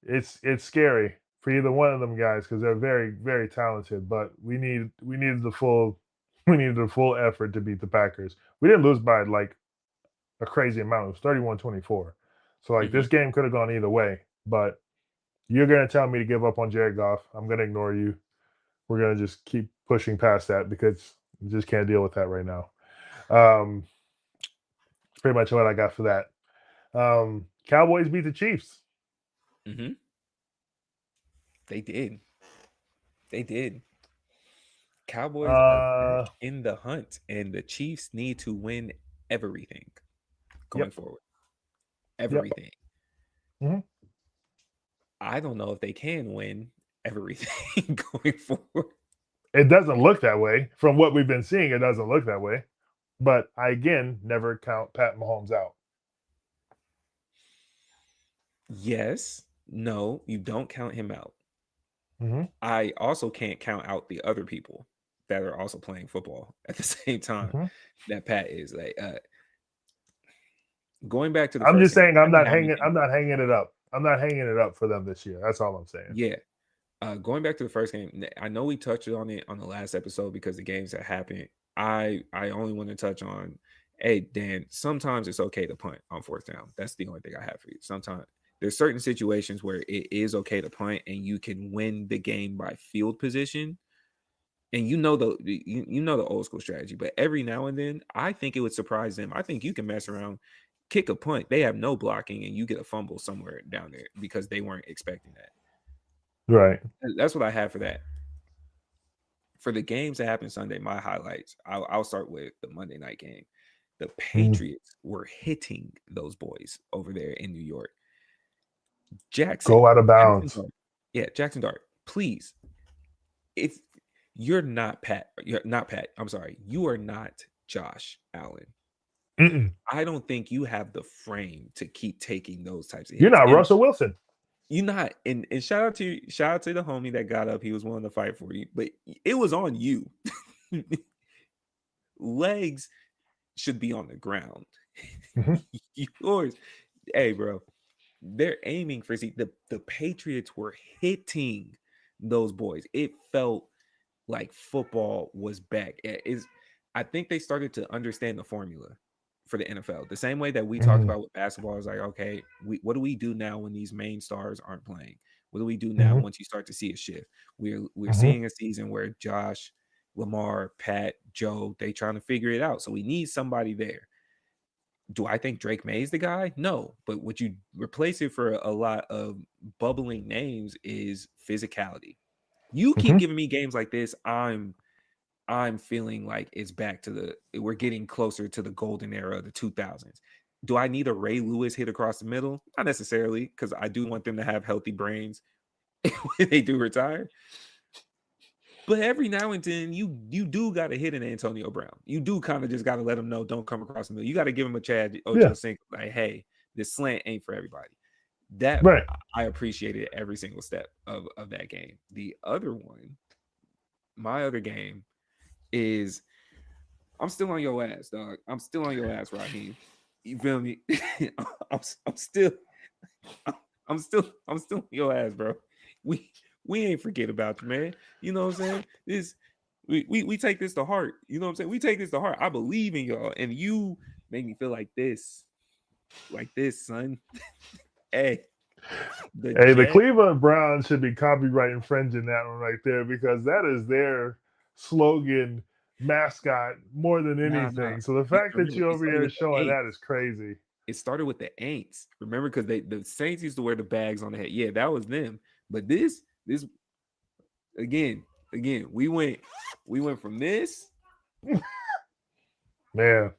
it's scary for either one of them guys because they're very, very talented. But we needed the full effort to beat the Packers. We didn't lose by like a crazy amount. It was 31-24. So like this game could have gone either way. But you're gonna tell me to give up on Jared Goff. I'm gonna ignore you. We're gonna just keep pushing past that because we just can't deal with that right now. Pretty much what I got for that. Cowboys beat the Chiefs.
They did. Cowboys are in the hunt, and the Chiefs need to win everything going forward. Everything. I don't know if they can win everything going forward.
It doesn't look that way. From what we've been seeing, it doesn't look that way. But I, again, never count Pat Mahomes out.
Yes. No, you don't count him out. I also can't count out the other people that are also playing football at the same time that Pat is. Like going back to the
I'm just saying
game,
I'm not hanging it up. I'm not hanging it up for them this year. That's all I'm saying.
Yeah. Going back to the first game, I know we touched on it on the last episode because the games that happened. I only want to touch on, hey, Dan, sometimes it's okay to punt on fourth down. That's the only thing I have for you. Sometimes there's certain situations where it is okay to punt and you can win the game by field position. And you know the old school strategy, but every now and then I think it would surprise them. I think you can mess around, kick a punt, they have no blocking, and you get a fumble somewhere down there because they weren't expecting that.
Right.
That's what I have for that. For the games that happened Sunday, my highlights, I'll start with the Monday night game. The Patriots were hitting those boys over there in New York. Jackson.
Go out of bounds.
Jackson Dart, please. If you're not Pat, I'm sorry. You are not Josh Allen. I don't think you have the frame to keep taking those types of hits.
You're not Russell Wilson.
You're not. And shout out to the homie that got up. He was willing to fight for you, but it was on you. Legs should be on the ground. Yours, hey, bro. They're aiming for the Patriots were hitting those boys. It felt like football was back. I think they started to understand the formula for the NFL. The same way that we talked about with basketball is like, okay, what do we do now when these main stars aren't playing? What do we do now once you start to see a shift? We're seeing a season where Josh, Lamar, Pat, Joe, they trying to figure it out. So we need somebody there. Do I think Drake May's the guy? No, but what you replace it for a lot of bubbling names is physicality. You keep giving me games like this, I'm feeling like it's back to we're getting closer to the golden era of the 2000s. Do I need a Ray Lewis hit across the middle? Not necessarily, because I do want them to have healthy brains when they do retire. But every now and then, you do got to hit an Antonio Brown. You do kind of just got to let him know, don't come across the middle. You got to give him a Chad Ochocinco, like, hey, this slant ain't for everybody. That
right.
I appreciated every single step of that game. The other one, my other game is, I'm still on your ass, dog. I'm still on your ass, Raheem. You feel me? I'm still on your ass, bro. We ain't forget about you, man. You know what I'm saying? We take this to heart. You know what I'm saying? We take this to heart. I believe in y'all, and you make me feel like this, son. Hey,
the Cleveland Browns should be copyright infringing that one right there, because that is their slogan, mascot, more than anything.
Nah.
So the fact that you over here showing that is crazy.
It started with the Aints. Remember, because the Saints used to wear the bags on the head. Yeah, that was them. But this again, we went from this
man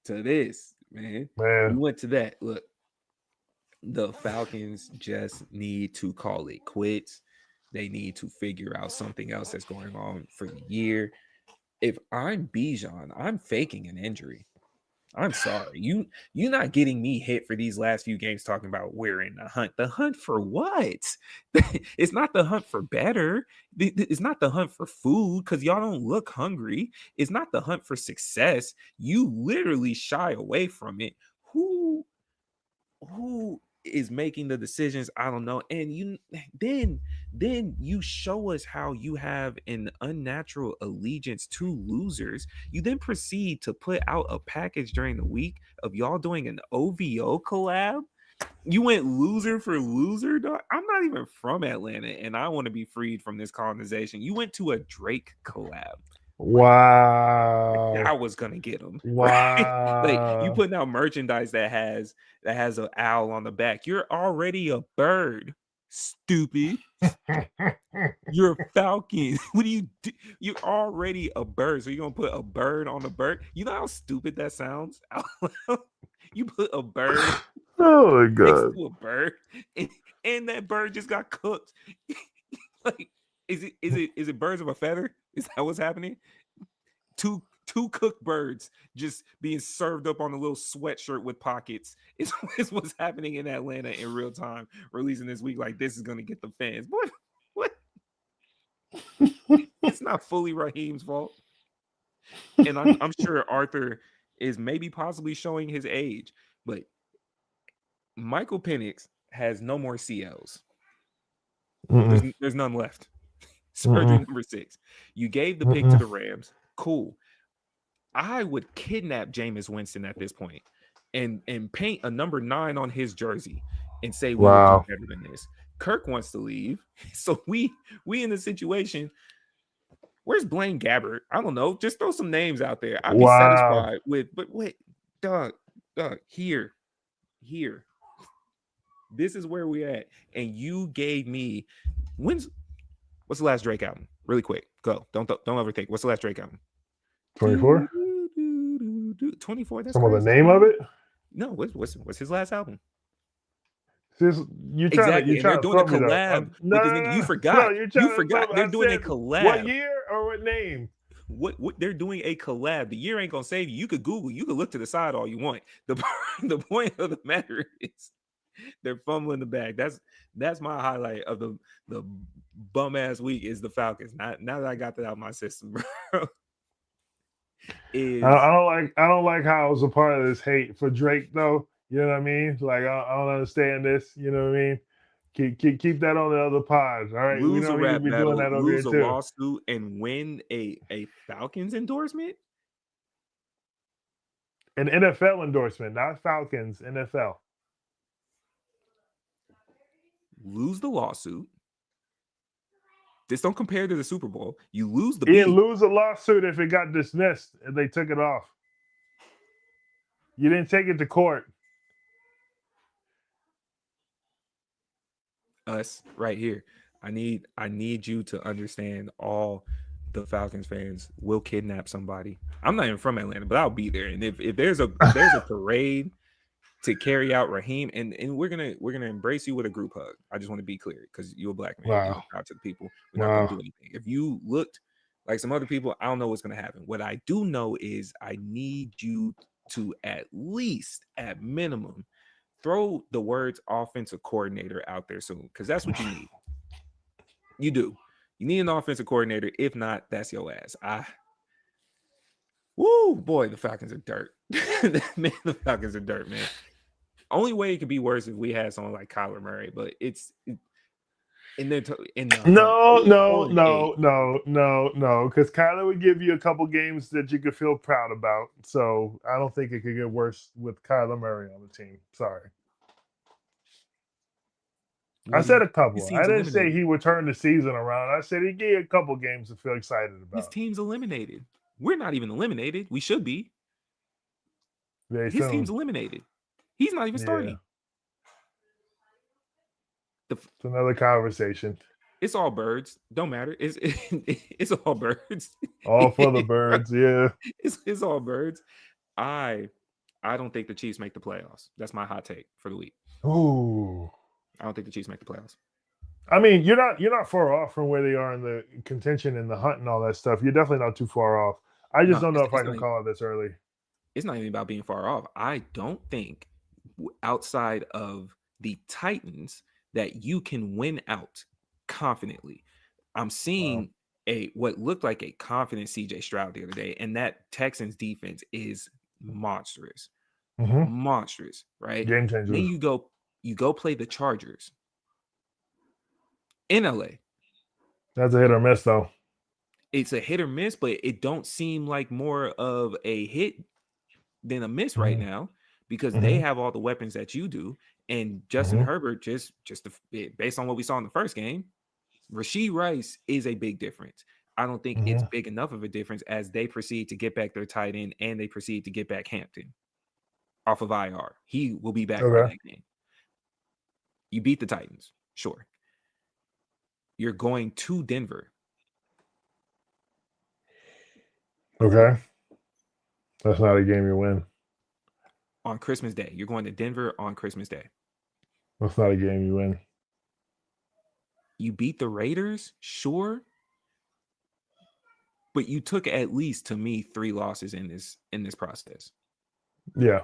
to this, man. We went to that. Look, the Falcons just need to call it quits. They need to figure out something else that's going on for the year. If I'm Bijan, I'm faking an injury. I'm sorry. You're not getting me hit for these last few games talking about we're in the hunt. The hunt for what? It's not the hunt for better. It's not the hunt for food, because y'all don't look hungry. It's not the hunt for success. You literally shy away from it. Who is making the decisions? I don't know. And then you show us how you have an unnatural allegiance to losers. You then proceed to put out a package during the week of y'all doing an OVO collab. You went loser for loser, dog. I'm not even from Atlanta, and I want to be freed from this colonization. You went to a Drake collab.
Wow.
I was gonna get them.
Wow.
Right? Like, you putting out merchandise that has an owl on the back. You're already a bird, stupid. You're a falcon. What do you do? You're already a bird. So you're gonna put a bird on a bird? You know how stupid that sounds? You put a bird
oh my God.
next to a bird, and that bird just got cooked. Like, is it birds of a feather? Is that what's happening? Two cooked birds just being served up on a little sweatshirt with pockets is what's happening in Atlanta in real time, releasing this week. Like, this is gonna get the fans. What? It's not fully Raheem's fault. And I'm sure Arthur is maybe possibly showing his age, but Michael Penix has no more CLs. There's none left. Surgery number 6. You gave the pick to the Rams. Cool. I would kidnap Jameis Winston at this point and paint a number 9 on his jersey and say we would do better than this. Kirk wants to leave. So we in the situation. Where's Blaine Gabbert? I don't know. Just throw some names out there. I'd be satisfied with, but wait, dog, here. This is where we're at. And you gave me what's the last Drake album? Really quick. Go. Don't overthink. What's the last Drake album?
24?
24. That's
some of the name of it?
No, what's his last album?
You're trying
they're doing a collab.
No,
you forgot.
No,
you forgot. They're doing a collab.
What year or what name?
What they're doing a collab. The year ain't gonna save you. You could Google. You could look to the side all you want. The point of the matter is they're fumbling the bag. That's my highlight of the bum ass week is the Falcons. Now that I got that out of my system, bro.
I don't like how I was a part of this hate for Drake though. You know what I mean? Like I don't understand this. You know what I mean? Keep that on the other pods. All right,
lose a rap battle,
doing that
lose a
too.
lawsuit, and win a Falcons endorsement.
An NFL endorsement, not Falcons. NFL.
Lose the lawsuit. This don't compare to the Super Bowl. You lose the
You lose a lawsuit if it got dismissed and they took it off. You didn't take it to court.
Us right here. I need you to understand all the Falcons fans will kidnap somebody. I'm not even from Atlanta, but I'll be there. And if there's a parade to carry out Raheem, and we're gonna embrace you with a group hug. I just want to be clear because you're a black man.
Wow.
You know, proud to the people. We're not gonna do anything. If you looked like some other people, I don't know what's gonna happen. What I do know is I need you to at least, at minimum, throw the words offensive coordinator out there soon, because that's what you need. You do. You need an offensive coordinator. If not, that's your ass. Woo, boy, the Falcons are dirt. Man, the Falcons are dirt, man. Only way it could be worse if we had someone like Kyler Murray, but
No, because Kyler would give you a couple games that you could feel proud about. So I don't think it could get worse with Kyler Murray on the team. Sorry. I said a couple. I didn't say he would turn the season around. I said he gave a couple games to feel excited about.
His team's eliminated. We're not even eliminated. We should be.
His
team's eliminated. He's not even starting.
It's another conversation.
It's all birds. Don't matter. It's all birds.
All for the birds, yeah.
It's all birds. I don't think the Chiefs make the playoffs. That's my hot take for the week.
Ooh.
I don't think the Chiefs make the playoffs.
I mean, you're not far off from where they are in the contention and the hunt and all that stuff. You're definitely not too far off. I just don't know if I can call it this early.
It's not even about being far off. I don't think outside of the Titans that you can win out confidently. I'm seeing what looked like a confident CJ Stroud the other day, and that Texans defense is monstrous.
Mm-hmm.
Monstrous, right?
Game changer.
Then you go play the Chargers in LA.
That's a hit or miss, though.
It's a hit or miss, but it don't seem like more of a hit than a miss right now, because they have all the weapons that you do. And Justin Herbert, just based on what we saw in the first game, Rashee Rice is a big difference. I don't think it's big enough of a difference as they proceed to get back their tight end and they proceed to get back Hampton off of IR. He will be back for that game. You beat the Titans, sure. You're going to Denver.
Okay. That's not a game you win.
On Christmas Day. You're going to Denver on Christmas Day.
That's not a game you win.
You beat the Raiders, sure. But you took at least, to me, 3 losses in this process.
Yeah.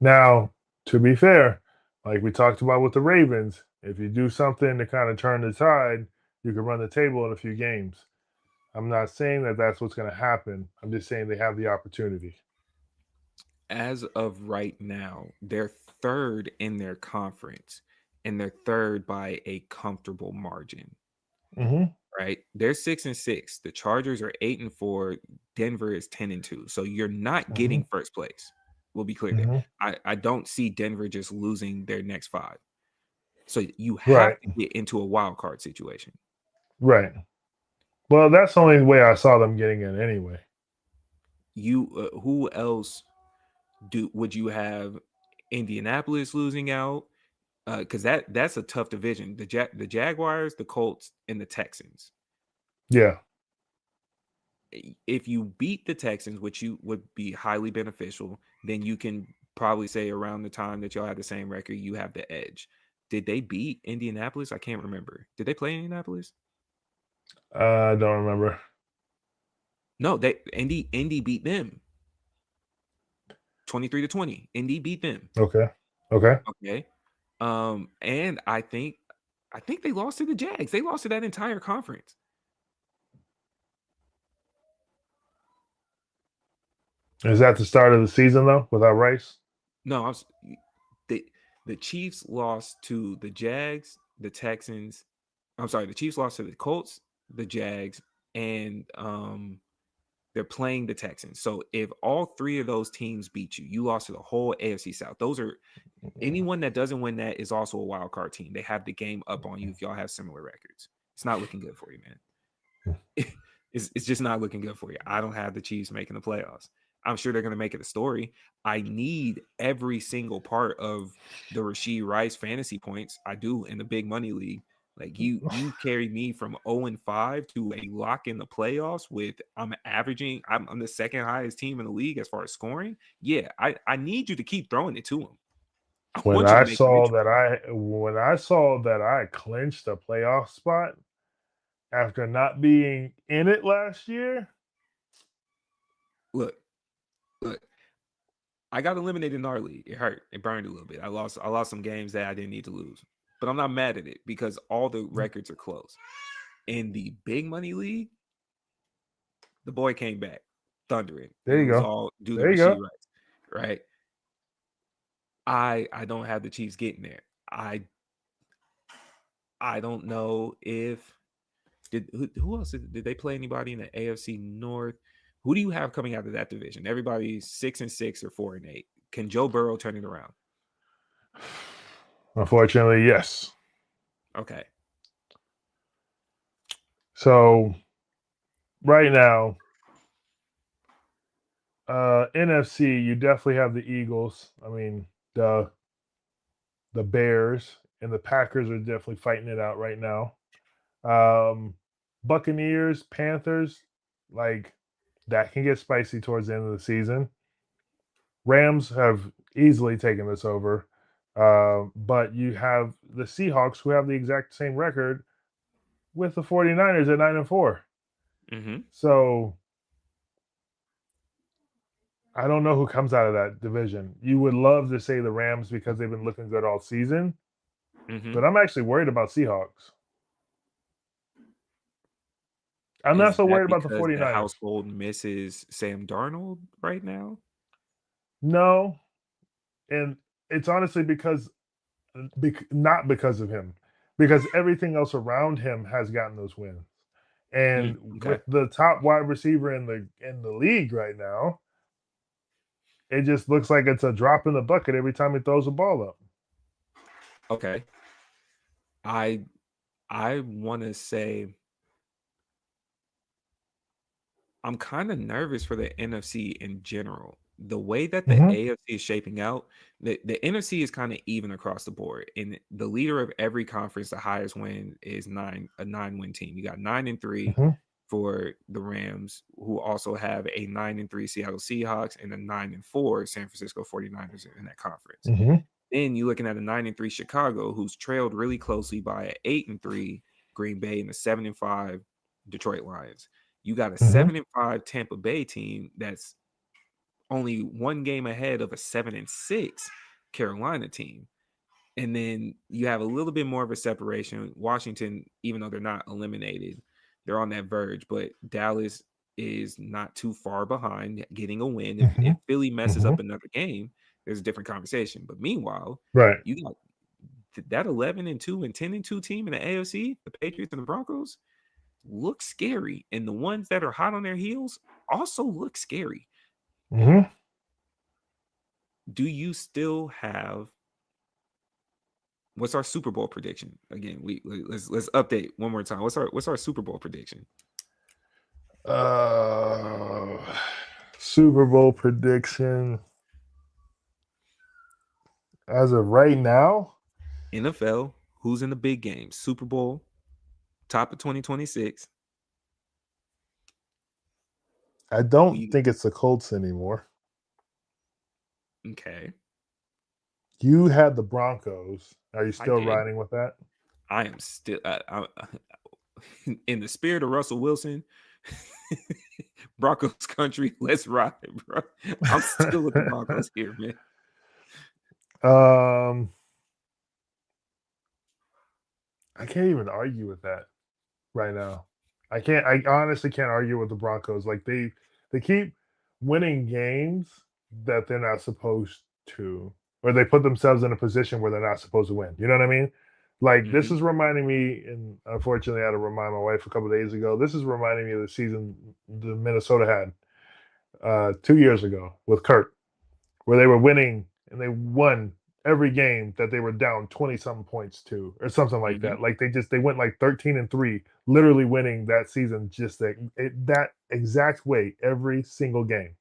Now, to be fair, like we talked about with the Ravens, if you do something to kind of turn the tide, you can run the table in a few games. I'm not saying that that's what's going to happen. I'm just saying they have the opportunity.
As of right now, they're third in their conference, and they're third by a comfortable margin. Right? They're 6-6. The Chargers are 8-4. Denver is 10-2. So you're not getting first place. We'll be clear there. I don't see Denver just losing their next 5. So you have to get into a wild card situation.
Right. Well, that's the only way I saw them getting in anyway.
You who else would you have? Indianapolis losing out? Because that's a tough division. The Jaguars, the Colts, and the Texans.
Yeah.
If you beat the Texans, which you would be highly beneficial, then you can probably say around the time that y'all have the same record, you have the edge. Did they beat Indianapolis? I can't remember. Did they play Indianapolis?
I don't remember.
No, Indy beat them 23-20. Indy beat them.
Okay.
And I think they lost to the Jags. They lost to that entire conference.
Is that the start of the season though, without Rice?
No, the Chiefs lost to the Jags, the Texans. I'm sorry, the Chiefs lost to the Colts, the Jags, and they're playing the Texans. So if all 3 of those teams beat you, you lost to the whole AFC South. Those are anyone that doesn't win that is also a wild card team. They have the game up on you if y'all have similar records. It's not looking good for you, man. It's just not looking good for you. I don't have the Chiefs making the playoffs. I'm sure they're going to make it a story. I need every single part of the Rashee Rice fantasy points. I do in the big money league. Like you carried me from 0-5 to a lock in the playoffs with I'm the second highest team in the league as far as scoring. Yeah, I need you to keep throwing it to him.
When I saw that I clinched a playoff spot after not being in it last year.
Look, I got eliminated in our league. It hurt. It burned a little bit. I lost some games that I didn't need to lose. But I'm not mad at it because all the records are close. In the big money league, the boy came back thundering.
There you go.
All due to Rashee Rice, right? I don't have the Chiefs getting there. I don't know if who else did they play anybody in the AFC North? Who do you have coming out of that division? Everybody's 6-6 or 4-8. Can Joe Burrow turn it around?
Unfortunately, yes.
Okay.
So right now, NFC, you definitely have the Eagles. I mean, the Bears and the Packers are definitely fighting it out right now. Buccaneers, Panthers, like that can get spicy towards the end of the season. Rams have easily taken this over. But you have the Seahawks, who have the exact same record with the 49ers at 9-4.
Mm-hmm.
So I don't know who comes out of that division. You would love to say the Rams because they've been looking good all season.
Mm-hmm.
But I'm actually worried about Seahawks. I'm not so worried about the 49ers.
The household misses Sam Darnold right now?
No. And it's honestly not because of him. Because everything else around him has gotten those wins. And with the top wide receiver in the league right now, it just looks like it's a drop in the bucket every time he throws a ball up.
Okay. I want to say I'm kind of nervous for the NFC in general. The way that the AFC is shaping out, the NFC is kind of even across the board. And the leader of every conference, the highest win is a 9-win team. You got 9-3 for the Rams, who also have a 9-3 Seattle Seahawks and a 9-4 San Francisco 49ers in that conference. Then you're looking at a 9-3 Chicago, who's trailed really closely by an 8-3 Green Bay and a 7-5 Detroit Lions. You got a 7-5 Tampa Bay team that's only one game ahead of a 7-6 Carolina team. And then you have a little bit more of a separation. Washington, even though they're not eliminated, they're on that verge, but Dallas is not too far behind getting a win. If Philly messes up another game, there's a different conversation. But meanwhile, you got that 11-2 and 10-2 team in the AFC, the Patriots and the Broncos, look scary. And the ones that are hot on their heels also look scary. Do you still have what's our Super Bowl prediction? Again, let's update one more time. What's our Super Bowl prediction?
Super Bowl prediction as of right now,
NFL, who's in the big game? Super Bowl, top of 2026.
I don't think it's the Colts anymore.
Okay.
You had the Broncos. Are you still riding with that?
I am still in the spirit of Russell Wilson. Broncos country, let's ride, bro. I'm still with the Broncos here, man.
I can't even argue with that right now. I honestly can't argue with the Broncos. Like they keep winning games that they're not supposed to, or they put themselves in a position where they're not supposed to win. You know what I mean? Like this is reminding me, and unfortunately I had to remind my wife a couple of days ago, this is reminding me of the season the Minnesota had 2 years ago with Kurt, where they were winning and they won every game that they were down 20-something points to, or something like that. Like they went like 13-3, literally winning that season just that exact way every single game.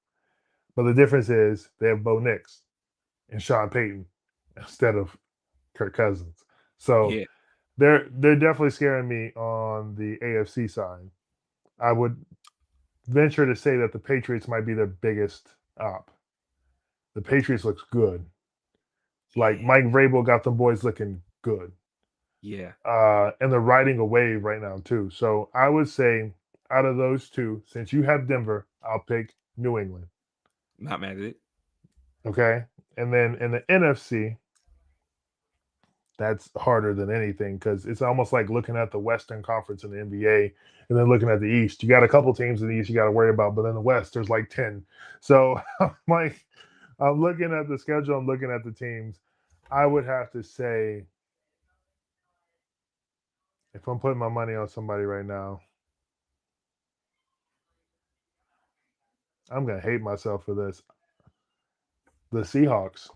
But the difference is they have Bo Nix and Sean Payton instead of Kirk Cousins. So
Yeah.
they're definitely scaring me on the AFC side. I would venture to say that the Patriots might be their biggest op. The Patriots looks good. Like Mike Vrabel got the boys looking good.
Yeah.
And they're riding a wave right now too. So I would say out of those two, since you have Denver, I'll pick New England.
Not mad at it.
Okay. And then in the NFC, that's harder than anything because it's almost like looking at the Western Conference in the NBA and then looking at the East. You got a couple teams in the East you got to worry about, but in the West, there's like 10. So I'm looking at the schedule, I'm looking at the teams. I would have to say, if I'm putting my money on somebody right now, I'm going to hate myself for this. The Seahawks.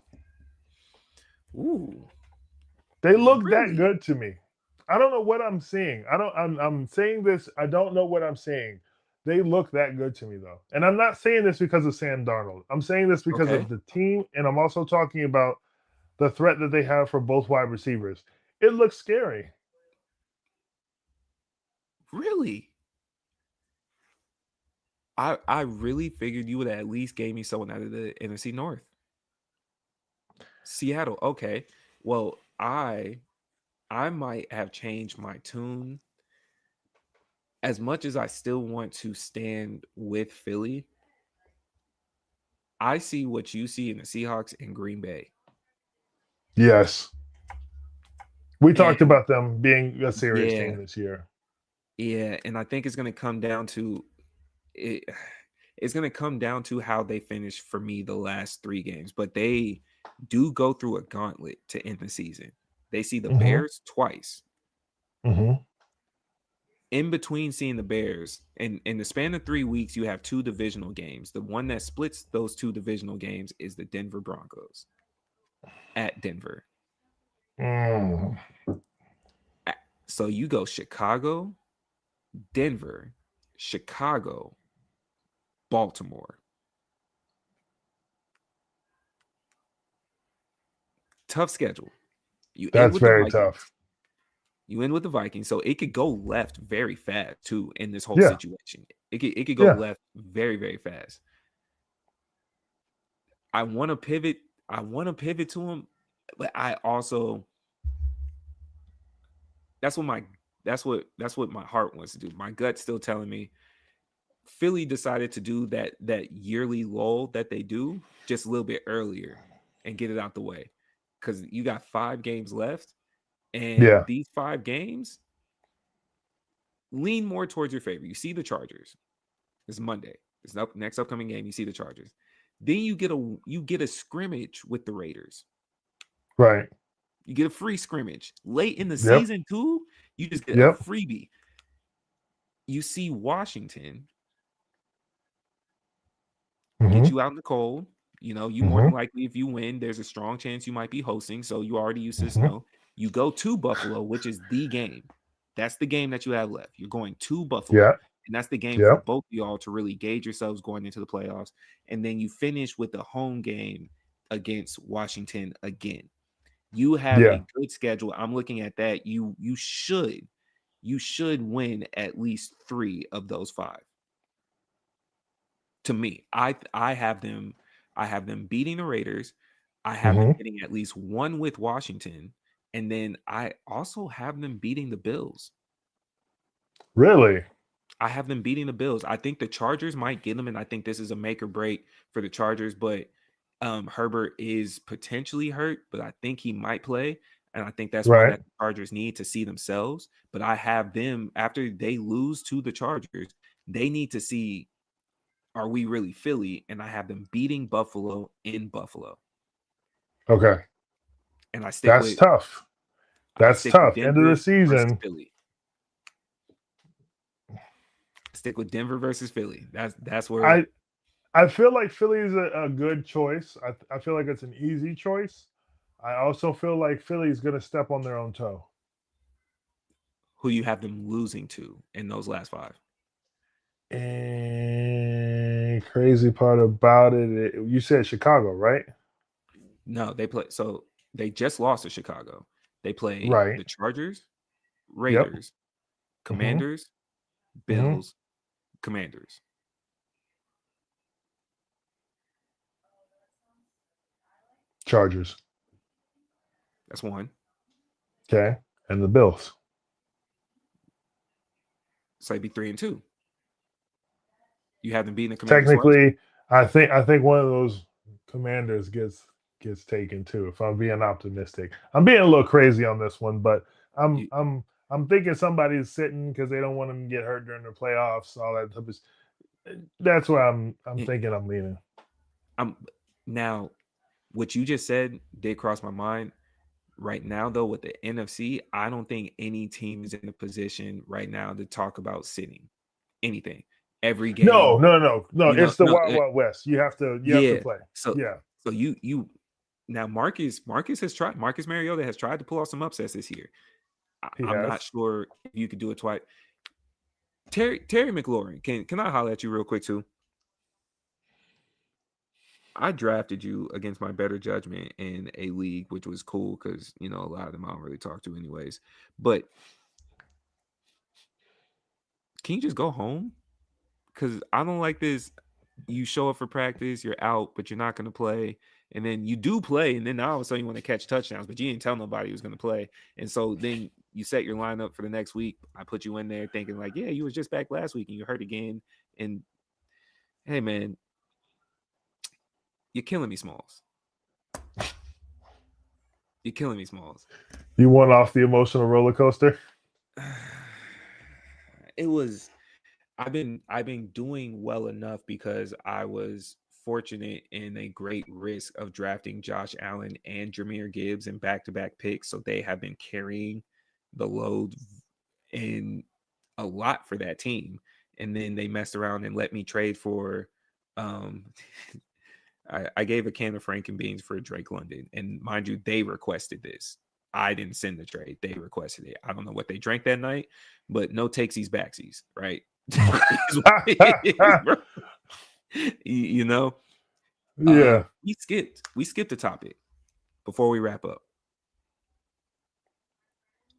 Ooh.
They look
Really?
that good to me. I don't know what I'm seeing. I'm saying this. I don't know what I'm seeing. They look that good to me though. And I'm not saying this because of Sam Darnold. I'm saying this because
Okay.
of the team. And I'm also talking about the threat that they have for both wide receivers. It looks scary.
Really? I really figured you would at least gave me someone out of the NFC North. Seattle. Okay. Well, I might have changed my tune. As much as I still want to stand with Philly, I see what you see in the Seahawks and Green Bay.
Yes. We talked
And
about them being a serious
yeah,
team this year.
yeah, and I think it's going to come down to it. It's going to come down to how they finish for me the last 3 games, but they do go through a gauntlet to end the season. They see the Bears twice. In between seeing the Bears, and in the span of 3 weeks, you have 2 divisional games. The one that splits those 2 divisional games is the Denver Broncos at Denver. So you go Chicago, Denver, Chicago, Baltimore. Tough schedule. You end
That's
with the
very
Vikings.
tough.
You end with the Vikings, so it could go left very fast too in this whole
Yeah.
situation. It could go
Yeah.
left very, very fast. I want to pivot. I want to pivot to him, but I also that's what my heart wants to do. My gut's still telling me Philly decided to do that yearly lull that they do just a little bit earlier and get it out the way because you got 5 games left, and
Yeah.
these 5 games lean more towards your favor. You see the Chargers. It's Monday. It's next upcoming game. You see the Chargers. Then you get a scrimmage with the Raiders.
Right.
You get a free scrimmage late in the
Yep.
season too. You just get a freebie. You see Washington get you out in the cold. You know, you more than likely, if you win, there's a strong chance you might be hosting. So you already used to the snow. You go to Buffalo, which is the game. That's the game that you have left. You're going to Buffalo.
Yeah.
And that's the game for both of y'all to really gauge yourselves going into the playoffs. And then you finish with the home game against Washington again. You have a good schedule. I'm looking at that. You should win at least 3 of those 5. To me, I have them beating the Raiders. I have them getting at least 1 with Washington, and then I also have them beating the Bills.
Really?
I have them beating the Bills. I think the Chargers might get them, and I think this is a make or break for the Chargers, but Herbert is potentially hurt, but I think he might play, and I think that's one that the Chargers need to see themselves. But I have them, after they lose to the Chargers, they need to see, are we really Philly? And I have them beating Buffalo in Buffalo.
Okay.
And I stick with
tough. That's tough. End of the season.
Philly. Stick with Denver versus Philly. That's where
I feel like Philly is a good choice. I feel like it's an easy choice. I also feel like Philly is going to step on their own toe.
Who you have them losing to in those last 5?
And crazy part about it, you said Chicago, right?
No, they just lost to Chicago. They play
Right.
the Chargers,
Yep.
Raiders, Commanders, Bills, Commanders.
Chargers.
That's one.
Okay. And the Bills.
So it'd be 3-2. You haven't beaten the Commanders
Technically, I think one of those Commanders gets taken too. If I'm being optimistic, I'm being a little crazy on this one, but I'm thinking somebody's sitting because they don't want them to get hurt during the playoffs. All that type of. That's why I'm thinking I'm leaning.
Now, what you just said did cross my mind. Right now, though, with the NFC, I don't think any team is in a position right now to talk about sitting anything. Every game.
No. It's the Wild West. You have to play.
So you now Marcus Mariota has tried to pull off some upsets this year. I'm not sure if you could do it twice. Terry McLaurin, can I holler at you real quick too? I drafted you against my better judgment in a league, which was cool because, a lot of them I don't really talk to anyways. But can you just go home? Because I don't like this. You show up for practice, you're out, but you're not going to play. And then you do play, and then now all of a sudden you want to catch touchdowns, but you didn't tell nobody you was going to play. And so then you set your lineup for the next week. I put you in there thinking like, yeah, you was just back last week and you hurt again. And, hey, man, you're killing me, Smalls. You're killing me, Smalls.
You went off the emotional roller coaster?
It was – I've been doing well enough because I was fortunate in a great risk of drafting Josh Allen and Jahmyr Gibbs in back-to-back picks. So they have been carrying the load in a lot for that team. And then they messed around and let me trade for I gave a can of Frankenbeans for Drake London. And mind you, they requested this. I didn't send the trade. They requested it. I don't know what they drank that night, but no takesies, backsies, right?
Yeah.
We skipped the topic before we wrap up.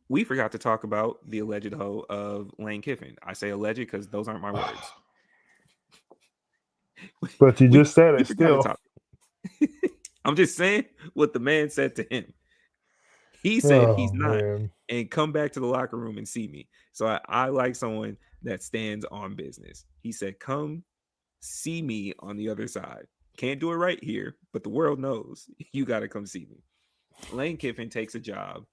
We forgot to talk about the alleged hoe of Lane Kiffin. I say alleged because those aren't my words.
But you just said it still.
I'm just saying what the man said to him. He said he's not, and come back to the locker room and see me. So I like someone that stands on business. He said, come see me on the other side. Can't do it right here, but the world knows you got to come see me. Lane Kiffin takes a job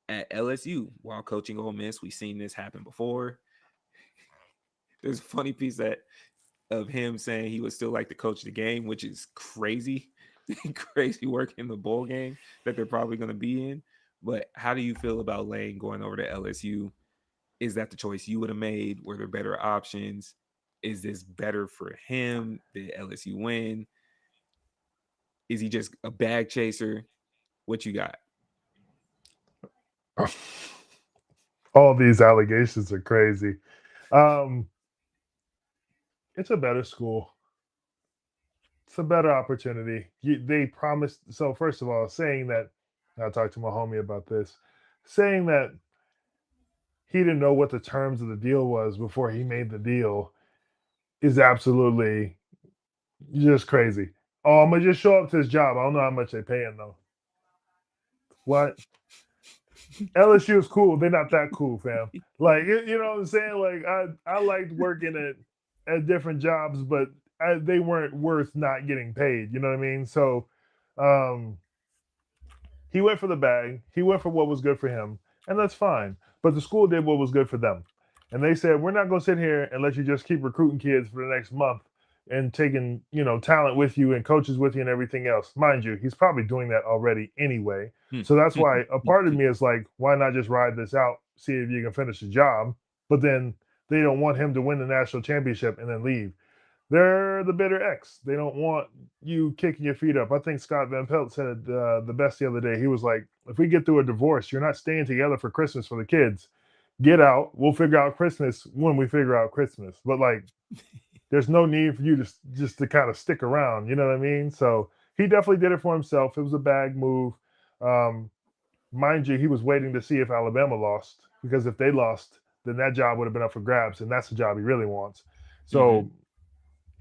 at LSU while coaching Ole Miss. We've seen this happen before. There's a funny piece of him saying he would still like to coach the game, which is crazy. Crazy work in the bowl game that they're probably going to be in. But how do you feel about Lane going over to LSU? Is that the choice you would have made? Were there better options? Is this better for him? Did LSU win? Is he just a bag chaser? What you got?
All these allegations are crazy. It's a better school. It's a better opportunity. They promised. So first of all, saying that, I talked to my homie about this, saying that he didn't know what the terms of the deal was before he made the deal is absolutely just crazy. Oh, I'm going to just show up to his job. I don't know how much they pay him though. What? LSU is cool. They're not that cool, fam. Like, you know what I'm saying? Like, I liked working at different jobs, but they weren't worth not getting paid. You know what I mean? So he went for the bag. He went for what was good for him, and that's fine. But the school did what was good for them. And they said, we're not going to sit here and let you just keep recruiting kids for the next month and taking, talent with you and coaches with you and everything else. Mind you, he's probably doing that already anyway. So that's why a part of me is like, why not just ride this out, see if you can finish the job? But then they don't want him to win the national championship and then leave. They're the bitter X. They don't want you kicking your feet up. I think Scott Van Pelt said the best the other day. He was like, if we get through a divorce, you're not staying together for Christmas for the kids. Get out. We'll figure out Christmas when we figure out Christmas. But like, there's no need for you to just to kind of stick around. You know what I mean? So he definitely did it for himself. It was a bag move. Mind you, he was waiting to see if Alabama lost, because if they lost, then that job would have been up for grabs, and that's the job he really wants. So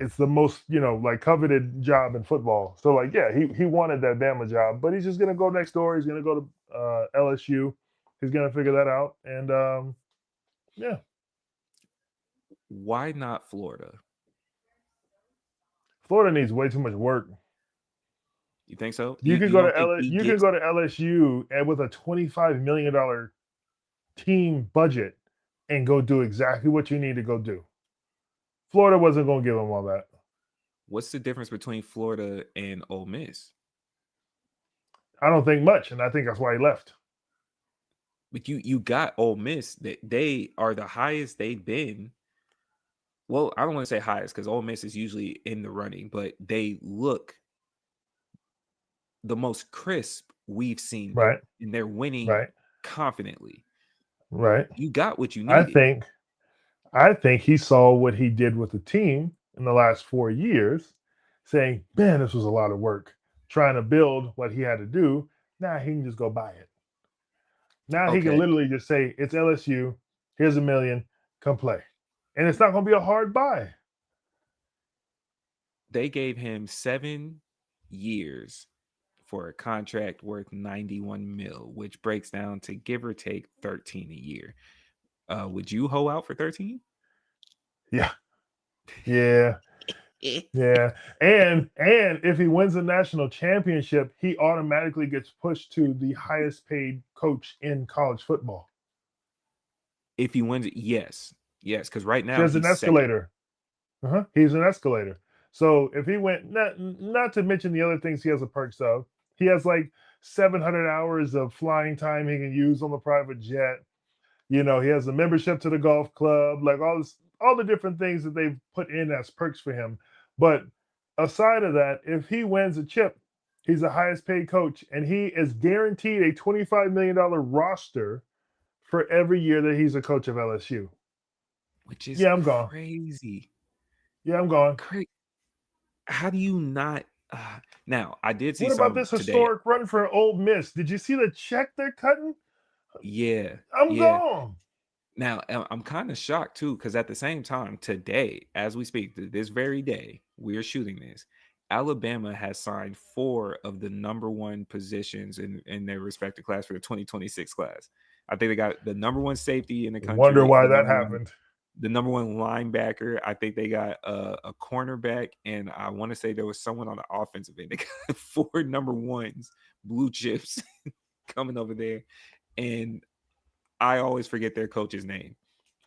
it's the most, like, coveted job in football. So, like, yeah, he wanted that Bama job, but he's just gonna go next door. He's gonna go to LSU. He's gonna figure that out, and yeah.
Why not Florida?
Florida needs way too much work.
You think so?
You can go to LSU and with a $25 million team budget and go do exactly what you need to go do. Florida wasn't going to give him all that.
What's the difference between Florida and Ole Miss?
I don't think much, and I think that's why he left.
But you got Ole Miss. They are the highest they've been. Well, I don't want to say highest because Ole Miss is usually in the running, but they look the most crisp we've seen.
Right.
And they're winning confidently.
Right.
You got what you needed.
I think he saw what he did with the team in the last 4 years, saying, man, this was a lot of work, trying to build what he had to do. Now he can just go buy it. Now he can literally just say, it's LSU, here's $1 million, come play. And it's not going to be a hard buy.
They gave him 7 years for a contract worth $91 million, which breaks down to give or take 13 a year. Would you hoe out for 13?
Yeah. Yeah. Yeah. And if he wins the national championship, he automatically gets pushed to the highest paid coach in college football.
If he wins it, yes. Yes, because right now
he's an escalator. He's an escalator. So if he went, not to mention the other things he has the perks of, he has like 700 hours of flying time he can use on the private jet. He has a membership to the golf club, like all the different things that they've put in as perks for him. But aside of that, if he wins a chip, he's the highest paid coach, and he is guaranteed a $25 million roster for every year that he's a coach of LSU.
Which is
I'm gone.
Crazy.
Yeah, I'm gone.
How do you not? Now, I did see.
What about this historic run for Ole Miss? Did you see the check they're cutting?
Yeah,
I'm gone.
Now, I'm kind of shocked too, because at the same time, today, as we speak, this very day, we're shooting this. Alabama has signed 4 of the number 1 positions in their respective class for the 2026 class. I think they got the number 1 safety in the country.
Wonder why that happened.
The number 1 linebacker. I think they got a cornerback, and I want to say there was someone on the offensive end. They got 4 number 1s, blue chips, coming over there, and I always forget their coach's name.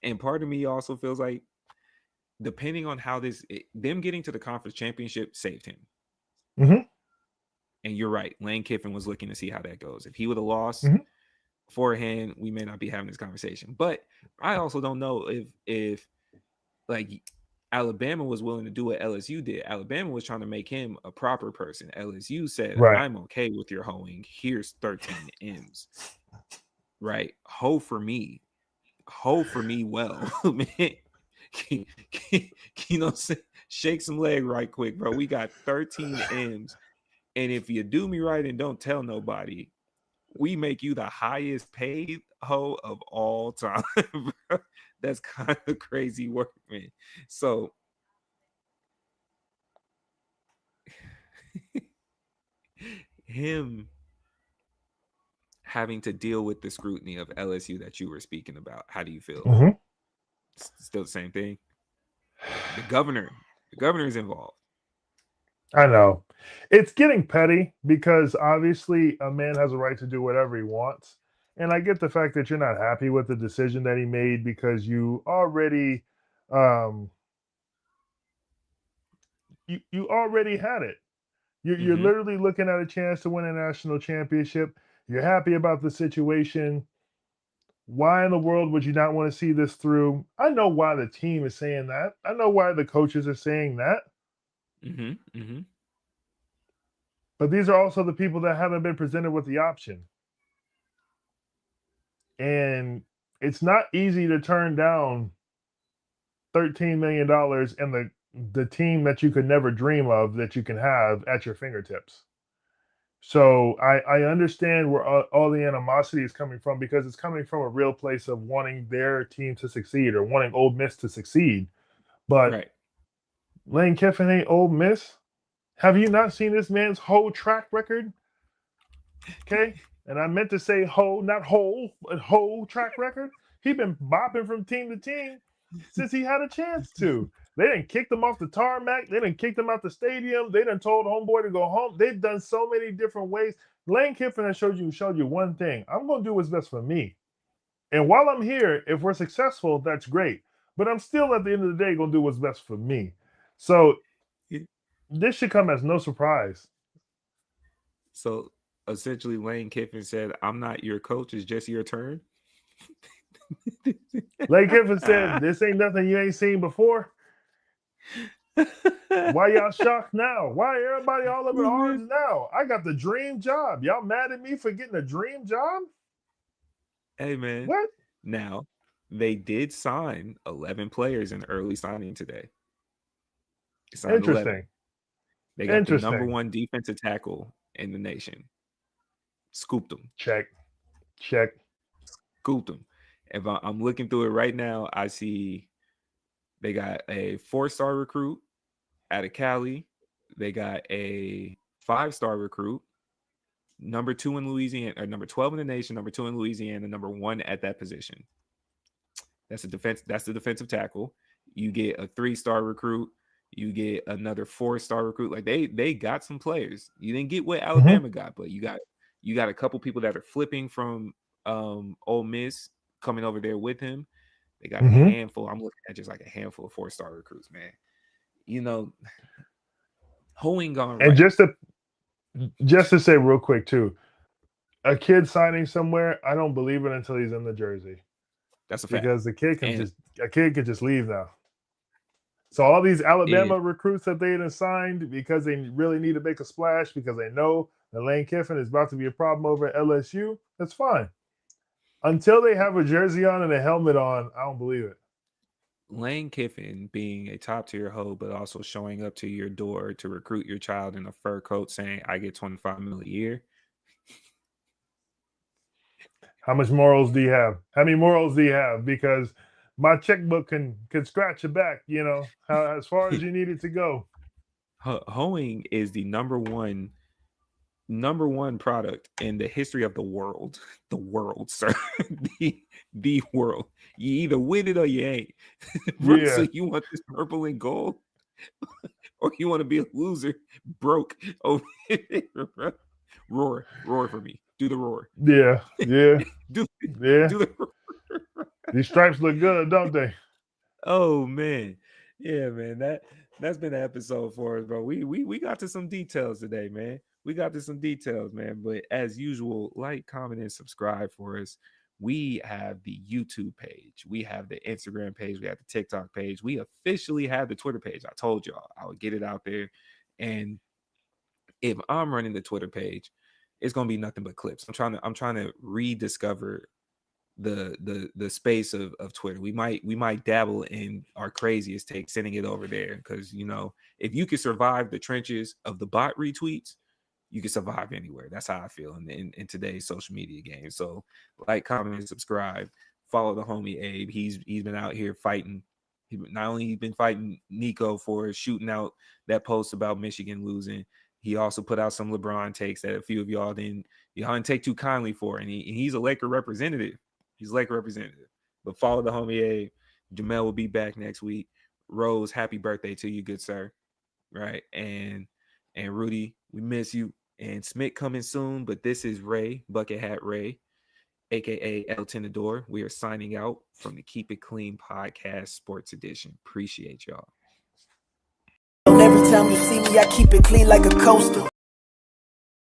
And part of me also feels like, depending on how them getting to the conference championship saved him.
Mm-hmm.
And you're right. Lane Kiffin was looking to see how that goes. If he would have lost beforehand, we may not be having this conversation. But I also don't know if like Alabama was willing to do what LSU did. Alabama was trying to make him a proper person. LSU said, I'm okay with your hoeing. Here's 13 M's. Right. Hoe for me. Well, man. Shake some leg right quick, bro. We got 13 M's. And if you do me right and don't tell nobody, we make you the highest paid hoe of all time. Bro. That's kind of crazy work, man. So him having to deal with the scrutiny of LSU that you were speaking about, how do you feel? Still the same thing? The governor is involved.
I know. It's getting petty because obviously a man has a right to do whatever he wants. And I get the fact that you're not happy with the decision that he made because you already you already had it. You're literally looking at a chance to win a national championship. You're happy about the situation. Why in the world would you not want to see this through? I know why the team is saying that. I know why the coaches are saying that. But these are also the people that haven't been presented with the option. And it's not easy to turn down $13 million and the team that you could never dream of that you can have at your fingertips. So I understand where all the animosity is coming from, because it's coming from a real place of wanting their team to succeed or wanting Ole Miss to succeed. But
Right.
Lane Kiffin ain't Ole Miss. Have you not seen this man's whole track record? Okay. And I meant to say whole, not whole, but whole track record. He been bopping from team to team since he had a chance to. They done kicked him off the tarmac. They done kicked him out the stadium. They done told homeboy to go home. They've done so many different ways. Lane Kiffin has showed you one thing. I'm going to do what's best for me. And while I'm here, if we're successful, that's great. But I'm still, at the end of the day, going to do what's best for me. So this should come as no surprise.
So essentially, Lane Kiffin said, "I'm not your coach. It's just your turn."
Lane Kiffin said, "This ain't nothing you ain't seen before." Why y'all shocked now? Why everybody all up in arms now? I got the dream job. Y'all mad at me for getting a dream job?
Hey, man.
What?
Now, they did sign 11 players in early signing today.
Interesting.
11. They got the number one defensive tackle in the nation. Scooped them.
Check.
Scooped them. If I'm looking through it right now, I see they got a 4-star recruit out of Cali. They got a 5-star recruit, number 2 in Louisiana, or number 12 in the nation, number 2 in Louisiana, number 1 at that position. That's the defensive tackle. You get a 3-star recruit. You get another 4-star recruit. Like they got some players. You didn't get what Alabama got, but you got a couple people that are flipping from Ole Miss coming over there with him. They got a handful. I'm looking at just like a handful of 4-star recruits, man. You know, hoeing gone right.
And just to say real quick too, a kid signing somewhere, I don't believe it until he's in the jersey.
That's a fact.
Because a kid can just leave now. So all these Alabama recruits that they had signed because they really need to make a splash because they know that Lane Kiffin is about to be a problem over at LSU, that's fine. Until they have a jersey on and a helmet on, I don't believe it.
Lane Kiffin being a top-tier hoe, but also showing up to your door to recruit your child in a fur coat saying, "I get $25 million a year."
How much morals do you have? How many morals do you have? Because my checkbook can scratch your back, you know, as far as you need it to go.
Hoeing is the number one product in the history of the world. The world, sir. the world. You either win it or you ain't.
Yeah.
So you want this purple and gold, or you want to be a loser, broke over here. Roar for me. Do the roar.
Yeah.
Do the roar.
These stripes look good, don't they?
Oh man. Yeah, man. That's been an episode for us, bro. We got to some details today, man. But as usual, like, comment, and subscribe for us. We have the YouTube page. We have the Instagram page. We have the TikTok page. We officially have the Twitter page. I told y'all I would get it out there. And if I'm running the Twitter page, it's gonna be nothing but clips. I'm trying to rediscover the space of Twitter. We might dabble in our craziest take, sending it over there, because you know, if you could survive the trenches of the bot retweets, you can survive anywhere. That's how I feel in today's social media game. So like, comment, and subscribe. Follow the homie Abe. He's been out here fighting. Not only been fighting Nico for shooting out that post about Michigan losing, he also put out some LeBron takes that a few of y'all didn't take too kindly for. And he's a Laker representative. He's a Laker representative. But follow the homie Abe. Jamel will be back next week. Rose, happy birthday to you, good sir. Right. And Rudy, we miss you. And Smith coming soon. But this is Ray, Bucket Hat Ray, aka El Tenedor. We are signing out from the Keep It Clean Podcast Sports Edition. Appreciate y'all.
Every time you see me, I keep it clean like a coaster.